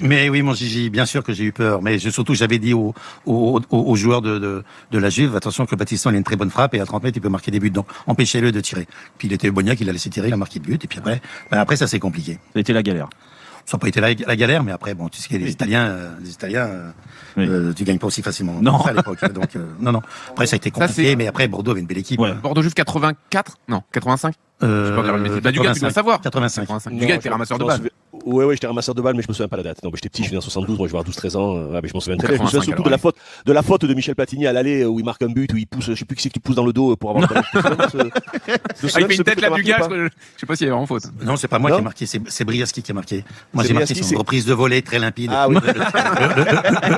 Mais oui, mon Gigi, bien sûr que j'ai eu peur. Mais surtout, j'avais dit aux joueurs de la Juve, attention que Baptiston, il a une très bonne frappe et à 30 mètres, il peut marquer des buts. Donc, empêchez-le de tirer. Puis il était Bognac, il a laissé tirer, il a marqué le but. Et puis après ça, c'est compliqué. Ça a été la galère. Ça n'a pas été la galère, mais après, bon, tu sais, les Italiens, tu gagnes pas aussi facilement. Non. À l'époque. Donc, non. Après, ça a été compliqué, mais après, Bordeaux avait une belle équipe. Ouais. Bordeaux-Juve 84? Non, 85? Je sais pas, Dugas, tu dois savoir. 85. Dugas était ramasseur de balles. Ouais, j'étais ramasseur de balles, mais je me souviens pas la date. Non, j'étais petit, je viens en 72, moi je vais avoir 12-13 ans. Ouais, mais je m'en souviens très bien. Je me souviens surtout de la faute de Michel Platini à l'aller où il marque un but, où il pousse, je sais plus qui c'est qui pousse dans le dos pour avoir le il fait une tête là, Dugas, je sais pas s'il y avait vraiment faute. Non, c'est pas moi qui ai marqué, c'est Briaski qui a marqué. Moi j'ai marqué sur une reprise de volée très limpide. Ah oui.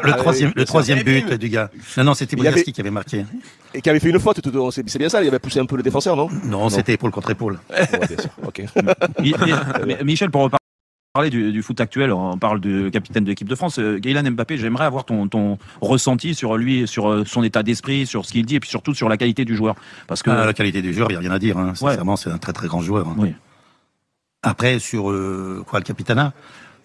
Le troisième but, Dugas. Non, c'était Briaski qui avait marqué. Et qui avait fait une faute, c'est bien ça, il avait poussé un peu le défenseur, non? Non, c'était épaule contre épaule. Ouais, bien sûr. Ok. Michel, pour parler du foot actuel, on parle de capitaine de l'équipe de France. Kylian Mbappé, j'aimerais avoir ton ressenti sur lui, sur son état d'esprit, sur ce qu'il dit, et puis surtout sur la qualité du joueur. Parce que la qualité du joueur, il n'y a rien à dire. Hein. Sincèrement, c'est un très très grand joueur. Hein. Oui. Après, sur le capitanat,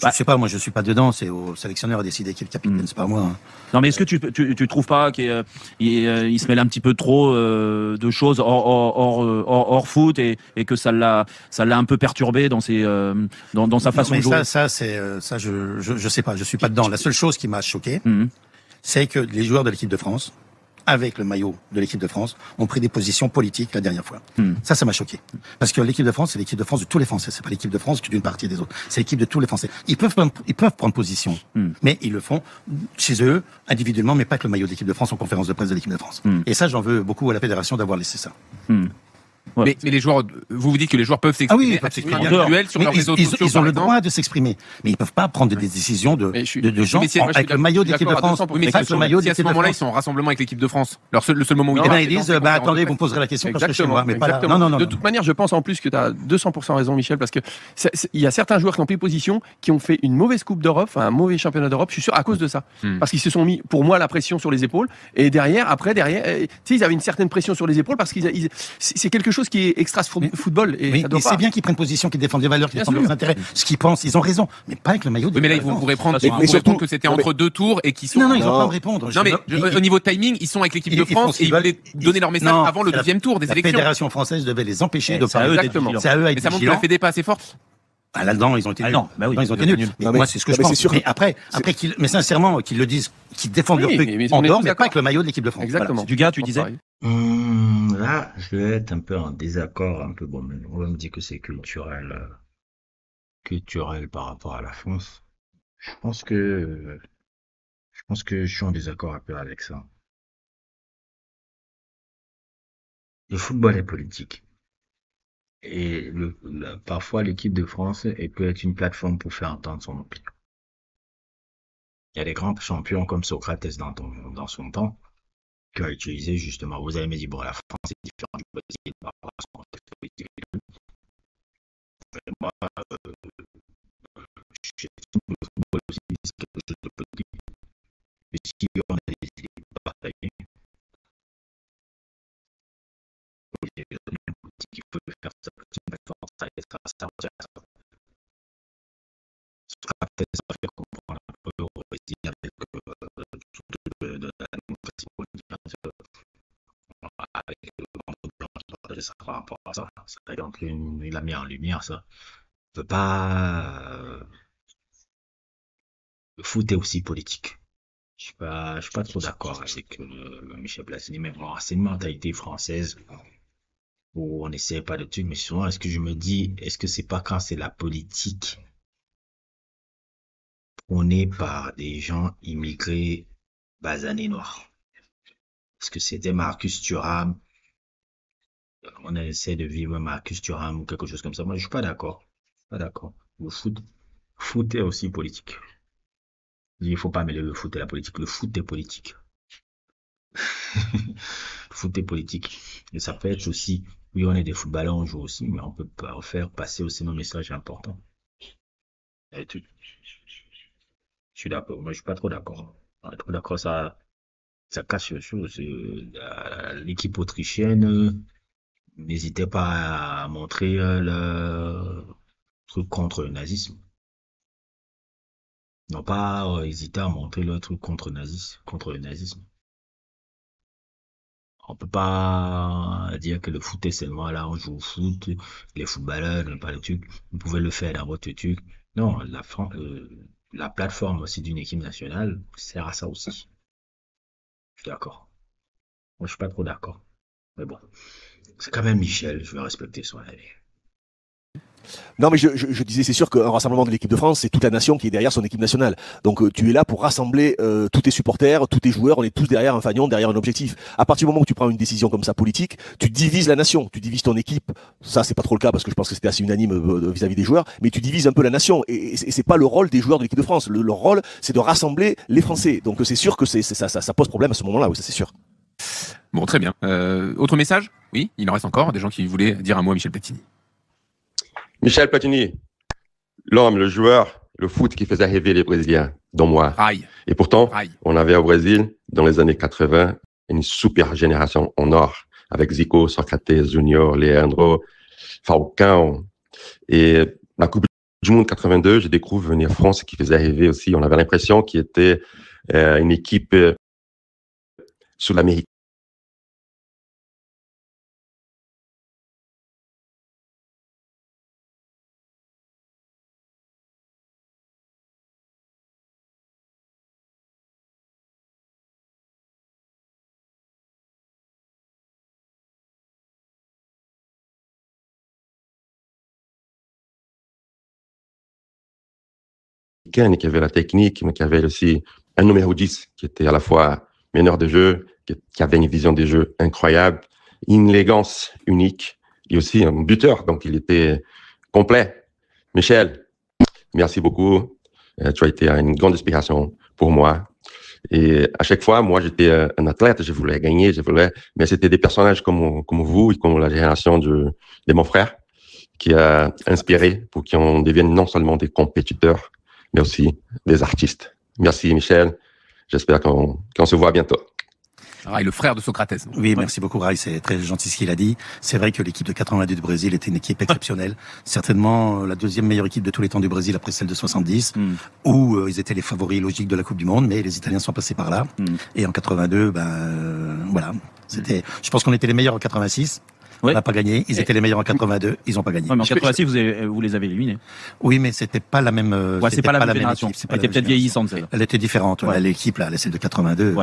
je sais pas, moi je suis pas dedans, c'est au sélectionneur à décider qui est le capitaine, c'est pas moi. Hein. Non, mais est-ce que tu trouves pas qu'il se mêle un petit peu trop de choses hors foot et que ça l'a un peu perturbé dans sa façon de jouer? Ça je sais pas, je suis pas dedans. La seule chose qui m'a choqué, c'est que les joueurs de l'équipe de France, avec le maillot de l'équipe de France, ont pris des positions politiques la dernière fois. Ça m'a choqué. Parce que l'équipe de France, c'est l'équipe de France de tous les Français. C'est pas l'équipe de France que d'une partie des autres. C'est l'équipe de tous les Français. Ils peuvent prendre position. Mais ils le font chez eux, individuellement, mais pas avec le maillot de l'équipe de France en conférence de presse de l'équipe de France. Et ça, j'en veux beaucoup à la fédération d'avoir laissé ça. Ouais. Mais les joueurs, vous dites que les joueurs peuvent s'exprimer. Ah oui, ils peuvent s'exprimer. Sur leurs réseaux sociaux, ils ont le droit de s'exprimer, mais ils peuvent pas prendre des décisions de gens avec le maillot de l'équipe de France. Mais si à ce moment-là, ils sont en rassemblement avec l'équipe de France, le seul moment où ils disent, attendez, vous me poserez la question parce que chez moi, mais pas là. Non. De toute manière, je pense en plus que tu as 200% raison, Michel, parce que il y a certains joueurs qui ont pris position, qui ont fait une mauvaise Coupe d'Europe, un mauvais championnat d'Europe, je suis sûr, à cause de ça. Parce qu'ils se sont mis, pour moi, la pression sur les épaules, et derrière, tu sais, ils avaient une certaine pression sur les épaules parce que c'est quelque chose qui est extra football et c'est bien qu'ils prennent position, qu'ils défendent des valeurs, qu'ils défendent leurs intérêts, ce qu'ils pensent, ils ont raison, mais pas avec le maillot. Mais là ils vont vous répondre que c'était entre deux tours et qu'ils sont. Non, ils vont pas me répondre. Non mais au niveau timing, ils sont avec l'équipe de France et ils voulaient donner leur message avant le deuxième tour des élections. La fédération française devait les empêcher de parler. C'est à eux à être vigilants. Mais ça montre que la Fédé pas assez forte. Ah là-dedans, ils ont été nuls. Ils ont été nuls. Moi, c'est ce que je pense. Mais après, mais sincèrement, qu'ils le disent, qu'ils défendent leur truc en dehors, mais pas avec le maillot de l'équipe de France. Exactement. Du gars, tu disais. Là, je vais être un peu en désaccord, un peu. Bon, mais on va me dire que c'est culturel par rapport à la France. Je pense que je suis en désaccord un peu avec ça. Le football est politique. Et parfois, l'équipe de France peut être une plateforme pour faire entendre son opinion. Il y a des grands champions comme Socrates dans son temps, qui a utilisé justement, vous allez me dire, bon, la France est différente du Brésil par rapport à son contexte politique. moi, le football aussi, c'est quelque chose de politique. Et si on a des idées partagées, il faut faire ça, ça fait comprendre un peu aussi avec de la démocratie politique, avec ça par rapport à ça. Donc, il a mis en lumière ça. On peut pas. Le foot est aussi politique. Je suis pas trop d'accord avec Michel Platini, mais bon, c'est une mentalité française où on n'essaie pas de trucs, mais souvent, est-ce que je me dis, est-ce que c'est pas quand c'est la politique prônée par des gens immigrés basanés noirs? Est-ce que c'était Marcus Thuram? On essaie de vivre Marcus Thuram ou quelque chose comme ça. Moi, je suis pas d'accord. Pas d'accord. Le foot est aussi politique. Il faut pas mêler le foot et la politique. Le foot est politique. Le foot est politique. Et ça peut être aussi, oui, on est des footballeurs, on joue aussi, mais on peut pas faire passer aussi nos messages importants. Et je suis d'accord. Moi, je suis pas trop d'accord. Trop d'accord, ça cache les choses. L'équipe autrichienne n'hésitait pas à montrer le truc contre le nazisme. Ils n'ont pas hésité à montrer le truc contre le nazisme. On peut pas dire que le foot est seulement là, on joue au foot, les footballeurs n'ont pas le truc, vous pouvez le faire dans votre truc. Non, la plateforme aussi d'une équipe nationale sert à ça aussi. Je suis d'accord. Moi, je suis pas trop d'accord. Mais bon, c'est quand même Michel, je vais respecter son avis. Non, mais je disais, c'est sûr qu'un rassemblement de l'équipe de France, c'est toute la nation qui est derrière son équipe nationale. Donc tu es là pour rassembler tous tes supporters, tous tes joueurs, on est tous derrière un fanion, derrière un objectif. À partir du moment où tu prends une décision comme ça politique, tu divises la nation, tu divises ton équipe. Ça, c'est pas trop le cas parce que je pense que c'était assez unanime vis-à-vis des joueurs, mais tu divises un peu la nation. Et c'est pas le rôle des joueurs de l'équipe de France. Leur rôle, c'est de rassembler les Français. Donc c'est sûr que ça pose problème à ce moment-là, oui, ça c'est sûr. Bon, très bien. Autre message? Oui, il en reste encore des gens qui voulaient dire un mot à Michel Platini. Michel Platini, l'homme, le joueur, le foot qui faisait rêver les Brésiliens, dont moi. Aïe. Et pourtant, Aïe. On avait au Brésil, dans les années 80, une super génération en or, avec Zico, Socrates, Junior, Leandro, Falcão. Et la Coupe du Monde 82, je découvre venir France qui faisait rêver aussi. On avait l'impression qu'il était une équipe sous l'Amérique. Et qui avait la technique, mais qui avait aussi un numéro 10 qui était à la fois meneur de jeu, qui avait une vision des jeux incroyable, une élégance unique et aussi un buteur. Donc, il était complet. Michel, merci beaucoup. Tu as été une grande inspiration pour moi. Et à chaque fois, moi, j'étais un athlète, je voulais gagner, mais c'était des personnages comme vous et comme la génération de mon frère qui a inspiré pour qu'on devienne non seulement des compétiteurs, mais aussi des artistes. Merci Michel, j'espère qu'on se voit bientôt. Et le frère de Socrates. Oui, merci beaucoup Rai, c'est très gentil ce qu'il a dit. C'est vrai que l'équipe de 82 du Brésil était une équipe exceptionnelle. Certainement la deuxième meilleure équipe de tous les temps du Brésil après celle de 70, où ils étaient les favoris logiques de la Coupe du Monde, mais les Italiens sont passés par là. Et en 82, voilà, c'était. Je pense qu'on était les meilleurs en 86. On n'a pas gagné. Ils étaient les meilleurs en 82. Ils n'ont pas gagné. Ouais, mais en 86, vous les avez éliminés. Oui, mais c'était pas la même. C'est pas la même génération. Elle était peut-être vieillissante, celle-là. Elle était différente. Ouais. L'équipe, là, celle de 82.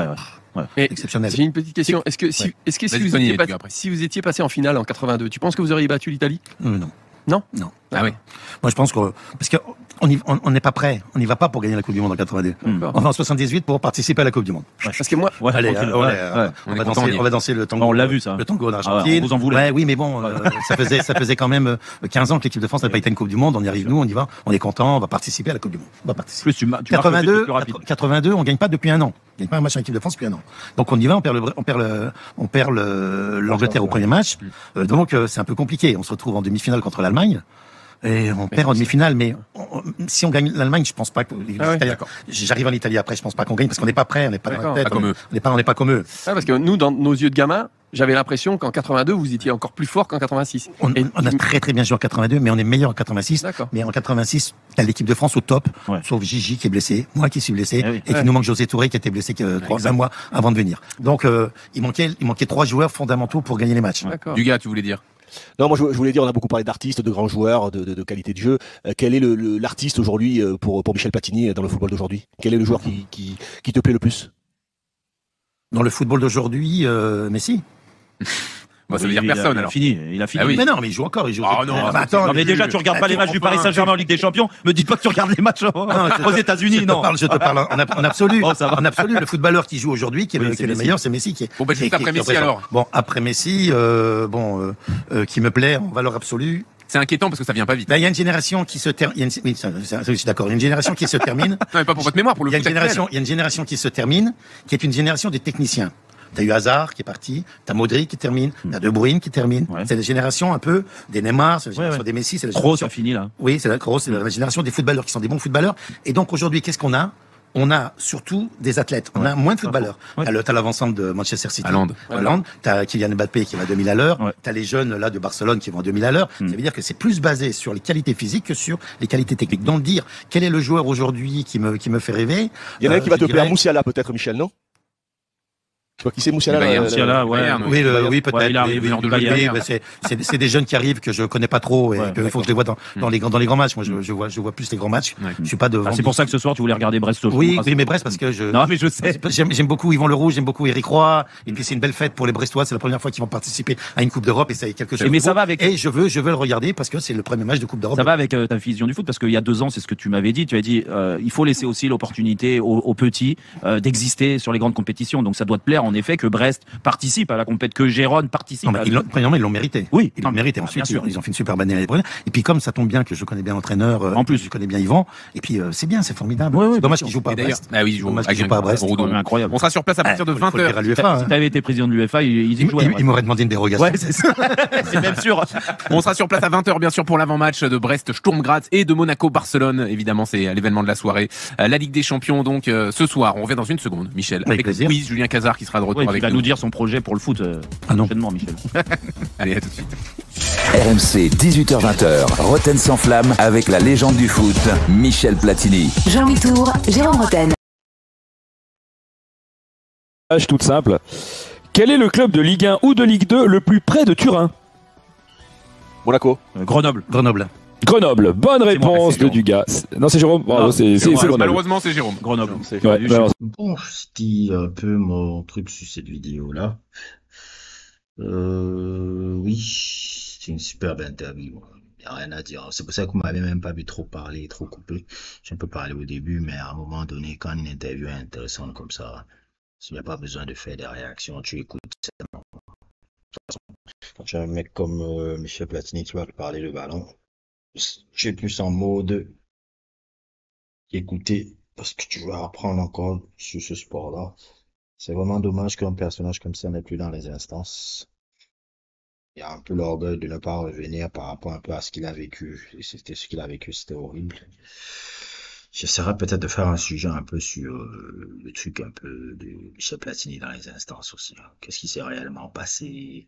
Exceptionnelle. J'ai une petite question. Est-ce que si vous étiez passé en finale en 82, tu penses que vous auriez battu l'Italie? Non. Non? Non. Ah oui. Moi, je pense parce que on n'est pas prêt. On n'y va pas pour gagner la Coupe du Monde en 82. On va en 78 pour participer à la Coupe du Monde. Parce que moi, allez, on va danser le tango. On l'a vu, ça. Le tango en Argentine. On vous en voulait. Oui, mais bon, ça faisait quand même 15 ans que l'équipe de France n'a pas été à une Coupe du Monde. On y arrive, nous, on y va. On est content. On va participer à la Coupe du Monde. On va participer. Plus, tu 82, on gagne pas depuis un an. Il n'y a pas un match en équipe de France depuis un an. Donc on y va, on perd l'Angleterre au premier match. Donc c'est un peu compliqué. On se retrouve en demi-finale contre l'Allemagne. Et on perd en demi-finale, mais si on gagne l'Allemagne, je pense pas que j'arrive en Italie après, je pense pas qu'on gagne parce qu'on n'est pas prêt, on n'est pas dans la tête, on n'est pas comme eux. Parce que nous, dans nos yeux de gamin, j'avais l'impression qu'en 82, vous étiez encore plus fort qu'en 86. On a très très bien joué en 82, mais on est meilleur en 86. Mais en 86, t'as l'équipe de France au top, sauf Gigi qui est blessé, moi qui suis blessé, et qui nous manque José Touré qui était blessé 3 mois avant de venir. Donc il manquait 3 joueurs fondamentaux pour gagner les matchs. Dugas, tu voulais dire? Non, moi je voulais dire, on a beaucoup parlé d'artistes, de grands joueurs, de qualité de jeu. Quel est l'artiste aujourd'hui pour Michel Platini dans le football d'aujourd'hui? Quel est le joueur qui te plaît le plus? Dans le football d'aujourd'hui, Messi. Ça veut dire personne, alors. Il a fini. Mais non, mais il joue encore, attends, mais déjà, tu regardes pas les matchs du Paris Saint-Germain en Ligue des Champions. Me dis pas que tu regardes les matchs aux États-Unis, non. Je te parle en absolu. En absolu, le footballeur qui joue aujourd'hui, qui est le meilleur, c'est Messi. Bon, juste après Messi, alors. Bon, après Messi, qui me plaît en valeur absolue. C'est inquiétant parce que ça vient pas vite. Il y a une génération qui se termine. Oui, je suis d'accord. Il y a une génération qui se termine. Non, mais pas pour votre mémoire, pour le foot actuel. Il y a une génération qui se termine, qui est une génération des techniciens. T'as eu Hazard qui est parti, t'as Modric qui termine, t'as De Bruyne qui termine. C'est la génération un peu des Neymar, c'est la génération des Messi, c'est la génération. Kroos a fini là. Oui, c'est la génération des footballeurs qui sont des bons footballeurs. Et donc aujourd'hui, qu'est-ce qu'on a? On a surtout des athlètes. On a moins de footballeurs. T'as l'avancement de Manchester City. Haaland. T'as Kylian Mbappé qui va à 2000 à l'heure. T'as les jeunes là de Barcelone qui vont à 2000 à l'heure. Ça veut dire que c'est plus basé sur les qualités physiques que sur les qualités techniques. Donc dire quel est le joueur aujourd'hui qui me fait rêver. Il y en a un qui va te plaire, Moussiala peut-être, Michel, non? Tu vois qui c'est Moussiala? Oui, peut-être. Il arrive en Bayern. C'est des jeunes qui arrivent que je connais pas trop et qu'il faut que je les vois dans les grands matchs. Moi, je vois plus les grands matchs. Je suis pas devant. C'est pour ça que ce soir, tu voulais regarder Brest au Oui, mais Brest parce que Non, mais je sais. J'aime beaucoup Yvan Leroux, j'aime beaucoup Eric Roy. Et puis c'est une belle fête pour les Brestois. C'est la première fois qu'ils vont participer à une Coupe d'Europe et ça est quelque chose. Mais ça va avec. Et je veux le regarder parce que c'est le premier match de Coupe d'Europe. Ça va avec ta vision du foot parce qu'il y a 2 ans, c'est ce que tu m'avais dit. Tu as dit, il faut laisser aussi l'opportunité aux petits d'exister sur les grandes compétitions. Donc ça doit te plaire en effet que Brest participe à la compétition, que Gérone participe. Premièrement, ils l'ont mérité. Oui, ils l'ont mérité. Ensuite, ils ont fait une super année l'année dernière. Et puis comme ça tombe bien que je connais bien l'entraîneur, en plus je connais bien Yvan. Et puis c'est bien, c'est formidable. C'est dommage qu'ils jouent pas à Brest. Ah oui, ils jouent pas à Brest. Incroyable. On sera sur place à partir de 20h. Si t'avais été président de l'UEFA, il m'aurait demandé une dérogation. Ouais, c'est ça. C'est même sûr. On sera sur place à 20h bien sûr pour l'avant-match de Brest Sturm Graz et de Monaco Barcelone. Évidemment, c'est l'événement de la soirée. La Ligue des Champions donc ce soir. On revient dans une seconde, Michel. Avec plaisir. Oui, Julien Cazard qui sera de retour avec nous. Il va nous dire son projet pour le foot. Prochainement, Michel. Allez, à tout de suite. RMC 18h20h, Roten sans flamme avec la légende du foot, Michel Platini. Jean-Louis Tour, Jérôme Roten. Toute simple. Quel est le club de Ligue 1 ou de Ligue 2 le plus près de Turin? Monaco. Grenoble. Bonne réponse de Dugas. Non, c'est Jérôme. Bravo, c'est Grenoble. Malheureusement, c'est Jérôme. Grenoble. Bon, c'était un peu mon truc sur cette vidéo-là. Oui, c'est une superbe interview. Il n'y a rien à dire. C'est pour ça que vous m'avez même pas vu trop parler, trop couper. J'ai un peu parlé au début, mais à un moment donné, quand une interview est intéressante comme ça, il n'y a pas besoin de faire des réactions. Tu écoutes. Quand tu as un mec comme Michel Platini, tu vas parler de ballon. Tu es plus en mode écouter parce que tu vas apprendre encore sur ce sport-là. C'est vraiment dommage qu'un personnage comme ça n'est plus dans les instances. Il y a un peu l'orgueil de ne pas revenir par rapport un peu à ce qu'il a vécu. Et c'était ce qu'il a vécu, c'était horrible. J'essaierai peut-être de faire un sujet un peu sur le truc un peu de Michel Platini dans les instances aussi. Qu'est-ce qui s'est réellement passé?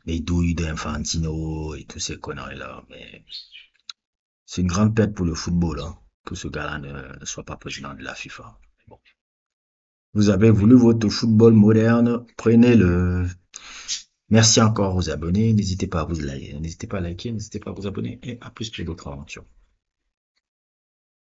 Les douilles d'Infantino et tous ces conneries-là. Mais c'est une grande perte pour le football, que ce gars-là ne soit pas président de la FIFA. Bon. Vous avez voulu votre football moderne, prenez-le. Merci encore aux abonnés. N'hésitez pas à vous liker, n'hésitez pas à liker, n'hésitez pas à vous abonner et à plus que d'autres aventures.